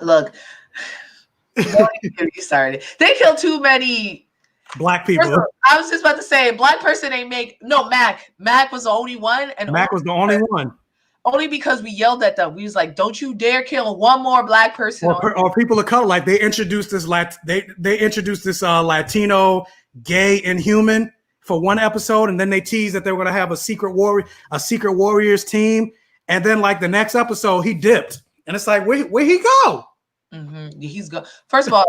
Look, don't even get me started. They killed too many black people. I was just about to say, black person ain't Mac. Mac was the only one, and Mac was the only one. Only because we yelled at them. We was like, "Don't you dare kill one more black person." Or people of color. Like they introduced this Latino gay Inhuman for one episode, and then they teased that they were going to have a secret warriors team, and then like the next episode he dipped, and it's like where he go? He's go. First of all,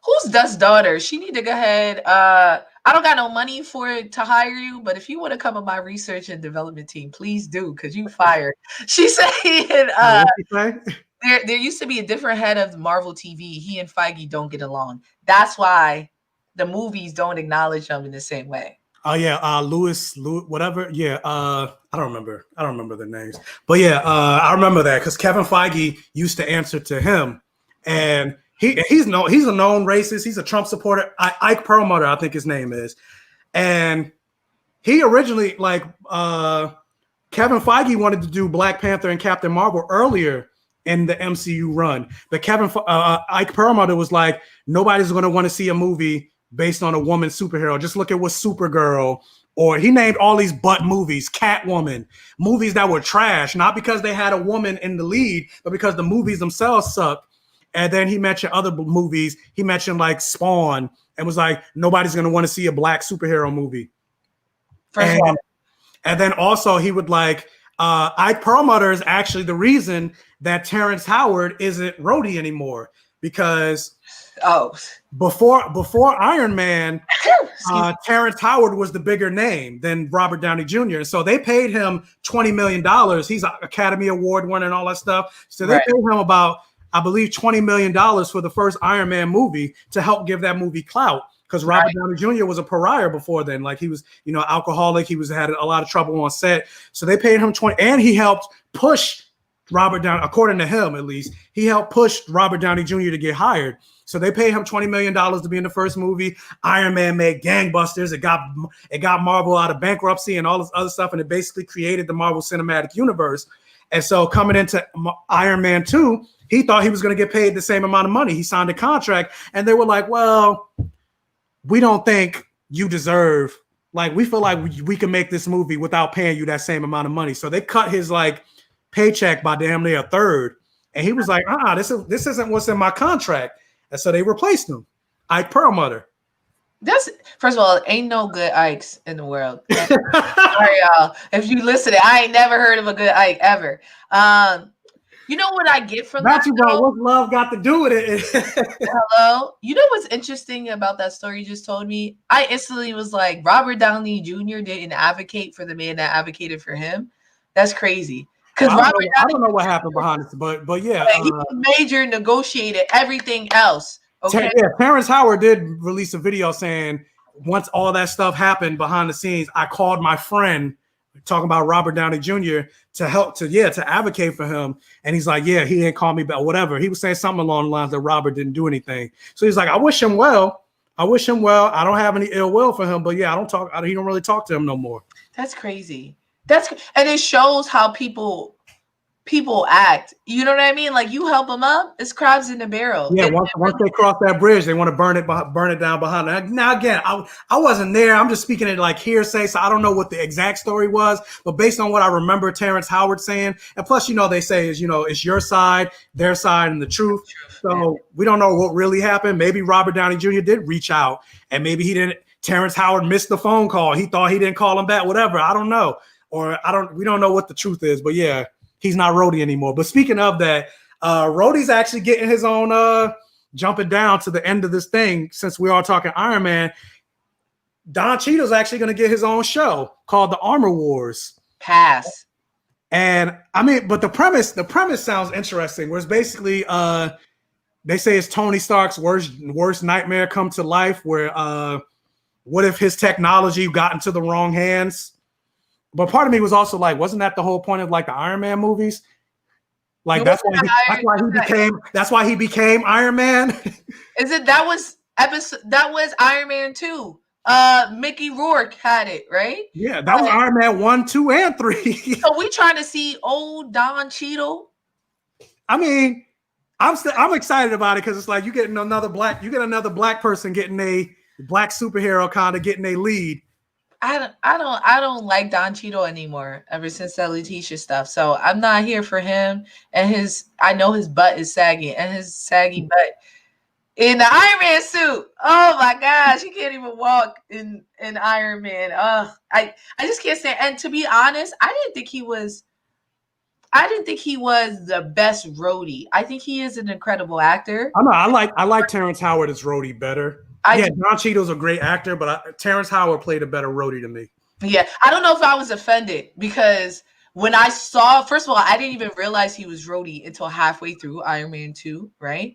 who's Dust's daughter? She need to go ahead. I don't got no money to hire you, but if you want to come on my research and development team, please do, because you fired. She said there used to be a different head of Marvel TV. He and Feige don't get along. That's why the movies don't acknowledge them in the same way. Oh yeah, Lewis, whatever. Yeah, I don't remember the names, but yeah, I remember that because Kevin Feige used to answer to him, and he's a known racist. He's a Trump supporter. Ike Perlmutter, I think his name is, and he originally Kevin Feige wanted to do Black Panther and Captain Marvel earlier in the MCU run, but Ike Perlmutter was like, nobody's going to want to see a movie based on a woman superhero. Just look at what Supergirl, or he named all these butt movies, Catwoman, movies that were trash, not because they had a woman in the lead, but because the movies themselves sucked. And then he mentioned other movies. He mentioned like Spawn and was like, nobody's going to want to see a black superhero movie. And then also he would like, Ike Perlmutter is actually the reason that Terrence Howard isn't Rhodey anymore, because before Iron Man, Terrence Howard was the bigger name than Robert Downey Jr. So they paid him $20 million. He's an Academy Award winner and all that stuff. So they paid him about, I believe, $20 million for the first Iron Man movie to help give that movie clout. Because Robert Downey Jr. was a pariah before then. Like he was, alcoholic. He had a lot of trouble on set. So they paid him $20, and he helped push Robert Downey, according to him at least, he helped push Robert Downey Jr. to get hired. So they paid him $20 million to be in the first movie. Iron Man made gangbusters. It got Marvel out of bankruptcy and all this other stuff, and it basically created the Marvel Cinematic Universe. And so coming into Iron Man 2, he thought he was going to get paid the same amount of money. He signed a contract, and they were like, well, we don't think you deserve, like, we feel like we can make this movie without paying you that same amount of money. So they cut his paycheck by damn near a third. And he was like, this isn't what's in my contract. And so they replaced him. Ike Perlmutter. First of all, ain't no good Ikes in the world. Sorry, y'all. If you listen, I ain't never heard of a good Ike ever. You know what I get from Not that? you, bro. What's love got to do with it? Hello. You know what's interesting about that story you just told me? I instantly was like, Robert Downey Jr. didn't advocate for the man that advocated for him. That's crazy. Because I don't know what happened behind it, but yeah, he major negotiated everything else. Okay. Yeah, Terrence Howard did release a video saying once all that stuff happened behind the scenes, I called my friend talking about Robert Downey Jr. to advocate for him. And he's like, yeah, he didn't call me back, whatever. He was saying something along the lines that Robert didn't do anything. So he's like, I wish him well. I don't have any ill will for him, but yeah, he don't really talk to him no more. That's crazy. And it shows how people act. You know what I mean? Like, you help them up, it's crabs in the barrel. Yeah, once they cross that bridge, they want to burn it down behind them. Now again, I wasn't there. I'm just speaking it like hearsay, so I don't know what the exact story was. But based on what I remember Terrence Howard saying, and plus, they say is it's your side, their side, and the truth. So we don't know what really happened. Maybe Robert Downey Jr. did reach out, and maybe he didn't. Terrence Howard missed the phone call. He thought he didn't call him back. Whatever. I don't know, we don't know what the truth is. But yeah. He's not Rhodey anymore. But speaking of that, Rhodey's actually getting his own jumping down to the end of this thing. Since we are talking Iron Man, Don Cheadle's actually going to get his own show called The Armor Wars. Pass. And I mean, but the premise sounds interesting. Where it's basically they say it's Tony Stark's worst nightmare come to life. Where what if his technology got into the wrong hands? But part of me was also like, wasn't that the whole point of like the Iron Man movies? Like that's why he became Iron Man. That was Iron Man 2. Mickey Rourke had it, right? Yeah, that was Iron Man 1, 2, and 3. So we trying to see old Don Cheadle. I mean, I'm excited about it because it's like you get another black person getting a black superhero kind of getting a lead. I don't like Don Cheadle anymore ever since that Letitia stuff. So I'm not here for him and I know his butt is sagging and his saggy butt in the Iron Man suit. Oh my gosh, he can't even walk in Iron Man. I just can't stand. And to be honest, I didn't think he was the best Rhodey. I think he is an incredible actor. I know. I like Terrence Howard as Rhodey better. Don Cheadle's a great actor, but Terrence Howard played a better Rhodey than me. Yeah, I don't know if I was offended because when I saw, first of all, I didn't even realize he was Rhodey until halfway through Iron Man 2, right?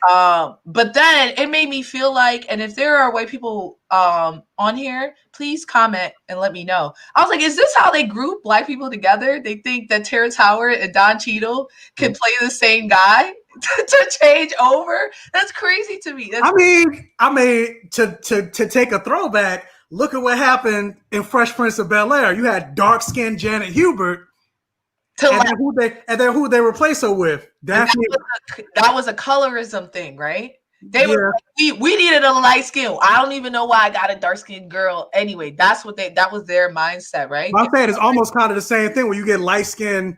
But then it made me feel like, and if there are white people on here, please comment and let me know. I was like, is this how they group black people together? They think that Terrence Howard and Don Cheadle can play the same guy to change over? That's crazy to me. I mean, to take a throwback, look at what happened in Fresh Prince of Bel-Air. You had dark-skinned Janet Hubert. And then who they replace her with? That was a colorism thing, right? Were like, we needed a light skin. I don't even know why I got a dark skinned girl. Anyway, that was their mindset, right? I'm saying it's almost kind of the same thing where you get light skin.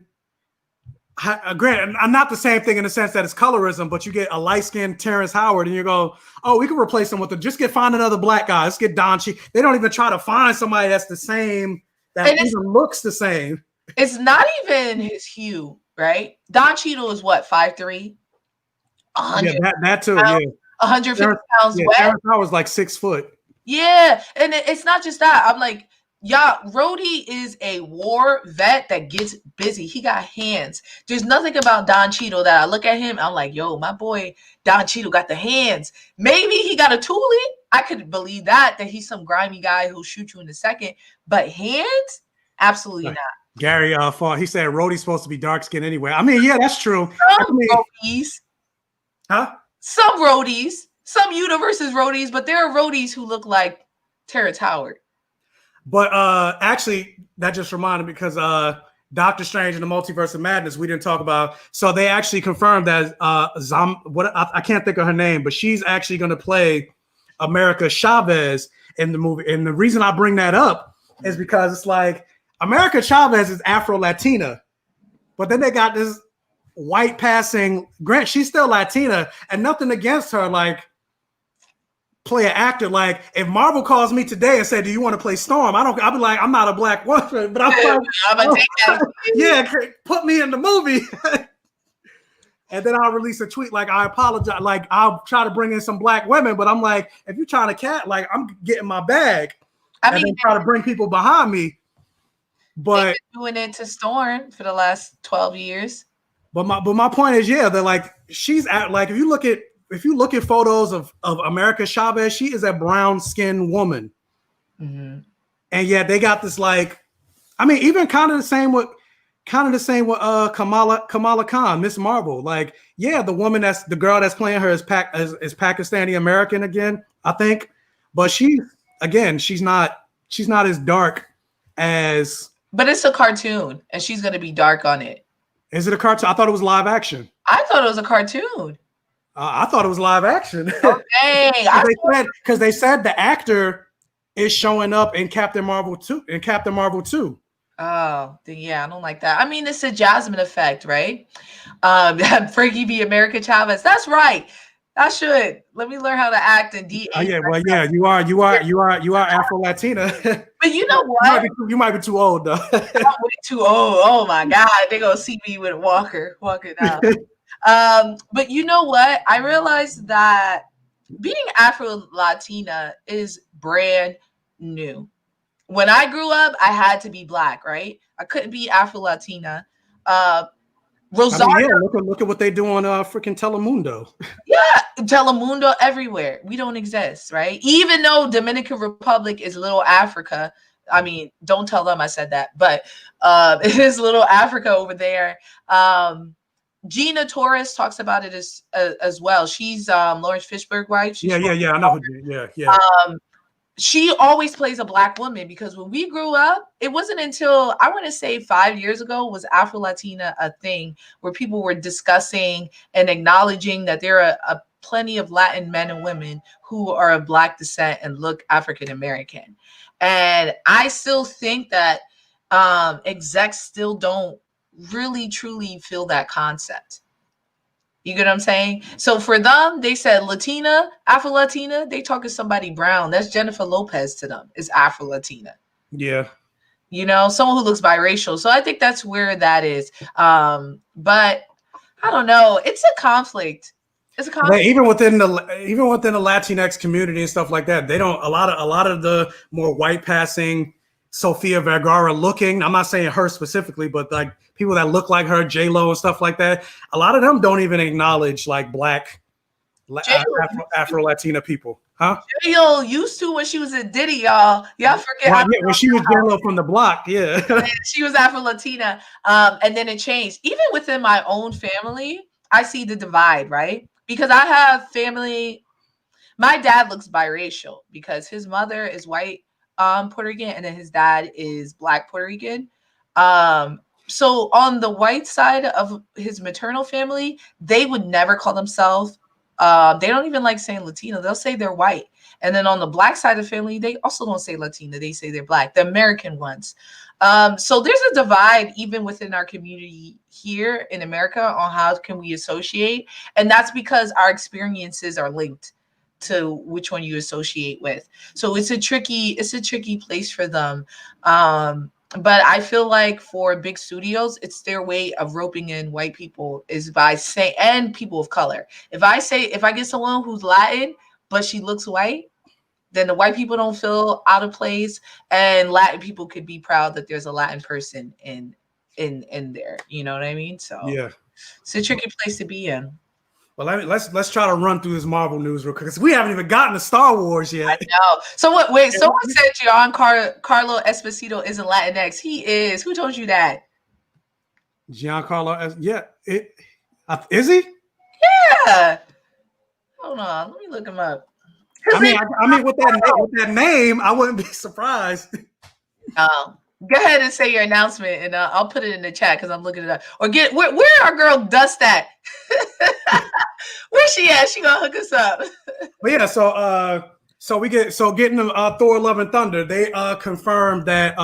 Granted, not the same thing in the sense that it's colorism, but you get a light skinned Terrence Howard, and you go, "Oh, we can replace him with find another black guy. Let's get Don Cheadle." They don't even try to find somebody that's the same that even looks the same. It's not even his hue, right? Don Cheadle is what, 5'3"? 100 that too. pounds, yeah, 150 pounds wet. Terrence Howard's like 6 foot. Yeah, and it's not just that. I'm like, Rhodey is a war vet that gets busy. He got hands. There's nothing about Don Cheadle that I look at him, I'm like, yo, my boy Don Cheadle got the hands. Maybe he got a toolie. I could believe that he's some grimy guy who'll shoot you in a second. But hands? Absolutely not. Gary he said Rhodey's supposed to be dark skinned anyway. I mean, yeah, that's true. Rhodey's. Huh? Some Rhodey's. Some universes Rhodey's, but there are Rhodey's who look like Terrence Howard. But actually, that just reminded me because Doctor Strange and the Multiverse of Madness we didn't talk about. So they actually confirmed that I can't think of her name, but she's actually going to play America Chavez in the movie. And the reason I bring that up is because it's like America Chavez is Afro-Latina, but then they got this white passing. Grant, she's still Latina, and nothing against her. Like, play an actor. Like, if Marvel calls me today and said, "Do you want to play Storm?" I'll be like, "I'm not a black woman," but I'm like, yeah, put me in the movie. And then I'll release a tweet like, I apologize. Like, I'll try to bring in some black women, but I'm like, if you're trying to cat, like, I'm getting my bag. And then try to bring people behind me. But they've been doing it to Storm for the last 12 years. But my point is, yeah, they're like, she's at, like, if you look at photos of America Chavez, she is a brown skinned woman. Mm-hmm. And yet they got this, like, I mean, even kind of the same with Kamala Khan, Miss Marvel. Like, yeah, the girl that's playing her is Pakistani American again, I think. But she's not as dark as. But it's a cartoon, and she's gonna be dark on it. Is it a cartoon? I thought it was live action. I thought it was a cartoon. I thought it was live action. Okay, because they said the actor is showing up in Captain Marvel 2. Oh, then yeah, I don't like that. I mean, it's a Jasmine effect, right? Frankie be America Chavez. That's right. I should. Let me learn how to act and de. Yeah, well, yeah, you are Afro Latina. But you know what? You might be too old though. I'm way too old. Oh my God, they gonna see me with a walking out. But you know what? I realized that being Afro Latina is brand new. When I grew up, I had to be black, right? I couldn't be Afro Latina. Rosario, I mean, yeah, look at what they do on freaking Telemundo. Yeah, Telemundo everywhere. We don't exist, right? Even though Dominican Republic is little Africa. I mean, don't tell them I said that, but it is little Africa over there. Gina Torres talks about it as well. She's Lawrence Fishburne, right? Yeah, I know. Yeah. She always plays a black woman because when we grew up, it wasn't until I want to say 5 years ago was Afro Latina a thing where people were discussing and acknowledging that there are plenty of Latin men and women who are of black descent and look African American. And I still think that execs still don't really truly feel that concept. You get what I'm saying? So for them, they said Latina, Afro Latina, they talking somebody brown. That's Jennifer Lopez to them, is Afro Latina. Yeah. You know, someone who looks biracial. So I think that's where that is. But I don't know. It's a conflict. It's a conflict. Even within the Latinx community and stuff like that, they don't a lot of the more white passing Sofia Vergara looking. I'm not saying her specifically, but like people that look like her, J-Lo and stuff like that. A lot of them don't even acknowledge like black Afro-Latina people. Huh? J-Lo used to when she was in Diddy, y'all. Y'all forget. Well, yeah, when she was J-Lo from the block, yeah. She was Afro-Latina. And then it changed. Even within my own family, I see the divide, right? Because I have family. My dad looks biracial because his mother is white Puerto Rican, and then his dad is black Puerto Rican. So on the white side of his maternal family, they would never call themselves, they don't even like saying Latino. They'll say they're white. And then on the black side of the family, they also don't say Latina. They say they're black, the American ones. So there's a divide even within our community here in America on how can we associate. And that's because our experiences are linked to which one you associate with. So it's a tricky place for them. But I feel like for big studios, it's their way of roping in white people is by saying, and people of color. If I get someone who's Latin, but she looks white, then the white people don't feel out of place, and Latin people could be proud that there's a Latin person in there. You know what I mean? So yeah, it's a tricky place to be in. Well, let's try to run through this Marvel news real quick because we haven't even gotten to Star Wars yet. I know. So what? Wait, someone said Giancarlo Esposito isn't Latinx. He is. Who told you that? Giancarlo, yeah. Is he? Yeah. Hold on. Let me look him up. I mean, with that name, I wouldn't be surprised. Go ahead and say your announcement, and I'll put it in the chat because I'm looking it up. Or where our girl Dust at? Where's she at? She gonna hook us up. But yeah, getting Thor: Love and Thunder. They confirmed that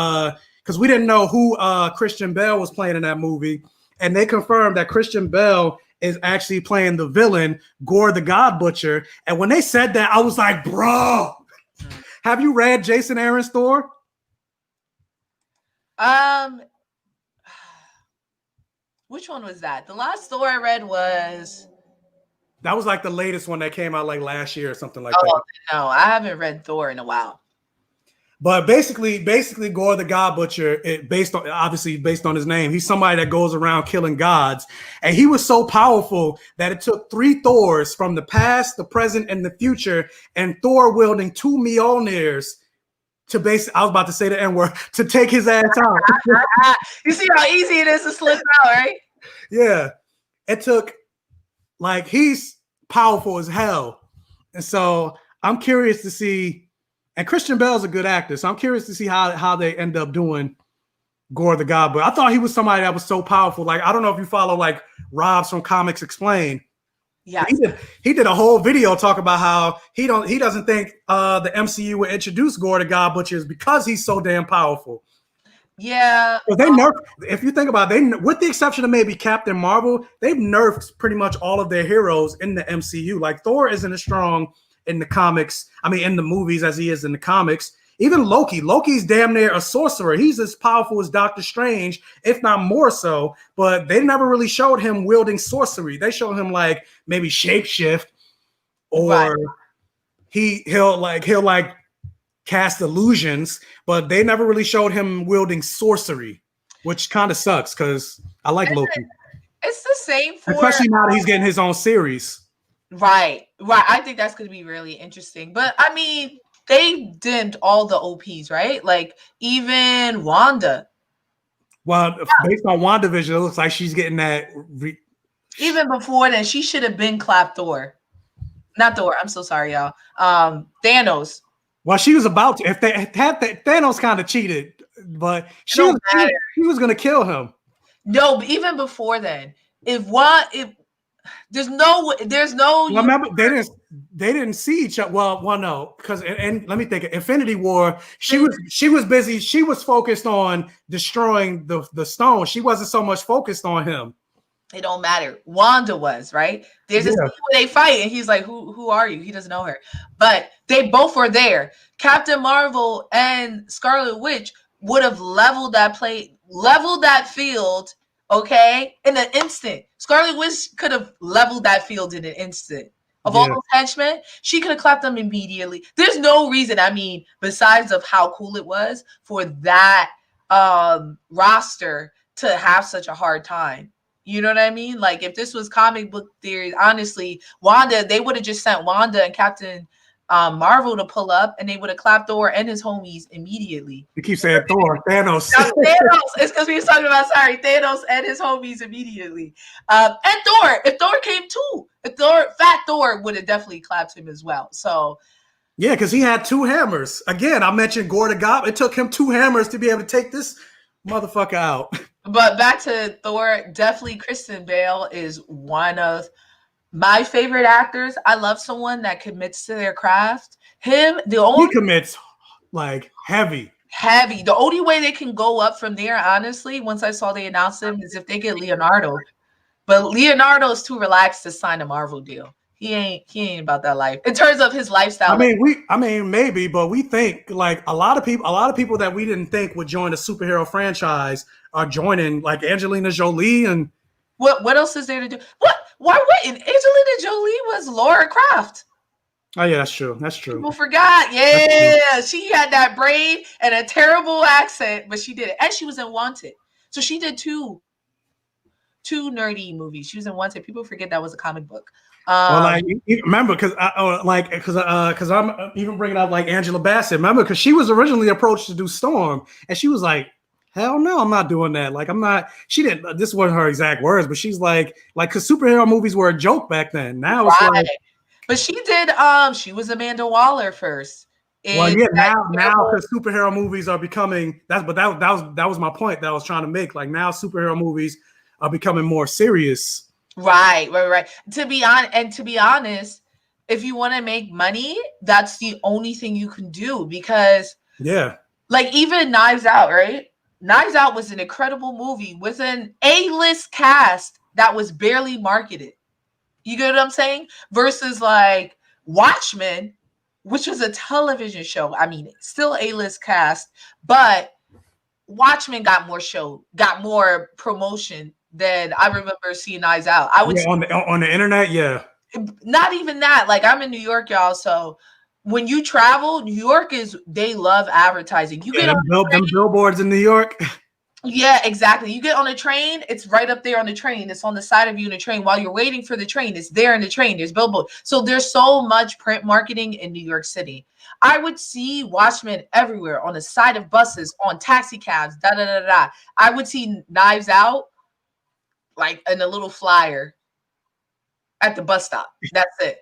because we didn't know who Christian Bale was playing in that movie, and they confirmed that Christian Bale is actually playing the villain, Gore the God Butcher. And when they said that, I was like, bro, have you read Jason Aaron's Thor? Which one was that? The last Thor I read was. That was like the latest one that came out like last year or something like Oh that. no, I haven't read Thor in a while. But basically, Gore the God Butcher, based on his name, he's somebody that goes around killing gods, and he was so powerful that it took 3 Thors from the past, the present, and the future, and Thor wielding 2 Mjolnirs to I was about to say the N-word, to take his ass out. You see how easy it is to slip out, right? Yeah, it took, like, he's powerful as hell, and so I'm curious to see. And Christian Bale's a good actor, so I'm curious to see how they end up doing Gore the God. But I thought he was somebody that was so powerful. Like, I don't know if you follow like Rob's from Comics Explained. Yeah, he did a whole video talk about how he doesn't think the MCU would introduce Gore the God Butcher because he's so damn powerful. Yeah, they nerfed. If you think about it, with the exception of maybe Captain Marvel, they've nerfed pretty much all of their heroes in the MCU. Like Thor isn't as strong in the comics, in the movies as he is in the comics. Even Loki's damn near a sorcerer. He's as powerful as Doctor Strange, if not more so, but they never really showed him wielding sorcery. They showed him like maybe shapeshift, or he'll cast illusions, but they never really showed him wielding sorcery, which kind of sucks because I like Loki. It's the same for, especially now that he's getting his own series. Right. I think that's going to be really interesting. But I mean, they dimmed all the OPs, right? Like even Wanda. Well, based on WandaVision, it looks like she's getting that. Even before then, she should have been clapped Thor. Not Thor. I'm so sorry, y'all. Thanos. Well, she was about to. If they had Thanos kind of cheated, but she was going to kill him. No, but even before then, there's no. Well, remember, they didn't see each other. Well, no, because and let me think. Infinity War. She was busy. She was focused on destroying the stone. She wasn't so much focused on him. It don't matter. Wanda was, right. There's this scene where they fight, and he's like, "Who are you?" He doesn't know her, but they both were there. Captain Marvel and Scarlet Witch would have leveled that field. Okay, in an instant. Scarlet Witch could have leveled that field in an instant. Of all those henchmen, she could have clapped them immediately. There's no reason, besides of how cool it was for that roster to have such a hard time. You know what I mean? Like if this was comic book theory, honestly, Wanda, they would have just sent Wanda and Captain Marvel to pull up, and they would have clapped Thor and his homies immediately. You keep saying Thor, Thanos. Thanos. It's because we were talking about Thanos and his homies immediately. And Thor, if Thor came too, Fat Thor would have definitely clapped him as well. So yeah, because he had 2 hammers. Again, I mentioned Gore the God. It took him 2 hammers to be able to take this motherfucker out. But back to Thor, definitely Christian Bale is one of my favorite actors. I love someone that commits to their craft. He commits like heavy. The only way they can go up from there, honestly, once I saw they announced him, is if they get Leonardo. But Leonardo is too relaxed to sign a Marvel deal. He ain't about that life in terms of his lifestyle. Maybe, but we think like a lot of people that we didn't think would join a superhero franchise are joining, like Angelina Jolie and what else is there to do? Why wouldn't Angelina Jolie was Laura Croft? Oh yeah, that's true. People forgot. Yeah, she had that braid and a terrible accent, but she did it, and she was in Wanted. So she did two nerdy movies. She was in Wanted. People forget that was a comic book. Remember, because I'm even bringing up like Angela Bassett. Remember, because she was originally approached to do Storm, and she was like, "Hell no, I'm not doing that." Like, I'm not. She didn't. This wasn't her exact words, but she's like, because superhero movies were a joke back then. Now it's like, but she did. She was Amanda Waller first. Now because superhero movies are becoming that was my point that I was trying to make. Like now, superhero movies are becoming more serious. Right. To be honest, if you want to make money, that's the only thing you can do, because like even Knives Out, right? Knives Out was an incredible movie with an A-list cast that was barely marketed. You get what I'm saying? Versus like Watchmen, which was a television show. Still A-list cast, but Watchmen got more promotion than I remember seeing Knives Out. I would on the internet, yeah. Not even that. Like, I'm in New York, y'all. So when you travel, New York they love advertising. You get on them billboards in New York. Yeah, exactly. You get on a train, it's right up there on the train. It's on the side of you in the train. While you're waiting for the train, it's there in the train. There's billboard. So there's so much print marketing in New York City. I would see Watchmen everywhere, on the side of buses, on taxi cabs, da da da da. I would see Knives Out like in a little flyer at the bus stop. That's it.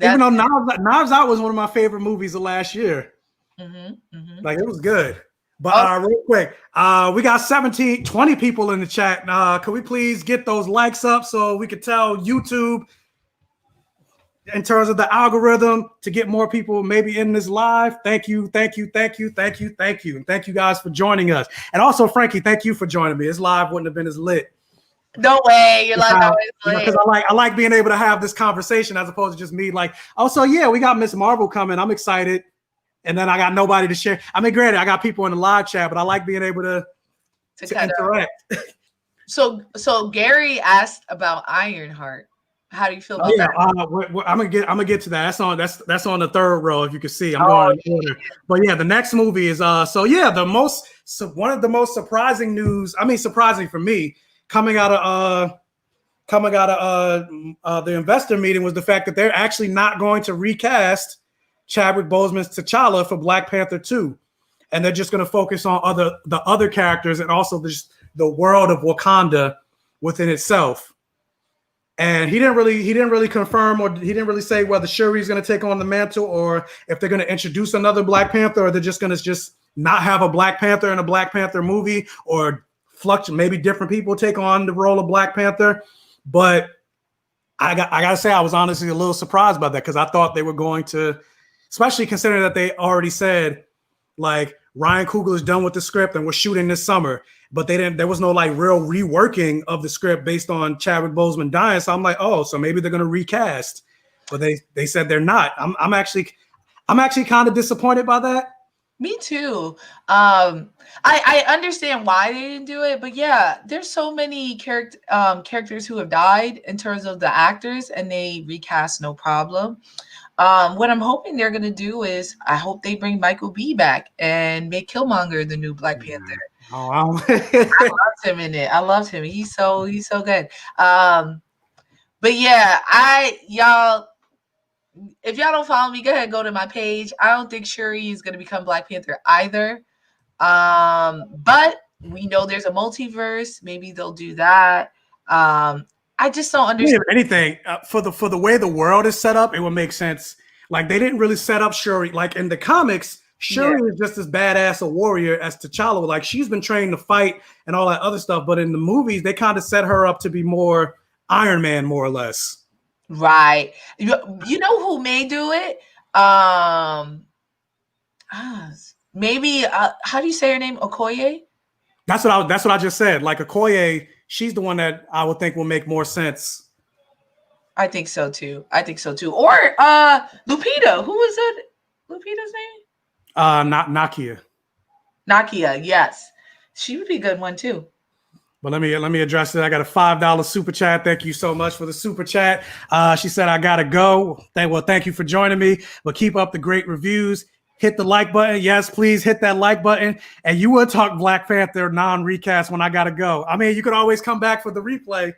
Even though Knives Out was one of my favorite movies of last year. Like, it was good. But real quick, we got 20 people in the chat. Can we please get those likes up so we could tell YouTube, in terms of the algorithm, to get more people maybe in this live? Thank you. And thank you guys for joining us. And also, Frankie, thank you for joining me. This live wouldn't have been as lit. No way. You're like always lit. Because I like being able to have this conversation as opposed to just me like, oh, so yeah, we got Miss Marvel coming. I'm excited. And then I got nobody to share. I mean, granted, I got people in the live chat, but I like being able to interact. So Gary asked about Ironheart. How do you feel about that? I'm gonna get to that. That's on the third row, if you can see. I'm going in order. But yeah, the next movie is one of the most surprising news. I mean, surprising for me, coming out of the investor meeting, was the fact that they're actually not going to recast Chadwick Boseman's T'Challa for Black Panther 2, and they're just going to focus on the other characters and also the world of Wakanda within itself. And he didn't really confirm, or he didn't really say whether Shuri's going to take on the mantle, or if they're going to introduce another Black Panther, or they're just going to not have a Black Panther in a Black Panther movie, or maybe different people take on the role of Black Panther. But I gotta say, I was honestly a little surprised by that, because I thought they were going to, especially considering that they already said, like, Ryan Coogler is done with the script and we're shooting this summer, but there was no like real reworking of the script based on Chadwick Boseman dying. So I'm like, oh, so maybe they're going to recast, but they said they're not. I'm actually kind of disappointed by that. Me too. I understand why they didn't do it, but yeah, there's so many characters who have died in terms of the actors, and they recast no problem. What I'm hoping they're gonna do is, I hope they bring Michael B back and make Killmonger the new Black Panther. Oh, I loved him in it. I loved him. He's so good. But yeah, y'all, if y'all don't follow me, go ahead, go to my page. I don't think Shuri is gonna become Black Panther either. But we know there's a multiverse. Maybe they'll do that. I just don't understand anything for the way the world is set up. It would make sense. Like, they didn't really set up Shuri. Like, in the comics, Shuri is just as badass a warrior as T'Challa. Like, she's been trained to fight and all that other stuff. But in the movies, they kind of set her up to be more Iron Man, more or less. Right. You know who may do it? Maybe how do you say her name? Okoye? That's what I just said. Like, Okoye, she's the one that I would think will make more sense. I think so too. Or Lupita. Who was it? Lupita's name? Nakia. Nakia, yes. She would be a good one too. But let me address it. I got a $5 super chat. Thank you so much for the super chat. She said, I gotta go. Thank you for joining me. But keep up the great reviews. Hit the like button. Yes, please hit that like button. And you will talk Black Panther non-recast when I gotta go. I mean, you could always come back for the replay.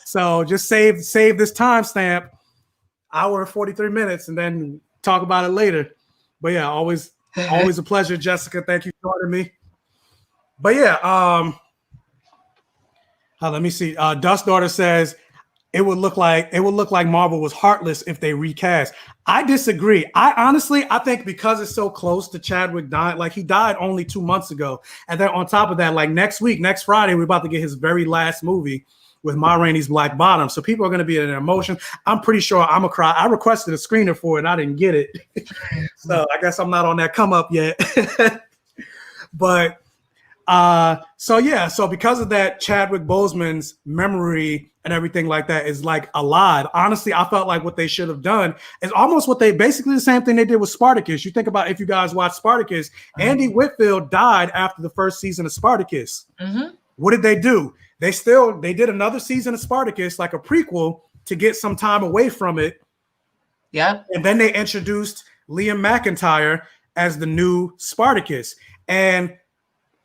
So just save this timestamp, hour and 43 minutes, and then talk about it later. But yeah, always a pleasure, Jessica. Thank you for joining me. But yeah, let me see. Dust Daughter says it would look like Marvel was heartless if they recast. I disagree. I think because it's so close to Chadwick dying, like, he died only 2 months ago, and then on top of that, like, next Friday, we're about to get his very last movie with Ma Rainey's Black Bottom. So people are going to be in an emotion. I'm pretty sure I'm a cry. I requested a screener for it and I didn't get it. So I guess I'm not on that come up yet. But so because of that, Chadwick Boseman's memory and everything like that is like alive. Honestly, I felt like what they should have done is almost basically the same thing they did with Spartacus. You think about, if you guys watch Spartacus, Andy Whitfield died after the first season of Spartacus. Mm-hmm. What did they do? they did another season of Spartacus, like a prequel, to get some time away from it. Yeah. And then they introduced Liam McIntyre as the new Spartacus. And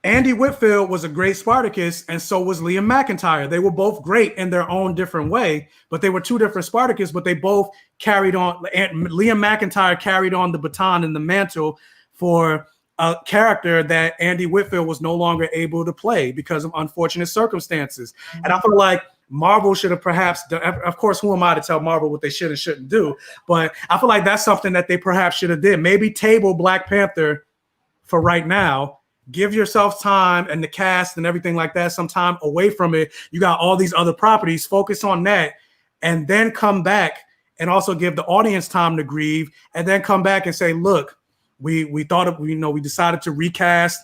Andy Whitfield was a great Spartacus, and so was Liam McIntyre. They were both great in their own different way, but they were two different Spartacus, but they both carried on. Liam McIntyre carried on the baton and the mantle for a character that Andy Whitfield was no longer able to play because of unfortunate circumstances. And I feel like Marvel should have perhaps done, of course, who am I to tell Marvel what they should and shouldn't do? But I feel like that's something that they perhaps should have did. Maybe table Black Panther for right now. Give yourself time and the cast and everything like that, some time away from it. You got all these other properties, focus on that, and then come back and also give the audience time to grieve, and then come back and say, look, we thought of, we decided to recast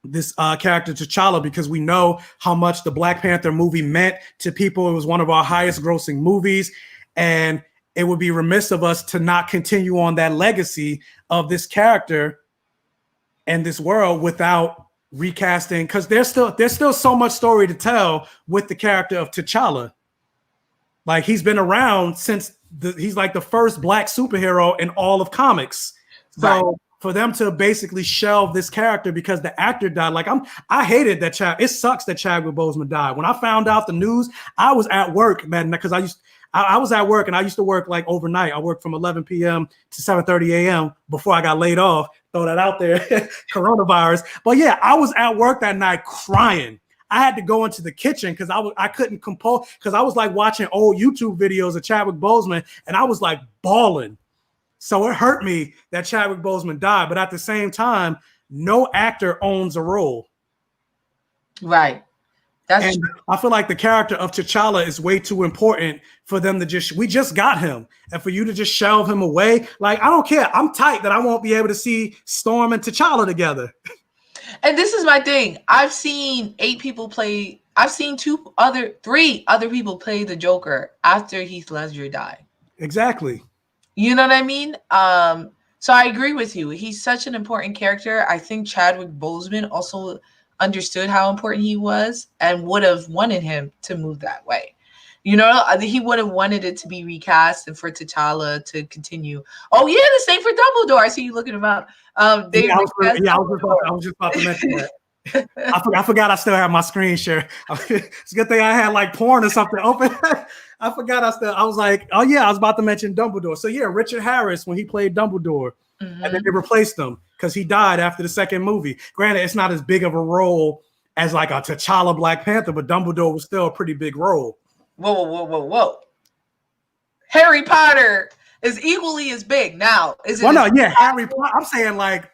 this character T'Challa because we know how much the Black Panther movie meant to people. It was one of our highest grossing movies, and it would be remiss of us to not continue on that legacy of this character and this world without recasting, because there's still so much story to tell with the character of T'Challa. Like, he's been around since he's like the first Black superhero in all of comics. So right. For them to basically shelve this character because the actor died, like I hated that it sucks that Chadwick Boseman died. When I found out the news, I was at work, man, because I was at work and I used to work like overnight. I worked from 11 p.m. to 7:30 a.m. before I got laid off. Throw that out there, coronavirus. But yeah, I was at work that night crying. I had to go into the kitchen because I couldn't compose, because I was like watching old YouTube videos of Chadwick Boseman and I was like bawling. So it hurt me that Chadwick Boseman died. But at the same time, no actor owns a role. Right. And I feel like the character of T'Challa is way too important for them to we just got him. And for you to just shelve him away, like, I don't care. I'm tight that I won't be able to see Storm and T'Challa together. And this is my thing. I've seen 8 people play. I've seen 3 other people play the Joker after Heath Ledger died. Exactly. You know what I mean? So I agree with you. He's such an important character. I think Chadwick Boseman also understood how important he was and would have wanted him to move that way. You know, he would have wanted it to be recast and for T'Challa to continue. Oh yeah, the same for Dumbledore. I see you looking him up. I was just about to mention that. I forgot I still have my screen share. It's a good thing I had like porn or something open. I forgot I was like, oh yeah, I was about to mention Dumbledore. So yeah, Richard Harris, when he played Dumbledore, and then they replaced him because he died after the second movie. Granted, it's not as big of a role as like a T'Challa Black Panther, but Dumbledore was still a pretty big role. Whoa. Harry Potter is equally as big now. Is it? Well, no, yeah, Harry Potter. I'm saying like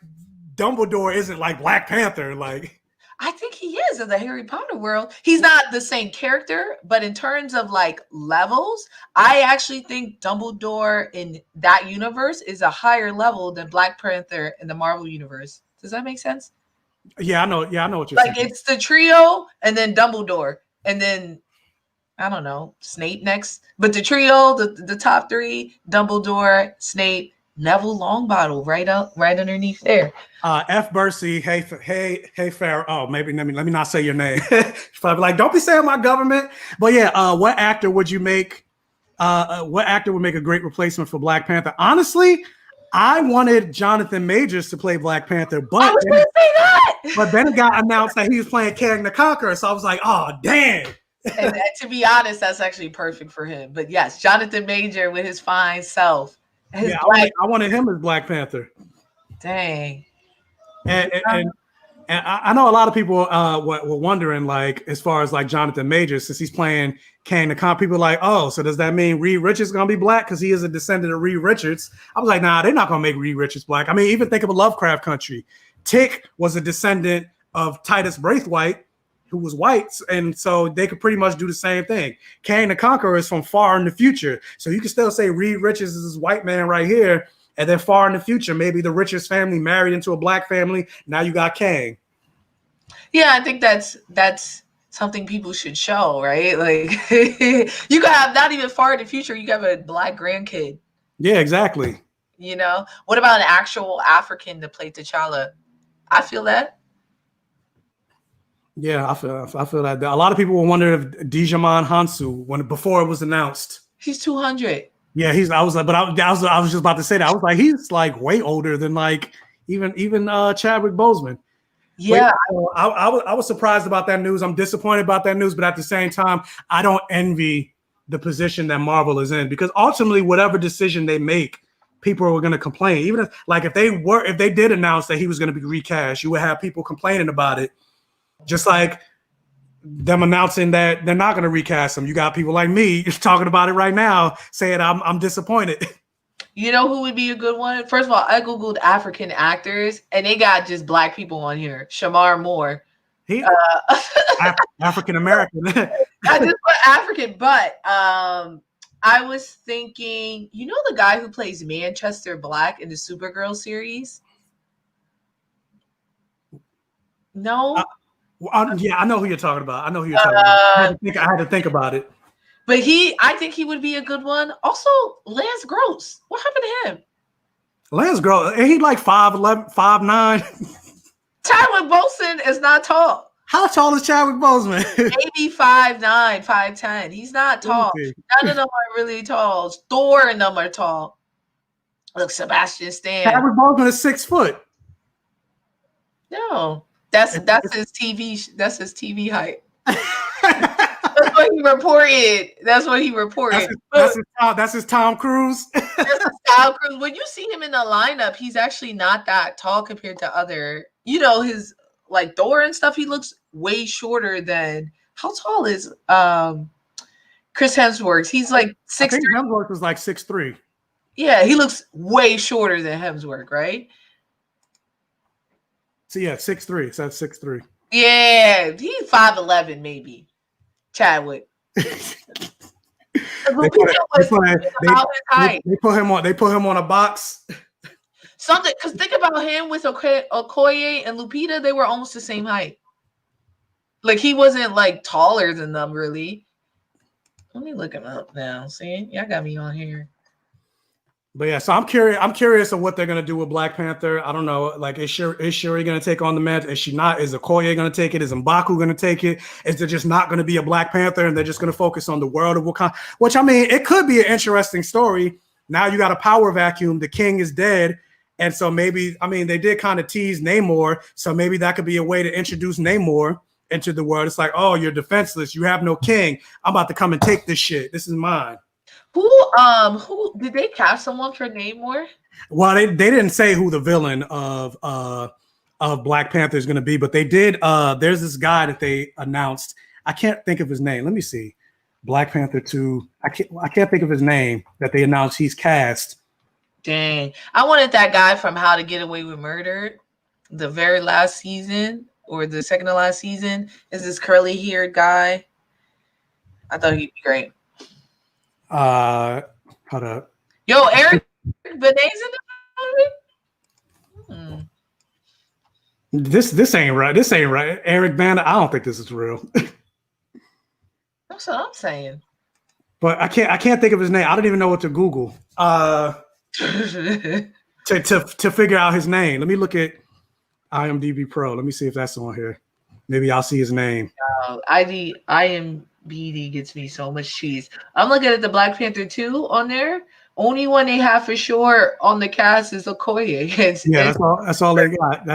Dumbledore isn't like Black Panther. Like, I think he is in the Harry Potter world. He's not the same character, but in terms of like levels, I actually think Dumbledore in that universe is a higher level than Black Panther in the Marvel universe. Does that make sense? Yeah, I know. Yeah, I know what you're saying. Like, it's the trio and then Dumbledore and then I don't know, Snape next. But the trio, the top 3, Dumbledore, Snape, Neville Longbottom right underneath there. F. Bursey, hey, Farrah. Oh, maybe let me not say your name. She's probably like, don't be saying my government. But yeah, what actor would you make? What actor would make a great replacement for Black Panther? Honestly, I wanted Jonathan Majors to play Black Panther, but I was going to say that. But then it got announced that he was playing Kang the Conqueror, so I was like, oh damn. And to be honest, that's actually perfect for him. But yes, Jonathan Major with his fine self. Yeah, I wanted him as Black Panther. Dang. And I know a lot of people were wondering, like, as far as like Jonathan Majors, since he's playing Kang the Conqueror, people are like, oh, so does that mean Reed Richards gonna be Black because he is a descendant of Reed Richards? I was like, nah, they're not gonna make Reed Richards Black. I mean, even think of a Lovecraft Country. Tick was a descendant of Titus Braithwaite, who was white, and so they could pretty much do the same thing. Kang the Conqueror is from far in the future, so you can still say Reed Richards is this white man right here, and then far in the future, maybe the Richards family married into a Black family. Now you got Kang. Yeah, I think that's something people should show, right? Like you could have not even far in the future, you have a Black grandkid. Yeah, exactly. You know, what about an actual African to play T'Challa? I feel that. Yeah, I feel that. A lot of people were wondering if Djimon Hounsou before it was announced. He's 200. Yeah, I was like, but I was just about to say that. I was like, he's like way older than like even Chadwick Boseman. Yeah. I was surprised about that news. I'm disappointed about that news, but at the same time, I don't envy the position that Marvel is in, because ultimately, whatever decision they make, people are going to complain. Even if they did announce that he was going to be recast, you would have people complaining about it. Just like them announcing that they're not going to recast him. You got people like me talking about it right now, saying I'm disappointed. You know who would be a good one? First of all, I Googled African actors, and they got just Black people on here. Shamar Moore. African American. I just put African, but I was thinking, you know the guy who plays Manchester Black in the Supergirl series? No? Yeah, I know who you're talking about. I had to think about it. But I think he would be a good one. Also, Lance Gross. What happened to him? Lance Gross, ain't he like 5'11", 5'9"? Chadwick Boseman is not tall. How tall is Chadwick Boseman? Maybe 5'9", 5'10". He's not tall. None of them are really tall. Thor and them are tall. Look, Sebastian Stan. Chadwick Boseman is 6 foot. No, that's his TV. That's his TV height. That's what he reported. That's his Tom Cruise. That's his Tom Cruise. When you see him in the lineup, he's actually not that tall compared to other, his like Thor and stuff. He looks way shorter than. How tall is Chris Hemsworth? He's like 6'3". I think Hemsworth was like 6'3". Yeah, he looks way shorter than Hemsworth, right? So yeah, 6'3". So that's 6'3". Yeah, he's 5'11", maybe. Chadwick. They put him on a box. Something, because think about him with Okoye and Lupita, they were almost the same height. Like he wasn't like taller than them, really. Let me look him up now. See, y'all got me on here. But yeah, so I'm curious of what they're gonna do with Black Panther. I don't know. Like, is Shuri gonna take on the mantle? Is she not? Is Okoye gonna take it? Is M'Baku gonna take it? Is there just not gonna be a Black Panther and they're just gonna focus on the world of Wakanda? Which, I mean, it could be an interesting story. Now you got a power vacuum. The king is dead, and so maybe, I mean, they did kind of tease Namor, so maybe that could be a way to introduce Namor into the world. It's like, oh, you're defenseless. You have no king. I'm about to come and take this shit. This is mine. Who did they cast someone for Namor? Well, they didn't say who the villain of Black Panther is going to be, but they did. There's this guy that they announced. I can't think of his name. Let me see. Black Panther 2. I can't think of his name that they announced he's cast. Dang, I wanted that guy from How to Get Away with Murder, the very last season or the second to last season. Is this curly haired guy? I thought he'd be great. Hold up. Yo, Eric Benet's in the movie? This ain't right. This ain't right. Eric Bana, I don't think this is real. That's what I'm saying. But I can't think of his name. I don't even know what to Google. To figure out his name. Let me look at IMDb Pro. Let me see if that's on here. Maybe I'll see his name. IMDb gets me so much cheese. I'm looking at the Black Panther 2 on there. Only one they have for sure on the cast is Okoye. That's all they got.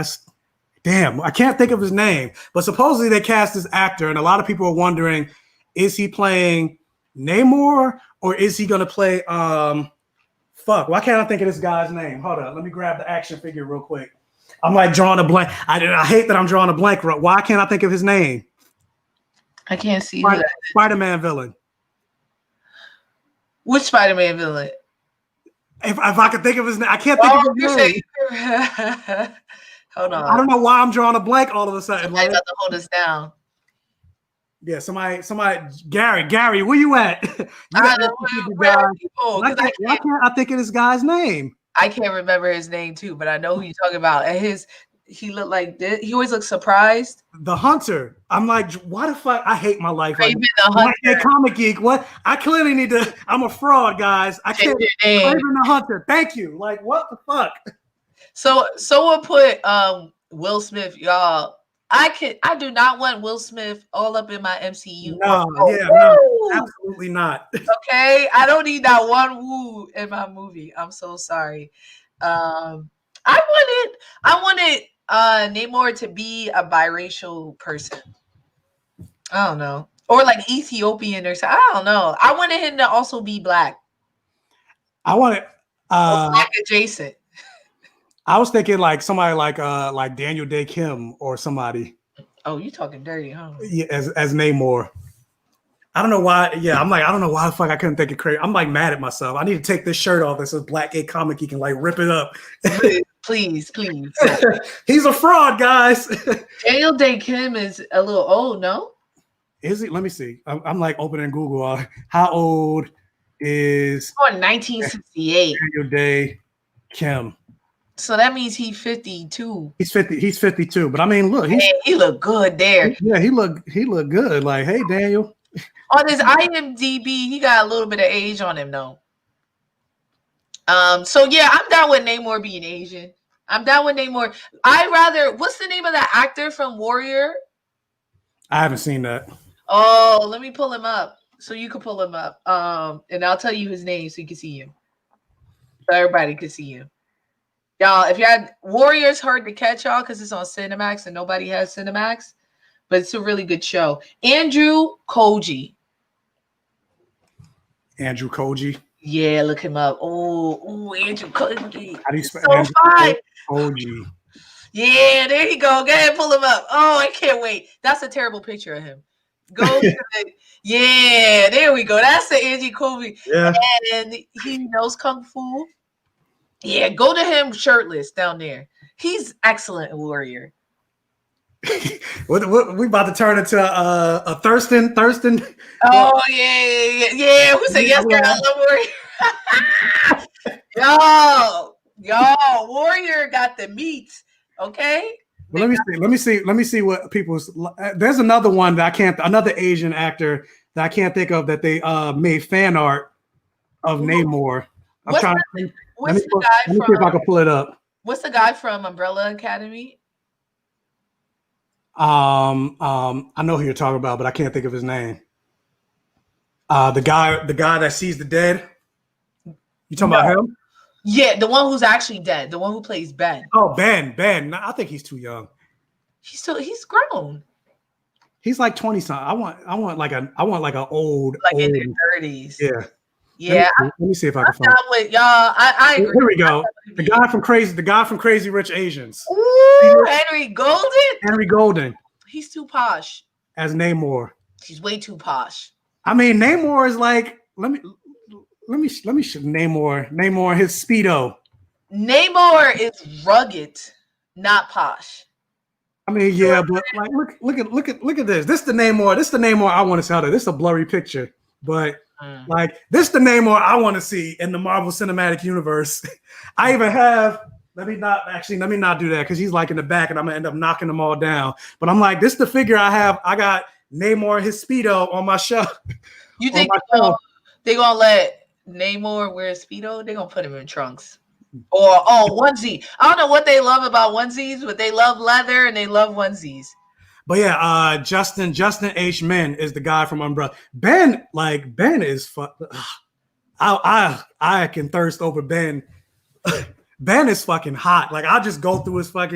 Damn, I can't think of his name. But supposedly they cast this actor, and a lot of people are wondering, is he playing Namor or is he gonna play why can't I think of this guy's name? Hold on, let me grab the action figure real quick. I'm like drawing a blank. I hate that I'm drawing a blank. Why can't I think of his name? I can't see Spider-Man villain. Which Spider-Man villain? If I could think of his name, I can't think of his name. Hold on. I don't know why I'm drawing a blank all of a sudden. I got to hold us down. Yeah, somebody, Gary, where you at? Why can't I think of this guy's name? I can't remember his name too, but I know who you're talking about. And he looked like this. He always looks surprised. The Hunter. I'm like, why the fuck? I hate my life. Like, BlackGayComicGeek. What? I clearly need to. I'm a fraud, guys. I can't. Even the Hunter. Thank you. Like, what the fuck? So someone put Will Smith, y'all. I do not want Will Smith all up in my MCU. No, no, absolutely not. Okay, I don't need that one woo in my movie. I'm so sorry. I wanted Namor to be a biracial person. I don't know. Or like Ethiopian or something. I don't know. I wanted him to also be black. I wanted black adjacent. I was thinking like somebody like Daniel Day Kim or somebody. Oh, you talking dirty, huh? Yeah, as Namor. I don't know why. Yeah, I'm like, I don't know why the fuck I couldn't think of crazy. I'm like mad at myself. I need to take this shirt off that says BlackGayComicGeek and like rip it up. Please. He's a fraud, guys. Daniel Day Kim is a little old, no? Is he? Let me see. I'm like opening Google. How old is 1968? Daniel Day Kim. So that means he's 52. He's 50. He's 52. But I mean, look, he looked good there. Yeah, he looked good. Like, hey, Daniel. On his IMDb, he got a little bit of age on him, though. So yeah, I'm down with Namor being Asian. I'm down with Namor. What's the name of that actor from Warrior? I haven't seen that. Oh, let me pull him up so you can pull him up. And I'll tell you his name so you can see him. So everybody can see him. Y'all, if you had Warriors, hard to catch y'all because it's on Cinemax and nobody has Cinemax, but it's a really good show. Andrew Koji. Andrew Koji. Yeah, look him up. Oh, Andrew Koji. How do you spell so fine. Koji? Yeah, there you go. Go ahead, pull him up. Oh, I can't wait. That's a terrible picture of him. Yeah, there we go. That's the Andrew Koji. Yeah. And he knows Kung Fu. Yeah, go to him shirtless down there. He's excellent Warrior. What we about to turn into a Thurston? Oh yeah. Who said yes, girl? I love Warrior. Yo, Warrior got the meats. Okay. Well, let me see what people's. There's another one that another Asian actor that I can't think of that they made fan art of Namor. Let me see if I can pull it up. What's the guy from Umbrella Academy? I know who you're talking about, but I can't think of his name. The guy that sees the dead. You talking about him? Yeah, the one who's actually dead, the one who plays Ben. Oh, Ben. No, I think he's too young. He's grown. He's like 20 something. I want like an old, in their 30s. Yeah. Yeah. Let me see if I can find it. Y'all, I agree. Here we go. The guy from Crazy Rich Asians. Ooh, Henry Golden. He's too posh. As Namor. He's way too posh. I mean, Namor is like, let me show Namor his Speedo. Namor is rugged, not posh. I mean, yeah, but like look at this. This is the Namor I want to see. This is a blurry picture, but like this is the Namor I want to see in the Marvel Cinematic Universe. I even have. Let me not do that because he's like in the back, and I'm gonna end up knocking them all down. But I'm like, this is the figure I have. I got Namor his Speedo on my shelf. You think they're gonna let Namor wear a Speedo? They're gonna put him in trunks. Or onesie. I don't know what they love about onesies, but they love leather and they love onesies. But yeah, Justin H. Min is the guy from Umbrella. Ben is I can thirst over Ben. Ben is fucking hot. Like I would just go through his like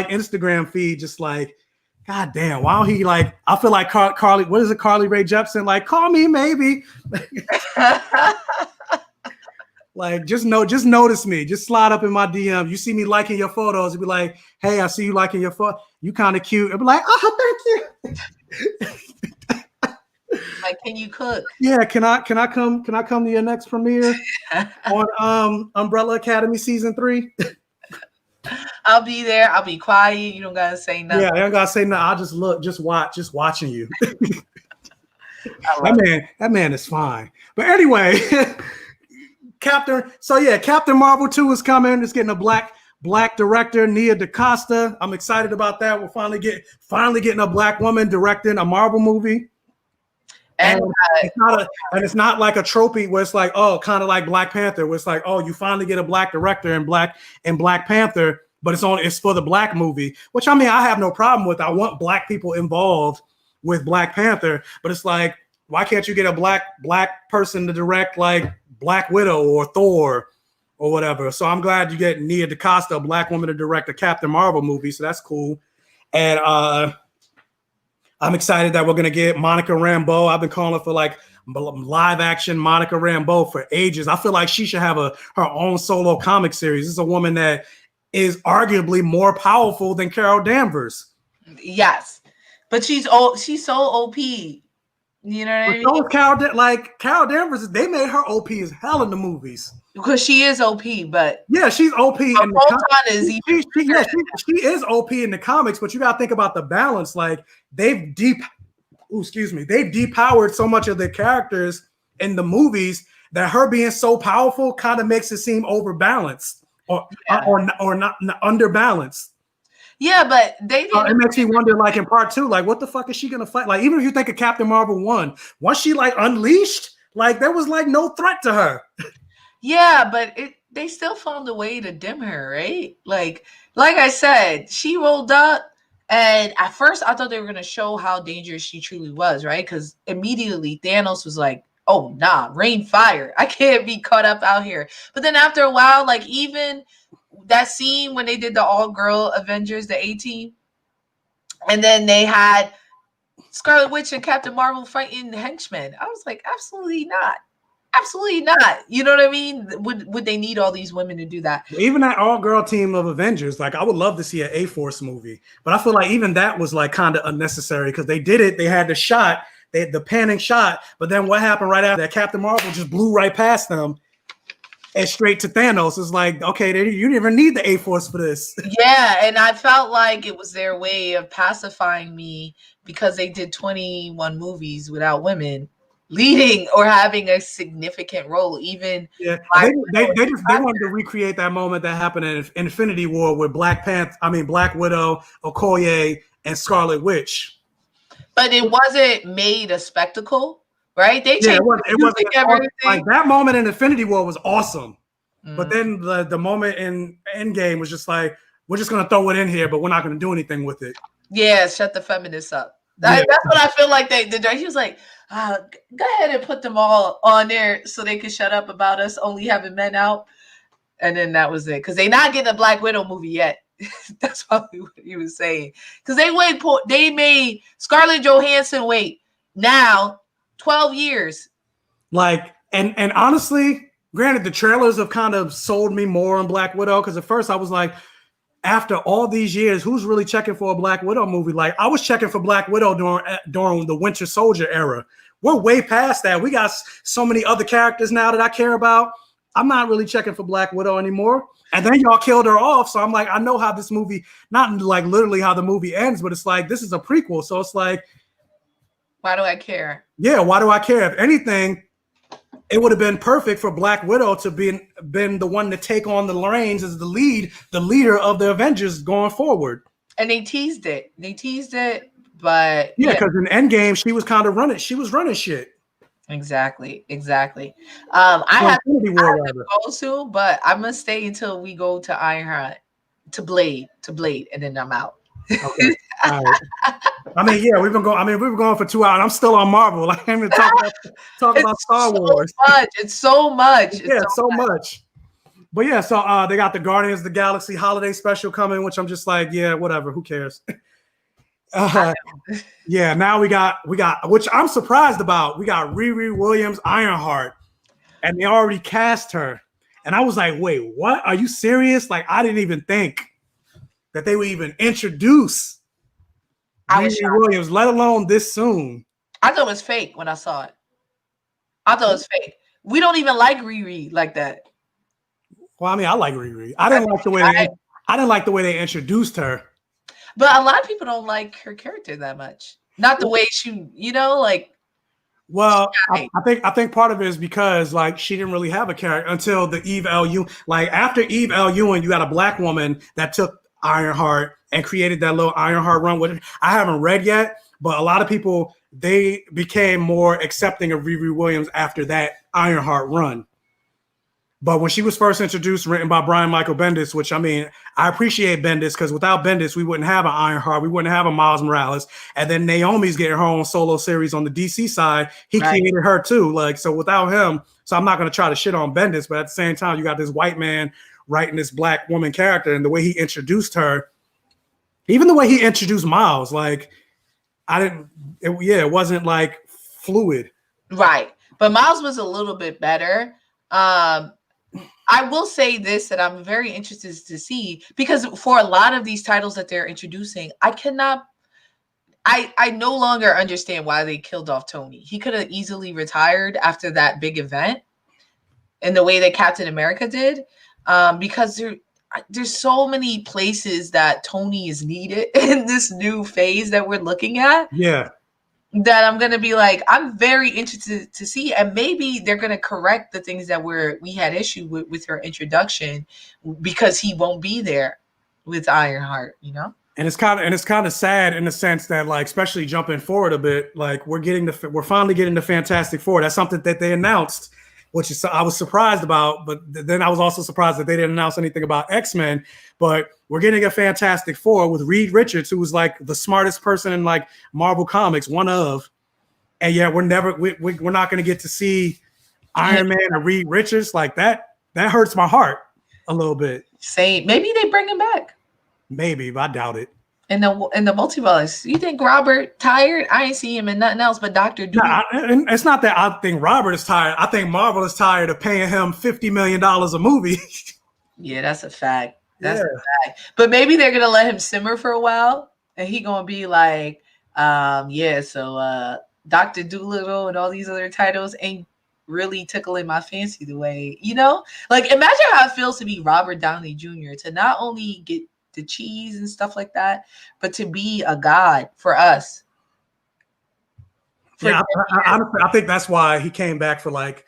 Instagram feed, just like, God damn, why don't he like? I feel like Carly. What is it, Carly Rae Jepsen? Like, call me maybe. Like, just notice me. Just slide up in my DM. You see me liking your photos. You be like, hey, I see you liking your photo. You kind of cute. I'll be like, oh, thank you. Like, can you cook? Yeah, can I come to your next premiere on Umbrella Academy season 3? I'll be there. I'll be quiet. You don't gotta say nothing. Yeah, I don't gotta say nothing. I'll just look, just watching you. That man is fine. But anyway, Captain Marvel 2 is coming. It's getting a black director, Nia DaCosta. I'm excited about that. We're finally getting a black woman directing a Marvel movie. And it's not like a trophy where it's like, oh, kind of like Black Panther, where it's like, oh, you finally get a black director in Black Panther, but it's for the Black movie, which I mean I have no problem with. I want Black people involved with Black Panther, but it's like, why can't you get a black person to direct like Black Widow or Thor or whatever? So I'm glad you get Nia DaCosta, a Black woman, to direct a Captain Marvel movie. So that's cool. And I'm excited that we're going to get Monica Rambeau. I've been calling for like live action Monica Rambeau for ages. I feel like she should have her own solo comic series. This is a woman that is arguably more powerful than Carol Danvers. Yes. But she's so OP. You know what I mean? Carol Danvers, they made her OP as hell in the movies. Because she is OP, but yeah, she's OP. In the she is OP in the comics, but you gotta think about the balance. Like they've depowered so much of the characters in the movies that her being so powerful kind of makes it seem overbalanced or not underbalanced. Yeah, but they didn't. It makes me wonder, like in part 2, like what the fuck is she gonna fight? Like even if you think of Captain Marvel 1, once she like unleashed, like there was like no threat to her. Yeah, but they still found a way to dim her, right? Like I said, she rolled up, and at first I thought they were gonna show how dangerous she truly was, right? Because immediately Thanos was like, "Oh nah, rain fire! I can't be caught up out here." But then after a while, like even that scene when they did the all-girl Avengers, the A-Team, and then they had Scarlet Witch and Captain Marvel fighting henchmen. I was like, absolutely not. Absolutely not. You know what I mean? Would they need all these women to do that? Even that all-girl team of Avengers, like I would love to see an A-Force movie, but I feel like even that was like kind of unnecessary because they did it. They had the shot, they had the panning shot, but then what happened right after that? Captain Marvel just blew right past them and straight to Thanos. It's like, okay, you didn't even need the A-Force for this. Yeah, and I felt like it was their way of pacifying me because they did 21 movies without women leading or having a significant role. Even they wanted to recreate that moment that happened in Infinity War with Black Widow, Okoye, and Scarlet Witch. But it wasn't made a spectacle. Right? They changed everything. Like that moment in Infinity War was awesome. But then the moment in Endgame was just like, we're just gonna throw it in here, but we're not gonna do anything with it. Yeah, shut the feminists up. That's what I feel like they did. He was like, go ahead and put them all on there so they could shut up about us only having men out. And then that was it. Because they're not getting a Black Widow movie yet. That's probably what he was saying. Because they made Scarlett Johansson wait now 12 years. Like, and honestly, granted, the trailers have kind of sold me more on Black Widow because at first I was like, after all these years, who's really checking for a Black Widow movie? Like, I was checking for Black Widow during the Winter Soldier era. We're way past that. We got so many other characters now that I care about. I'm not really checking for Black Widow anymore. And then y'all killed her off. So I'm like, I know how this movie, not like literally how the movie ends, but it's like, this is a prequel. So it's like, why do I care? Yeah, why do I care? If anything, it would have been perfect for Black Widow to been the one to take on the reins as the leader of the Avengers going forward. And they teased it. But yeah, because in Endgame she was kind of running. She was running shit. Exactly. I have to go soon, but I'm gonna stay until we go to Ironheart, to Blade, and then I'm out. Okay. All right. I mean, yeah, we've been going for 2 hours. I'm still on Marvel. Like, I'm even talk about Star Wars. It's so much. It's so much. But yeah, so they got the Guardians of the Galaxy holiday special coming, which I'm just like, yeah, whatever. Who cares? Yeah, now we got, which I'm surprised about. We got Riri Williams Ironheart, and they already cast her. And I was like, wait, what? Are you serious? Like, I didn't even think that they would even introduce Riri Williams, let alone this soon. I thought it was fake when I saw it. I thought it was fake. We don't even like Riri like that. Well, I mean, I like Riri. I didn't like the way they introduced her. But a lot of people don't like her character that much. Not the way she, like. Well, I think part of it is because like she didn't really have a character until the Eve L. Ewing. Like after Eve L. Ewing, you got a Black woman that took Ironheart and created that little Ironheart run with it. I haven't read yet, but a lot of people, they became more accepting of Riri Williams after that Ironheart run. But when she was first introduced, written by Brian Michael Bendis, which I mean, I appreciate Bendis because without Bendis, we wouldn't have an Ironheart, we wouldn't have a Miles Morales, and then Naomi's getting her own solo series on the DC side. He created her too, like so. Without him, so I'm not going to try to shit on Bendis, but at the same time, you got this white man writing this black woman character, and the way he introduced her, even the way he introduced Miles, like it wasn't like fluid, right? But Miles was a little bit better. I will say this, that I'm very interested to see, because for a lot of these titles that they're introducing, I no longer understand why they killed off Tony. He could have easily retired after that big event in the way that Captain America did, because there's so many places that Tony is needed in this new phase that we're looking at. Yeah. That I'm going to be like, I'm very interested to see, and maybe they're going to correct the things that we had issue with her introduction, because he won't be there with Ironheart, you know? And it's kind of sad in the sense that, like, especially jumping forward a bit, like we're finally getting the Fantastic Four. That's something that they announced, which is I was surprised about, but then I was also surprised that they didn't announce anything about X-Men. But we're getting a Fantastic Four with Reed Richards, who was like the smartest person in like Marvel Comics, one of. And yet we're not going to get to see Iron Man or Reed Richards like that. That hurts my heart a little bit. Same. Maybe they bring him back. Maybe, but I doubt it. In the multiverse, you think Robert tired? I ain't see him in nothing else but Dr. Doom. It's not that I think Robert is tired. I think Marvel is tired of paying him $50 million a movie. Yeah, that's a fact. That's a fact. But maybe they're gonna let him simmer for a while, and he gonna be like, so Dr. Doolittle and all these other titles ain't really tickling my fancy the way, you know? Like, imagine how it feels to be Robert Downey Jr., to not only get the cheese and stuff like that, but to be a god for us. I think that's why he came back for like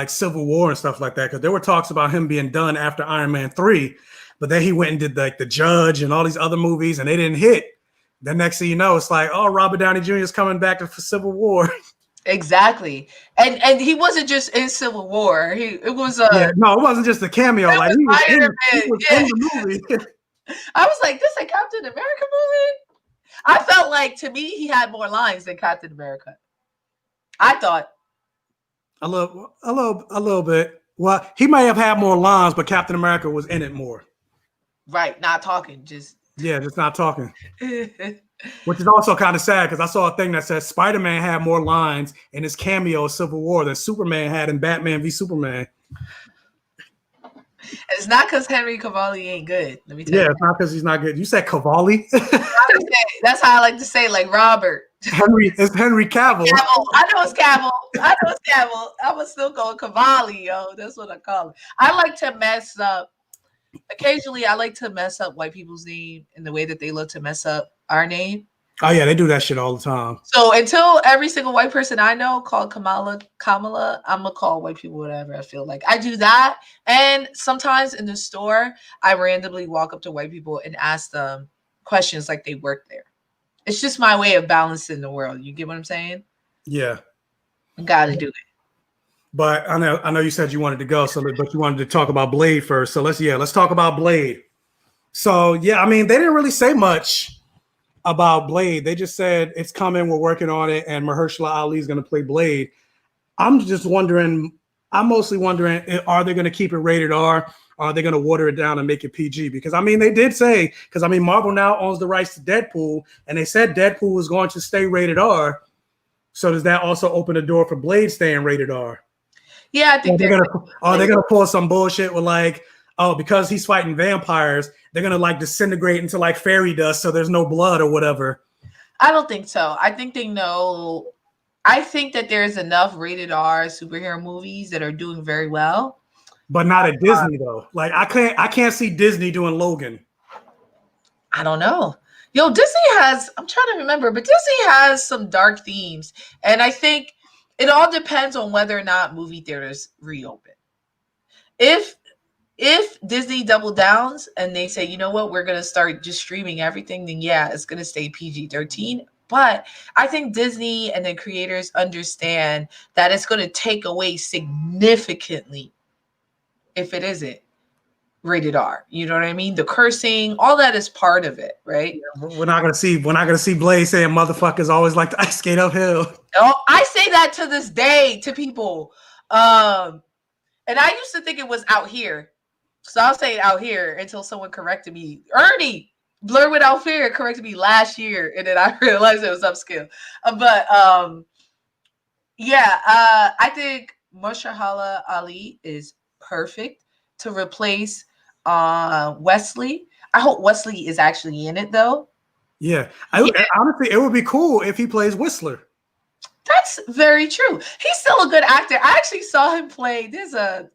Civil War and stuff like that, because there were talks about him being done after Iron Man 3, but then he went and did like The Judge and all these other movies, and they didn't hit. The next thing you know, it's like, oh, Robert Downey Jr. is coming back for Civil War. Exactly, and he wasn't just in Civil War. It wasn't just a cameo. Like he was in the movie. I was like, this is a Captain America movie? I felt like, to me, he had more lines than Captain America. I thought. A little bit. Well, he may have had more lines, but Captain America was in it more. Right, not talking, just not talking. Which is also kind of sad, because I saw a thing that says Spider-Man had more lines in his cameo of Civil War than Superman had in Batman v Superman. It's not because Henry Cavill ain't good. Let me tell you. Yeah, it's not because he's not good. You said Cavill? That's how I like to say, like Robert. It's Henry Cavill. I know it's Cavill. I was still going Cavalli, yo. That's what I call it. I like to mess up. Occasionally, I like to mess up white people's name in the way that they love to mess up our name. Oh yeah, they do that shit all the time. So until every single white person I know called Kamala, I'm gonna call white people whatever I feel like. I do that, and sometimes in the store, I randomly walk up to white people and ask them questions like they work there. It's just my way of balancing the world. You get what I'm saying? Yeah, gotta do it. But I know you said you wanted to go, but you wanted to talk about Blade first. So let's talk about Blade. So yeah, I mean, they didn't really say much about Blade. They just said it's coming, we're working on it, and Mahershala Ali is going to play Blade. I'm mostly wondering, are they going to keep it rated R? Or are they going to water it down and make it PG? Because I mean, they did say, Marvel now owns the rights to Deadpool, and they said Deadpool was going to stay rated R. So does that also open the door for Blade staying rated R? Yeah, I think they're gonna pull some bullshit with like, oh, because he's fighting vampires, they're gonna like disintegrate into like fairy dust, so there's no blood or whatever. I don't think so. I think they know. I think that there's enough rated R superhero movies that are doing very well, but not at Disney though. Like I can't see Disney doing Logan. I don't know. Yo, Disney has. I'm trying to remember, but Disney has some dark themes, and I think it all depends on whether or not movie theaters reopen. If Disney double downs and they say, you know what, we're going to start just streaming everything, then yeah, it's going to stay PG-13. But I think Disney and the creators understand that it's going to take away significantly if it isn't rated R. You know what I mean? The cursing, all that is part of it, right? We're not gonna see Blade saying motherfuckers always like to ice skate uphill. Oh, I say that to this day to people. And I used to think it was out here. So I'll say out here until someone corrected me. Ernie, Blur Without Fear, corrected me last year, and then I realized it was upscale. I think Mahershala Ali is perfect to replace Wesley. I hope Wesley is actually in it though. Yeah, honestly, it would be cool if he plays Whistler. That's very true. He's still a good actor. I actually saw him play. There's a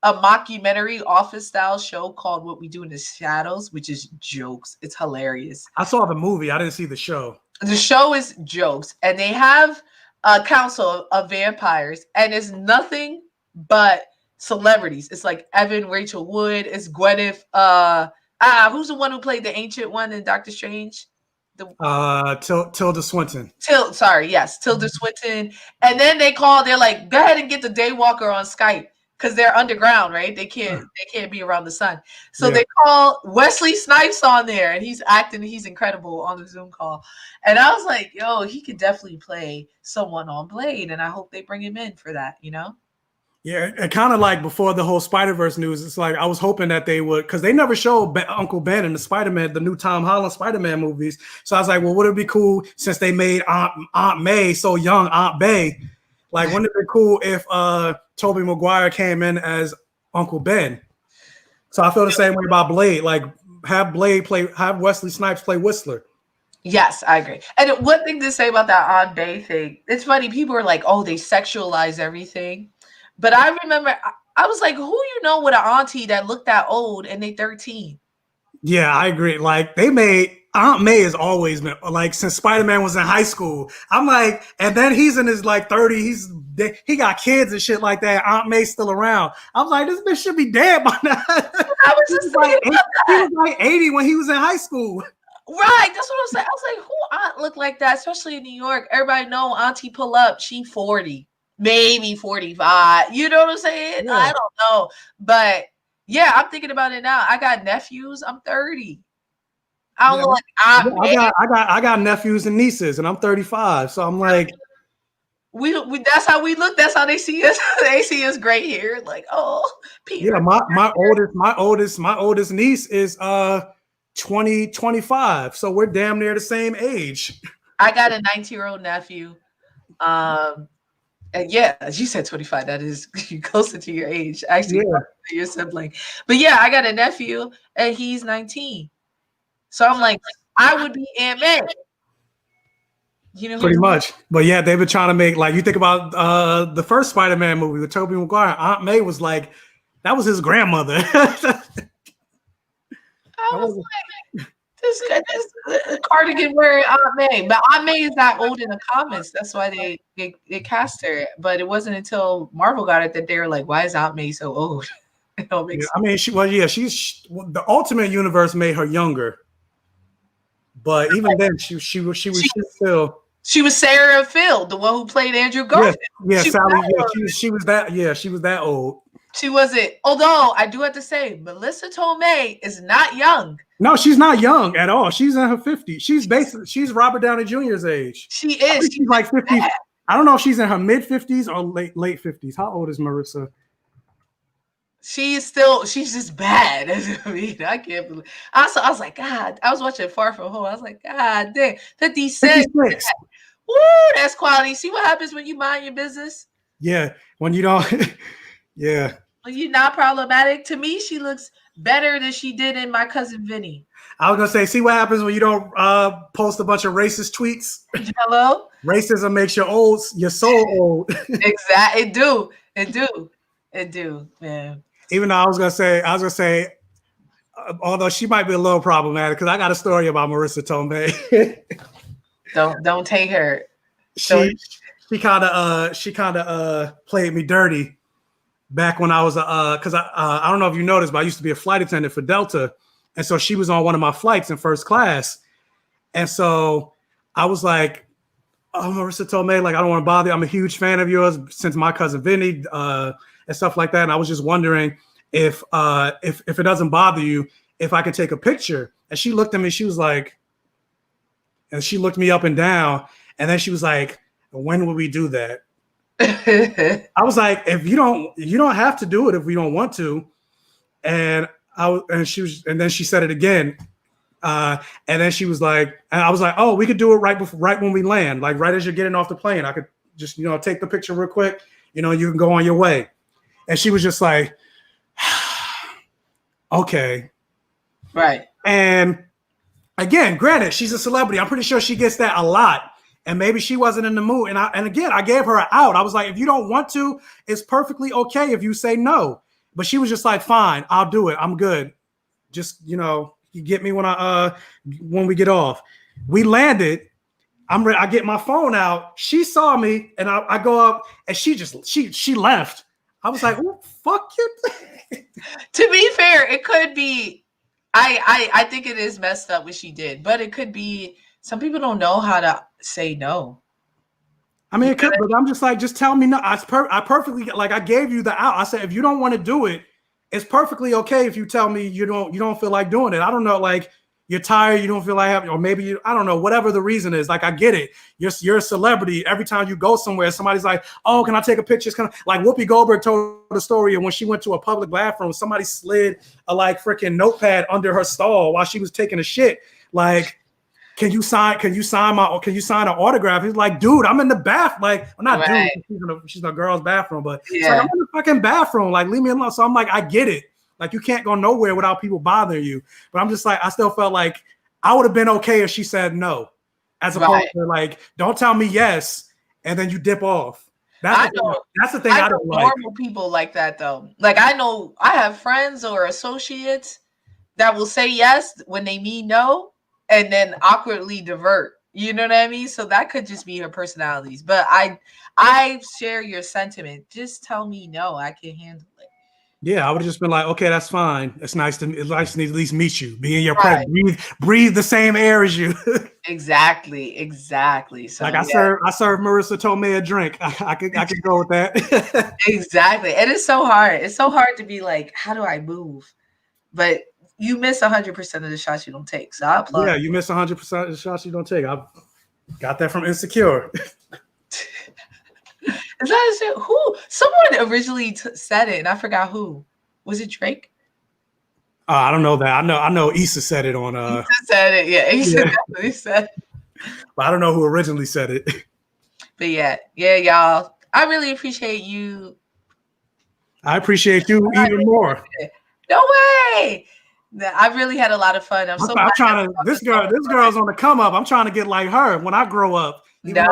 mockumentary office style show called What We Do in the Shadows, which is jokes. It's hilarious. I saw the movie. I didn't see the show. The show is jokes, and they have a council of vampires, and it's nothing but celebrities. It's like Evan Rachel Wood. It's Gwyneth. Who's the one who played the ancient one in Doctor Strange? Tilda Swinton. Tilda Swinton. And then they're like, go ahead and get the Daywalker on Skype because they're underground, right? They can't be around the sun. So they call Wesley Snipes on there, and he's acting. He's incredible on the Zoom call. And I was like, yo, he could definitely play someone on Blade, and I hope they bring him in for that, you know? Yeah, it kind of like before the whole Spider-Verse news, it's like I was hoping that they would, because they never showed Uncle Ben in the Spider-Man, the new Tom Holland Spider-Man movies. So I was like, well, would it be cool since they made Aunt May so young, Aunt Bay? Like, wouldn't it be cool if Tobey Maguire came in as Uncle Ben? So I feel the same way about Blade. Like, have Wesley Snipes play Whistler. Yes, I agree. And one thing to say about that Aunt Bay thing, it's funny. People are like, oh, they sexualize everything. But I remember, I was like, who with an auntie that looked that old and they 13? Yeah, I agree. Like, they made Aunt May has always been like since Spider-Man was in high school. I'm like, and then he's in his like 30s. He got kids and shit like that. Aunt May's still around. I was like, this bitch should be dead by now. I was just thinking about that. He was like 80 when he was in high school. Right, that's what I was saying. I was like, who aunt look like that, especially in New York? Everybody know Auntie pull up. She 40. Maybe 45. You know what I'm saying? Yeah. I don't know. But yeah, I'm thinking about it now. I got nephews. I'm 30. I got nephews and nieces, and I'm 35. So I'm like, we that's how we look. That's how they see us. They see us gray hair. Like, oh, Peter. Yeah, my oldest niece is 25. So we're damn near the same age. I got a 19-year-old nephew. And yeah, as you said, 25, that is closer to your age. Actually, your sibling. But yeah, I got a nephew and he's 19. So I'm like, I would be Aunt May. Pretty much. But yeah, they've been trying to make, like, you think about the first Spider-Man movie with Tobey Maguire. Aunt May was like, that was his grandmother. I was like, this cardigan wearing Aunt May, but Aunt May is that old in the comics. That's why they cast her. But it wasn't until Marvel got it that they were like, "Why is Aunt May so old?" It don't make sense. I mean, she's the Ultimate Universe made her younger, but even then, she was still. She was Sarah Field, the one who played Andrew Garfield. Yeah, Sally. She was that. Yeah, she was that old. She wasn't. Although I do have to say, Melissa Tomei is not young. No, she's not young at all. She's in her 50s. She's Robert Downey Jr.'s age. She is. She's like 50. Bad. I don't know if she's in her mid 50s or late 50s. How old is Marissa? She's just bad. I mean, I can't believe. I was like, God. I was watching Far From Home. I was like, God damn, 56. Woo, that's quality. See what happens when you mind your business? Yeah, when you don't. Yeah. When you're not problematic. To me, she looks better than she did in My Cousin Vinny. I was going to say, see what happens when you don't post a bunch of racist tweets? Hello? Racism makes your soul old. Exactly. It do, man. Even though I was going to say, although she might be a little problematic, because I got a story about Marissa Tomei. Don't take her. She kind of played me dirty. Back when I was, because I don't know if you noticed, but I used to be a flight attendant for Delta. And so she was on one of my flights in first class. And so I was like, oh, Marissa Tomei, like, I don't want to bother you. I'm a huge fan of yours since My Cousin Vinny and stuff like that. And I was just wondering, if it doesn't bother you, if I could take a picture. And she looked at me, she was like, and she looked me up and down, and then she was like, when will we do that? I was like, if you don't have to do it if we don't want to. And then she said it again. And then she was like, and I was like, oh, we could do it right when we land, like right as you're getting off the plane. I could just, take the picture real quick, you can go on your way. And she was just like, okay. Right. And again, granted, she's a celebrity. I'm pretty sure she gets that a lot. And maybe she wasn't in the mood. And again, I gave her an out. I was like, if you don't want to, it's perfectly okay if you say no. But she was just like, fine, I'll do it. I'm good. Just, you get me when we get off. We landed. I get my phone out. She saw me, and I go up, and she left. I was like, oh, fuck you. To be fair, it could be. I think it is messed up what she did, but it could be some people don't know how to say no. I mean, it could, but I'm just like, just tell me no. I perfectly, like, I gave you the out. I said, if you don't want to do it, it's perfectly okay if you tell me you don't feel like doing it. I don't know, like, you're tired, you don't feel like having, or maybe I don't know, whatever the reason is. Like, I get it. You're a celebrity. Every time you go somewhere, somebody's like, oh, can I take a picture? It's kind of like Whoopi Goldberg told the story of when she went to a public bathroom, somebody slid a like freaking notepad under her stall while she was taking a shit. Like, can you sign an autograph? He's like, dude, I'm in the bath. Like, I'm not right. Dude, she's in a girl's bathroom, but like, I'm in the fucking bathroom. Like, leave me alone. So I'm like, I get it. Like, you can't go nowhere without people bothering you. But I'm just like, I still felt like I would have been okay if she said no, as opposed to like, don't tell me yes, and then you dip off. That's the thing I don't like. Normal people like that though. Like, I know I have friends or associates that will say yes when they mean no, and then awkwardly divert. You know what I mean? So that could just be her personalities. But I share your sentiment. Just tell me no, I can handle it. Yeah, I would have just been like, okay, that's fine. It's nice to at least meet you. Be in your presence. Breathe the same air as you. Exactly. So like I served Marissa Tomei a drink. I could go with that. Exactly. And it's so hard. It's so hard to be like, how do I move? But you miss 100% of the shots you don't take. So I applaud. Yeah, you miss 100% of the shots you don't take. I got that from Insecure. Is that who? Someone originally said it, and I forgot who. Was it Drake? I don't know that. I know Issa said it on. Issa said it. Yeah, Issa definitely said it. But I don't know who originally said it. But yeah, y'all. I really appreciate you. I appreciate you even more. No way. I really had a lot of fun. I'm trying to. This girl's on the come up. I'm trying to get like her when I grow up. No.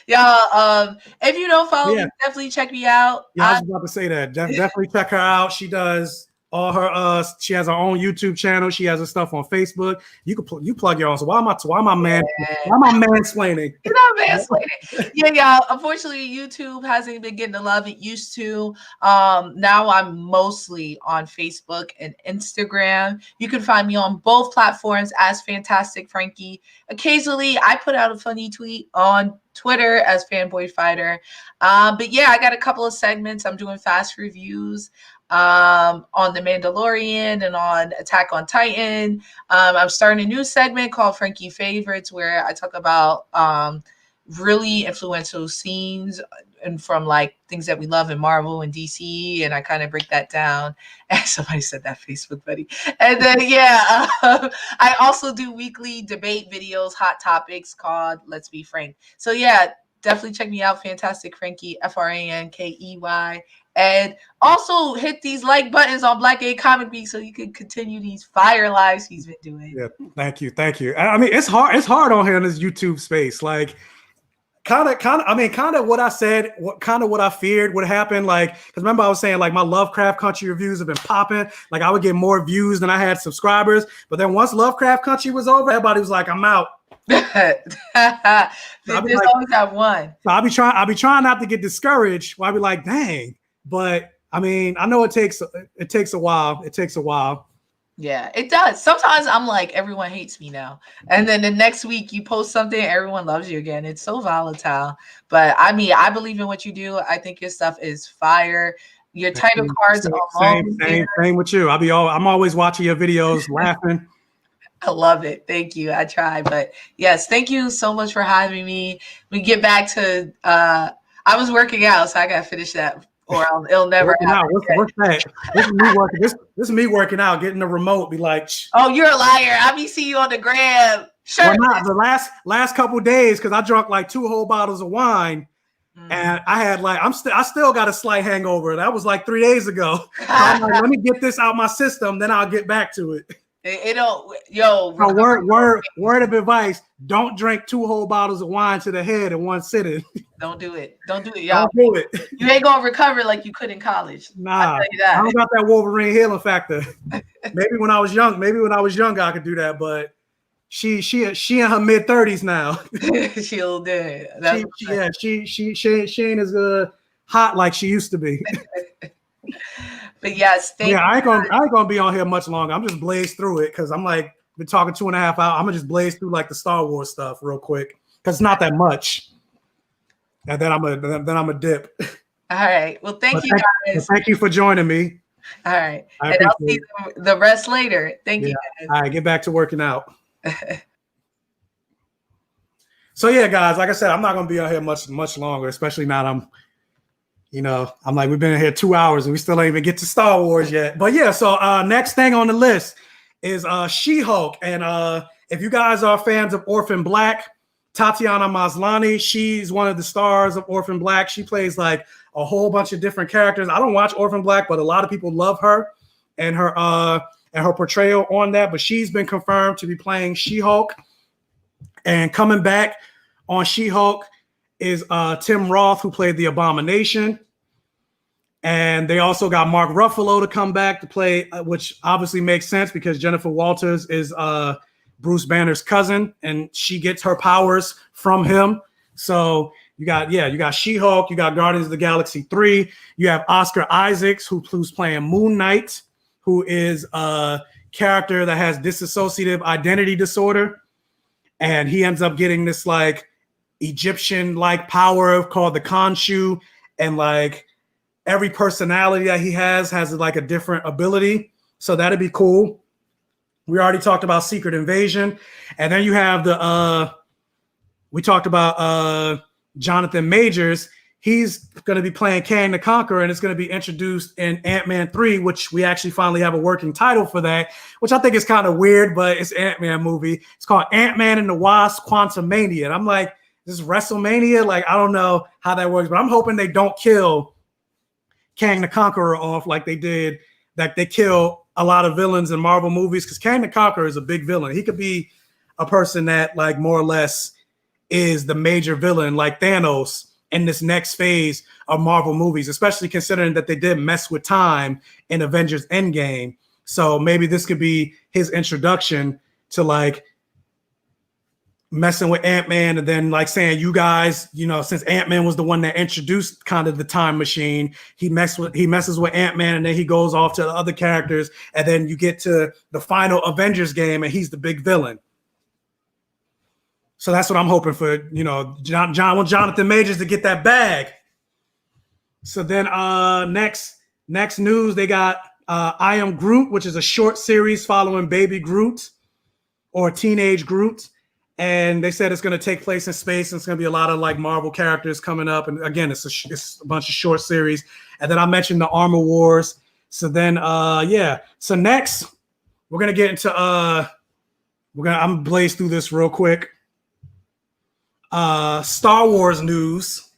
Y'all, if you don't follow me, definitely check me out. Yeah, I was about to say that. Definitely check her out. She does all her she has her own YouTube channel. She has her stuff on Facebook. You plug your own. So why am I mansplaining? You're not mansplaining. Yeah, y'all. Unfortunately, YouTube hasn't been getting the love it used to. Now I'm mostly on Facebook and Instagram. You can find me on both platforms as Fantastic Frankie. Occasionally, I put out a funny tweet on Twitter as Fanboy Fighter. But yeah, I got a couple of segments. I'm doing fast reviews on The Mandalorian and on Attack on Titan. I'm starting a new segment called Frankie Favorites, where I talk about really influential scenes and from like things that we love in Marvel and DC, and I kind of break that down. And somebody said that, Facebook buddy. And then I also do weekly debate videos, hot topics called Let's Be Frank. So yeah, definitely check me out, Fantastic Frankie, FRANKEY. And also hit these like buttons on BlackGayComicGeek so you can continue these fire lives he's been doing. Yeah, thank you. I mean, it's hard on here in this YouTube space. Like, kind of what I said, what I feared would happen. Like, because remember I was saying like my Lovecraft Country reviews have been popping. Like, I would get more views than I had subscribers. But then once Lovecraft Country was over, everybody was like, I'm out. There's always that one. So I'll be trying not to get discouraged. I'll be like, dang. But I mean, I know it takes a while. It takes a while. Yeah, it does. Sometimes I'm like, everyone hates me now. And then the next week you post something, everyone loves you again. It's so volatile. But I mean, I believe in what you do. I think your stuff is fire. your title cards Same with you. I'm always watching your videos, laughing. I love it. Thank you. I try, but yes, thank you so much for having me. We get back to I was working out, so I gotta finish that, or it'll never happen. What's that? This is me working. This is me working out, getting the remote. Be like, oh, you're a liar. I be seeing you on the gram. Sure. Well, not the last couple of days because I drank like 2 whole bottles of wine, and I had like I still got a slight hangover. That was like 3 days ago. So I'm like, let me get this out my system, then I'll get back to it. It don't, yo. Word of advice: don't drink 2 whole bottles of wine to the head in one sitting. Don't do it. Don't do it, y'all. Don't do it. You ain't gonna recover like you could in college. Nah, I don't got that Wolverine healing factor. Maybe when I was young, I could do that, but she in her mid-30s now. She'll do it. She ain't as hot like she used to be. But yes, thank you. I ain't gonna be on here much longer. I'm just blaze through it because I'm like been talking 2.5 hours. I'm gonna just blaze through like the Star Wars stuff real quick because it's not that much, and then I'm a dip. All right. Well, thank you guys. Thank you for joining me. All right, and I'll see the rest later. Thank you guys. All right, get back to working out. So yeah, guys, like I said, I'm not gonna be on here much longer, especially now I'm like, we've been in here 2 hours and we still ain't even get to Star Wars yet. But yeah, so next thing on the list is She-Hulk. And if you guys are fans of Orphan Black, Tatiana Maslany, she's one of the stars of Orphan Black. She plays like a whole bunch of different characters. I don't watch Orphan Black, but a lot of people love her and her portrayal on that. But she's been confirmed to be playing She-Hulk. And coming back on She-Hulk is Tim Roth, who played the Abomination. And they also got Mark Ruffalo to come back to play, which obviously makes sense because Jennifer Walters is Bruce Banner's cousin, and she gets her powers from him. So you got She-Hulk, you got Guardians of the Galaxy 3, you have Oscar Isaacs, who's playing Moon Knight, who is a character that has dissociative identity disorder, and he ends up getting this like Egyptian-like power called the Khonshu, and like every personality that he has like a different ability. So that'd be cool. We already talked about Secret Invasion. And then you have we talked about Jonathan Majors. He's going to be playing Kang the Conqueror, and it's going to be introduced in Ant-Man 3, which we actually finally have a working title for that, which I think is kind of weird, but it's an Ant-Man movie. It's called Ant-Man and the Wasp: Quantumania. And I'm like, this is WrestleMania? Like, I don't know how that works, but I'm hoping they don't kill Kang the Conqueror off like they did, that they kill a lot of villains in Marvel movies, because Kang the Conqueror is a big villain. He could be a person that like more or less is the major villain like Thanos in this next phase of Marvel movies, especially considering that they did mess with time in Avengers Endgame. So maybe this could be his introduction to like messing with Ant-Man, and then like saying, you guys, since Ant-Man was the one that introduced kind of the time machine, he messes with Ant-Man, and then he goes off to the other characters, and then you get to the final Avengers game and he's the big villain. So that's what I'm hoping for, Jonathan Majors to get that bag. So then next news, they got I Am Groot, which is a short series following Baby Groot or Teenage Groot. And they said it's going to take place in space, and it's going to be a lot of like Marvel characters coming up. And again, it's a bunch of short series. And then I mentioned the Armor Wars. So then, So next, we're going to get into I'm going to blaze through this real quick. Star Wars news.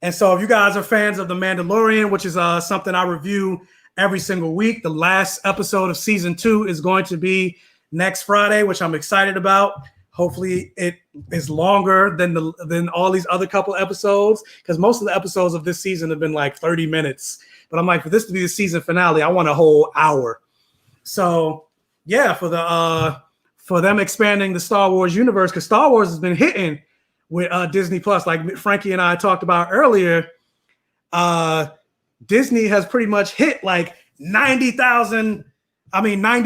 And so if you guys are fans of The Mandalorian, which is something I review every single week, the last episode of season 2 is going to be next Friday, which I'm excited about. Hopefully it is longer than all these other couple episodes, because most of the episodes of this season have been like 30 minutes. But I'm like, for this to be the season finale, I want a whole hour. So yeah, for them expanding the Star Wars universe, because Star Wars has been hitting with Disney Plus, like Frankie and I talked about earlier. Disney has pretty much hit like 90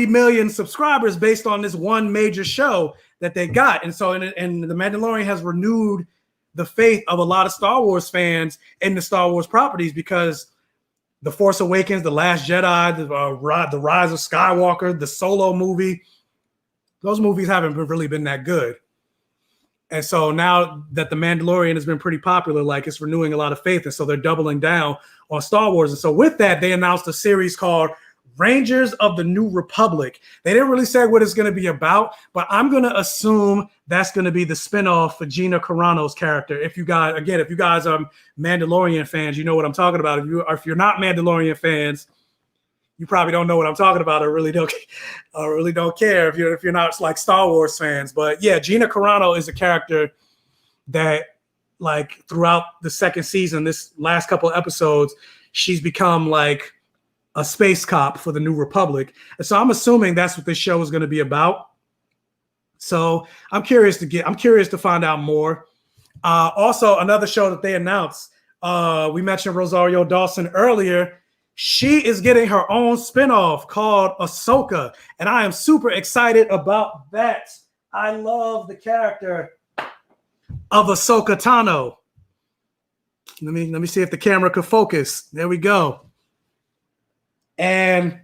million subscribers based on this one major show that they got. And so and The Mandalorian has renewed the faith of a lot of Star Wars fans in the Star Wars properties, because The Force Awakens, The Last Jedi, the Rise of Skywalker, the Solo movie. Those movies haven't really been that good. And so now that The Mandalorian has been pretty popular, like it's renewing a lot of faith. And so they're doubling down on Star Wars. And so with that, they announced a series called Rangers of the New Republic. They didn't really say what it's going to be about, but I'm going to assume that's going to be the spinoff for Gina Carano's character. If you guys are Mandalorian fans, you know what I'm talking about. If you're not Mandalorian fans, you probably don't know what I'm talking about. I really don't care if you're not like Star Wars fans. But yeah, Gina Carano is a character that, like, throughout the second season, this last couple of episodes, she's become like a space cop for the New Republic. And so I'm assuming that's what this show is going to be about. So I'm curious to find out more. Also, another show that they announced, we mentioned Rosario Dawson earlier. She is getting her own spinoff called Ahsoka, and I am super excited about that. I love the character of Ahsoka Tano. Let me see if the camera could focus. There we go. And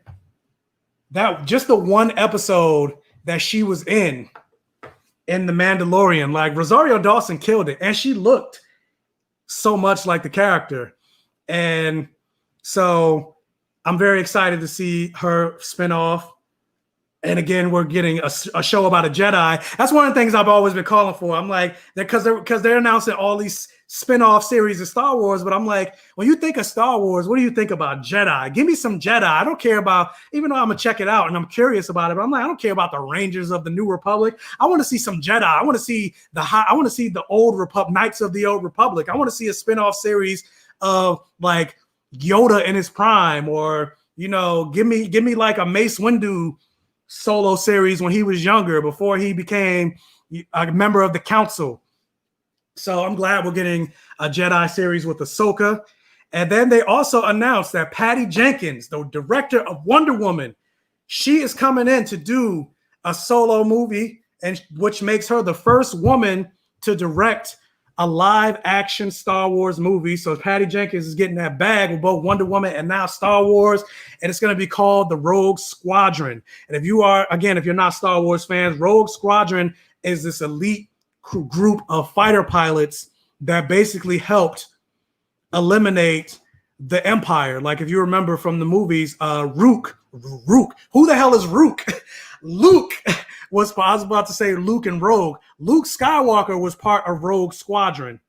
that just the one episode that she was in The Mandalorian, like Rosario Dawson killed it, and she looked so much like the character. And so I'm very excited to see her spinoff. And again, we're getting a show about a Jedi. That's one of the things I've always been calling for. I'm like, because they're announcing all these spin-off series of Star Wars, but I'm like, when you think of Star Wars, what do you think about Jedi? Give me some Jedi. I don't care about, even though I'm gonna check it out and I'm curious about it, but I'm like, I don't care about the Rangers of the New Republic. I want to see some Jedi. I want to see the old Republic, Knights of the Old Republic. I want to see a spin-off series of like Yoda in his prime, or give me like a Mace Windu solo series when he was younger, before he became a member of the council. So I'm glad we're getting a Jedi series with Ahsoka. And then they also announced that Patty Jenkins, the director of Wonder Woman, she is coming in to do a solo movie, and which makes her the first woman to direct a live action Star Wars movie. So Patty Jenkins is getting that bag with both Wonder Woman and now Star Wars, and it's going to be called the Rogue Squadron. And if you're not Star Wars fans, Rogue Squadron is this elite group of fighter pilots that basically helped eliminate the Empire. Like if you remember from the movies, Rook, who the hell is Rook? Luke was, I was about to say Luke and Rogue. Luke Skywalker was part of Rogue Squadron.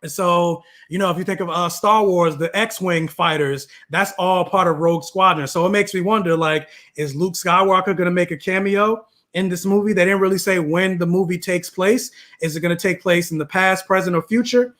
And so, if you think of Star Wars, the X-Wing fighters, that's all part of Rogue Squadron. So it makes me wonder, like, is Luke Skywalker going to make a cameo in this movie? They didn't really say when the movie takes place. Is it going to take place in the past, present, or future?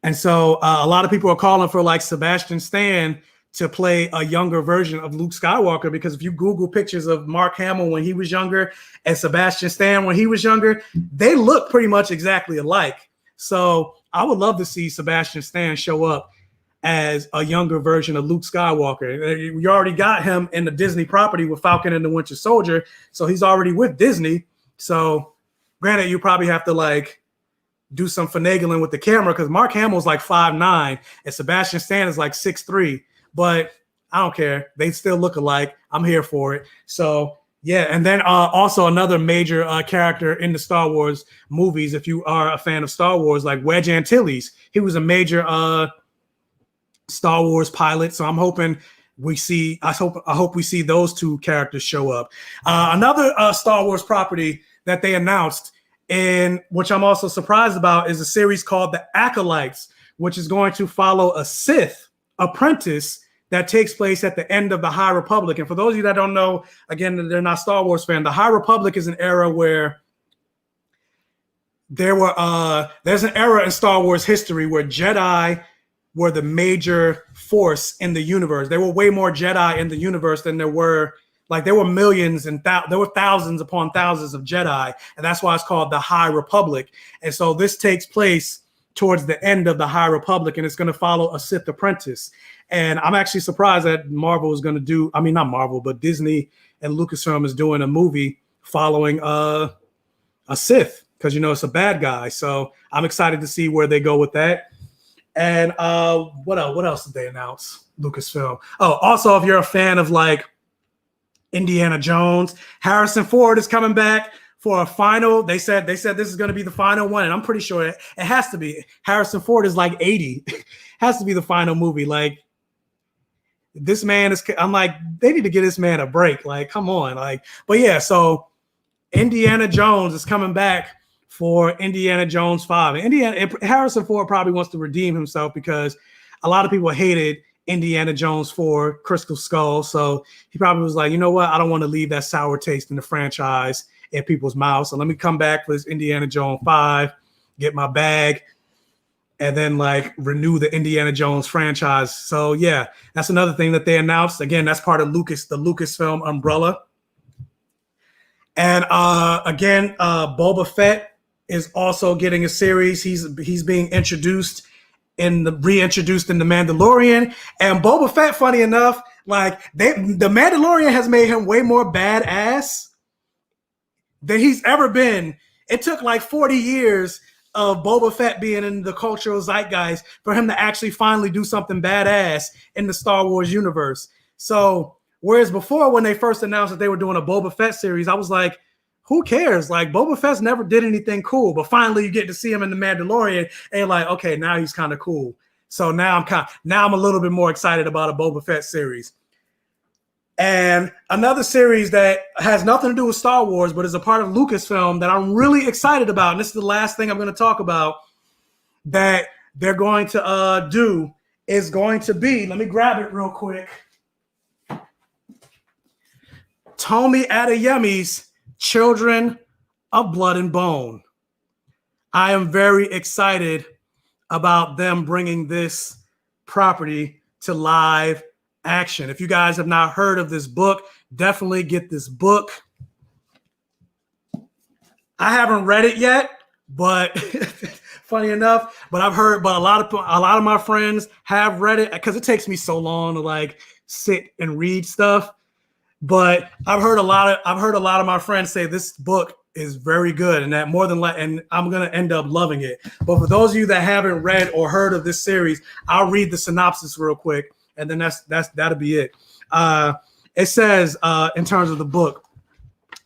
And so a lot of people are calling for like Sebastian Stan to play a younger version of Luke Skywalker, because if you Google pictures of Mark Hamill when he was younger and Sebastian Stan when he was younger, they look pretty much exactly alike. So I would love to see Sebastian Stan show up as a younger version of Luke Skywalker. You already got him in the Disney property with Falcon and the Winter Soldier, so he's already with Disney. So granted, you probably have to like do some finagling with the camera, because Mark Hamill's like 5'9" and Sebastian Stan is like 6'3". But I don't care. They still look alike. I'm here for it. So yeah. And then also another major character in the Star Wars movies, if you are a fan of Star Wars, like Wedge Antilles. He was a major Star Wars pilot. So I'm hoping I hope we see those two characters show up. Another Star Wars property that they announced, and which I'm also surprised about, is a series called The Acolytes, which is going to follow a Sith apprentice that takes place at the end of the High Republic. And for those of you that don't know, again, they're not Star Wars fans, the High Republic is an era where there's an era in Star Wars history where Jedi were the major force in the universe. There were way more Jedi in the universe than there were millions and there were thousands upon thousands of Jedi. And that's why it's called the High Republic. And so this takes place towards the end of the High Republic, and it's going to follow a Sith apprentice. And I'm actually surprised that Marvel is going to do, I mean, not Marvel, but Disney and Lucasfilm is doing a movie following a Sith, because, it's a bad guy. So I'm excited to see where they go with that. And what else? What else did they announce? Lucasfilm. Oh, also, if you're a fan of like Indiana Jones, Harrison Ford is coming back for a final. They said this is going to be the final one, and I'm pretty sure it has to be. Harrison Ford is like 80. Has to be the final movie. Like, this man is. I'm like, they need to give this man a break. Like, come on. Like, but yeah. So Indiana Jones is coming back for Indiana Jones 5. Harrison Ford probably wants to redeem himself because a lot of people hated Indiana Jones 4, Crystal Skull. So he probably was like, you know what? I don't want to leave that sour taste in the franchise in people's mouths. So let me come back for this Indiana Jones 5, get my bag, and then like renew the Indiana Jones franchise. So yeah, that's another thing that they announced. Again, that's part of the Lucasfilm umbrella. And again, Boba Fett is also getting a series. He's being reintroduced in The Mandalorian. And Boba Fett, funny enough, like the Mandalorian has made him way more badass than he's ever been. It took like 40 years of Boba Fett being in the cultural zeitgeist for him to actually finally do something badass in the Star Wars universe. So whereas before, when they first announced that they were doing a Boba Fett series, I was like, who cares? Like, Boba Fett never did anything cool, but finally you get to see him in The Mandalorian, and you're like, okay, now he's kind of cool. So now I'm a little bit more excited about a Boba Fett series. And another series that has nothing to do with Star Wars, but is a part of Lucasfilm that I'm really excited about, and this is the last thing I'm going to talk about that they're going to do, is going to be, let me grab it real quick, Tomi Adeyemi's Children of Blood and Bone. I am very excited about them bringing this property to live action. If you guys have not heard of this book, definitely get this book. I haven't read it yet, but funny enough, but I've heard, but a lot of my friends have read it because it takes me so long to like sit and read stuff. But I've heard a lot of my friends say this book is very good, and that and I'm gonna end up loving it. But for those of you that haven't read or heard of this series, I'll read the synopsis real quick, and then that'll be it. It says in terms of the book,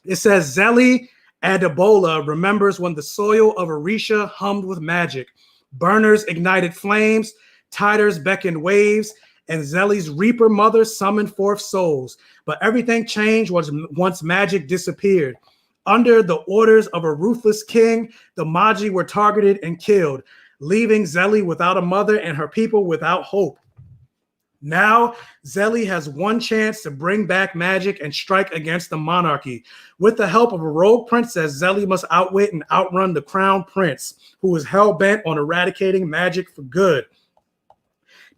it says Zeli Adebola remembers when the soil of Orisha hummed with magic, burners ignited flames, tiders beckoned waves, and Zeli's Reaper mother summoned forth souls. But everything changed once magic disappeared. Under the orders of a ruthless king, the Magi were targeted and killed, leaving Zeli without a mother and her people without hope. Now, Zeli has one chance to bring back magic and strike against the monarchy. With the help of a rogue princess, Zeli must outwit and outrun the crown prince, who is hell-bent on eradicating magic for good.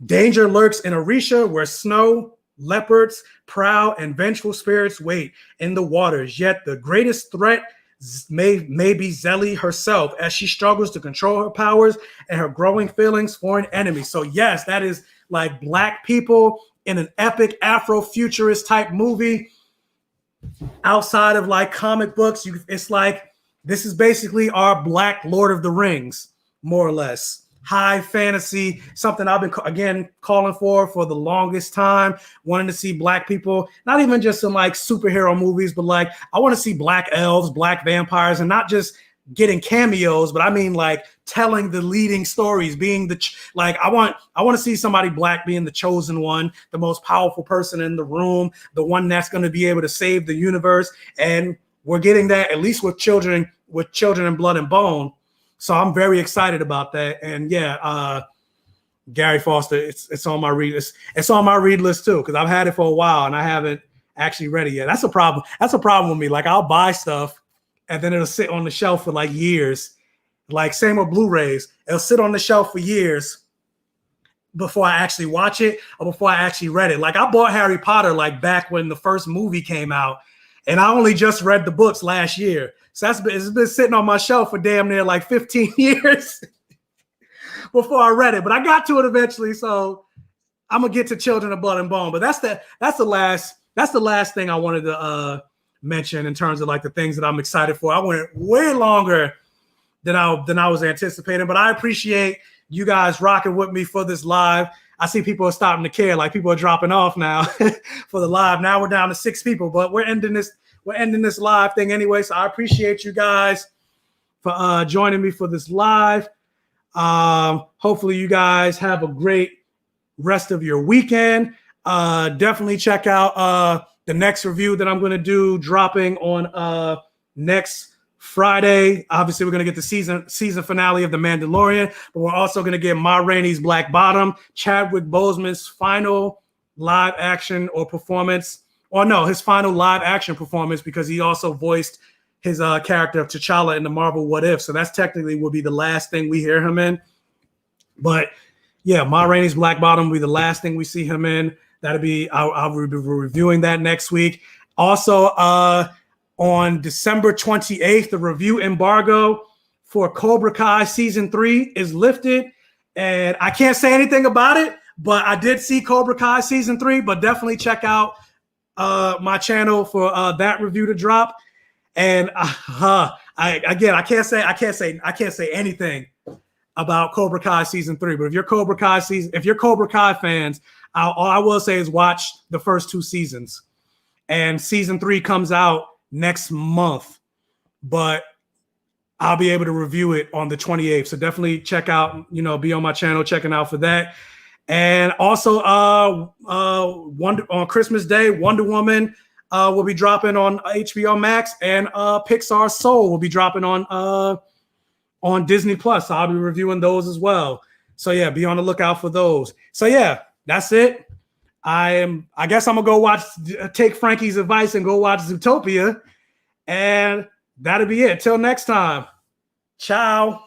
Danger lurks in Orisha, where snow, leopards, proud, and vengeful spirits wait in the waters. Yet the greatest threat may be Zeli herself, as she struggles to control her powers and her growing feelings for an enemy. So yes, that is like Black people in an epic Afrofuturist type movie. Outside of like comic books, it's like this is basically our Black Lord of the Rings, more or less. High fantasy, something I've been again calling for the longest time, wanting to see Black people, not even just in like superhero movies, but like I want to see Black elves, Black vampires, and not just getting cameos, but I mean like telling the leading stories, being I want to see somebody Black being the chosen one, the most powerful person in the room, the one that's going to be able to save the universe. And we're getting that at least with Children in Blood and Bone. So I'm very excited about that. And yeah, Gary Foster, it's on my read list. It's on my read list too, because I've had it for a while and I haven't actually read it yet. That's a problem. That's a problem with me. Like I'll buy stuff and then it'll sit on the shelf for like years. Like same with Blu-rays. It'll sit on the shelf for years before I actually watch it or before I actually read it. Like I bought Harry Potter like back when the first movie came out, and I only just read the books last year. So it's been sitting on my shelf for damn near like 15 years before I read it. But I got to it eventually, so I'm gonna get to Children of Blood and Bone. But that's the last thing I wanted to mention in terms of like the things that I'm excited for. I went way longer than I was anticipating, but I appreciate you guys rocking with me for this live. I see people are starting to care, like people are dropping off now for the live. Now we're down to 6 people, but we're ending this live thing anyway. So I appreciate you guys for joining me for this live. Hopefully you guys have a great rest of your weekend. Definitely check out the next review that I'm going to do, dropping on next Friday. Obviously, we're going to get the season finale of The Mandalorian, but we're also going to get Ma Rainey's Black Bottom, Chadwick Boseman's final live action or performance, or no, his final live action performance, because he also voiced his character of T'Challa in the Marvel What If. So that's technically will be the last thing we hear him in. But yeah, Ma Rainey's Black Bottom will be the last thing we see him in. That'll be, I'll be reviewing that next week. Also, on December 28th, the review embargo for Cobra Kai Season 3 is lifted. And I can't say anything about it, but I did see Cobra Kai Season 3, but definitely check out my channel for that review to drop. And I can't say anything about Cobra Kai Season 3. But if you're Cobra Kai fans, all I will say is watch the first 2 seasons. And Season 3 comes out next month, but I'll be able to review it on the 28th. So definitely check out, be on my channel, checking out for that. And also on Christmas Day, Wonder Woman will be dropping on HBO Max, and Pixar Soul will be dropping on Disney Plus. So I'll be reviewing those as well. So yeah, be on the lookout for those. So yeah, that's it. I guess I'm gonna take Frankie's advice and go watch Zootopia, and that'll be it. Till next time. Ciao.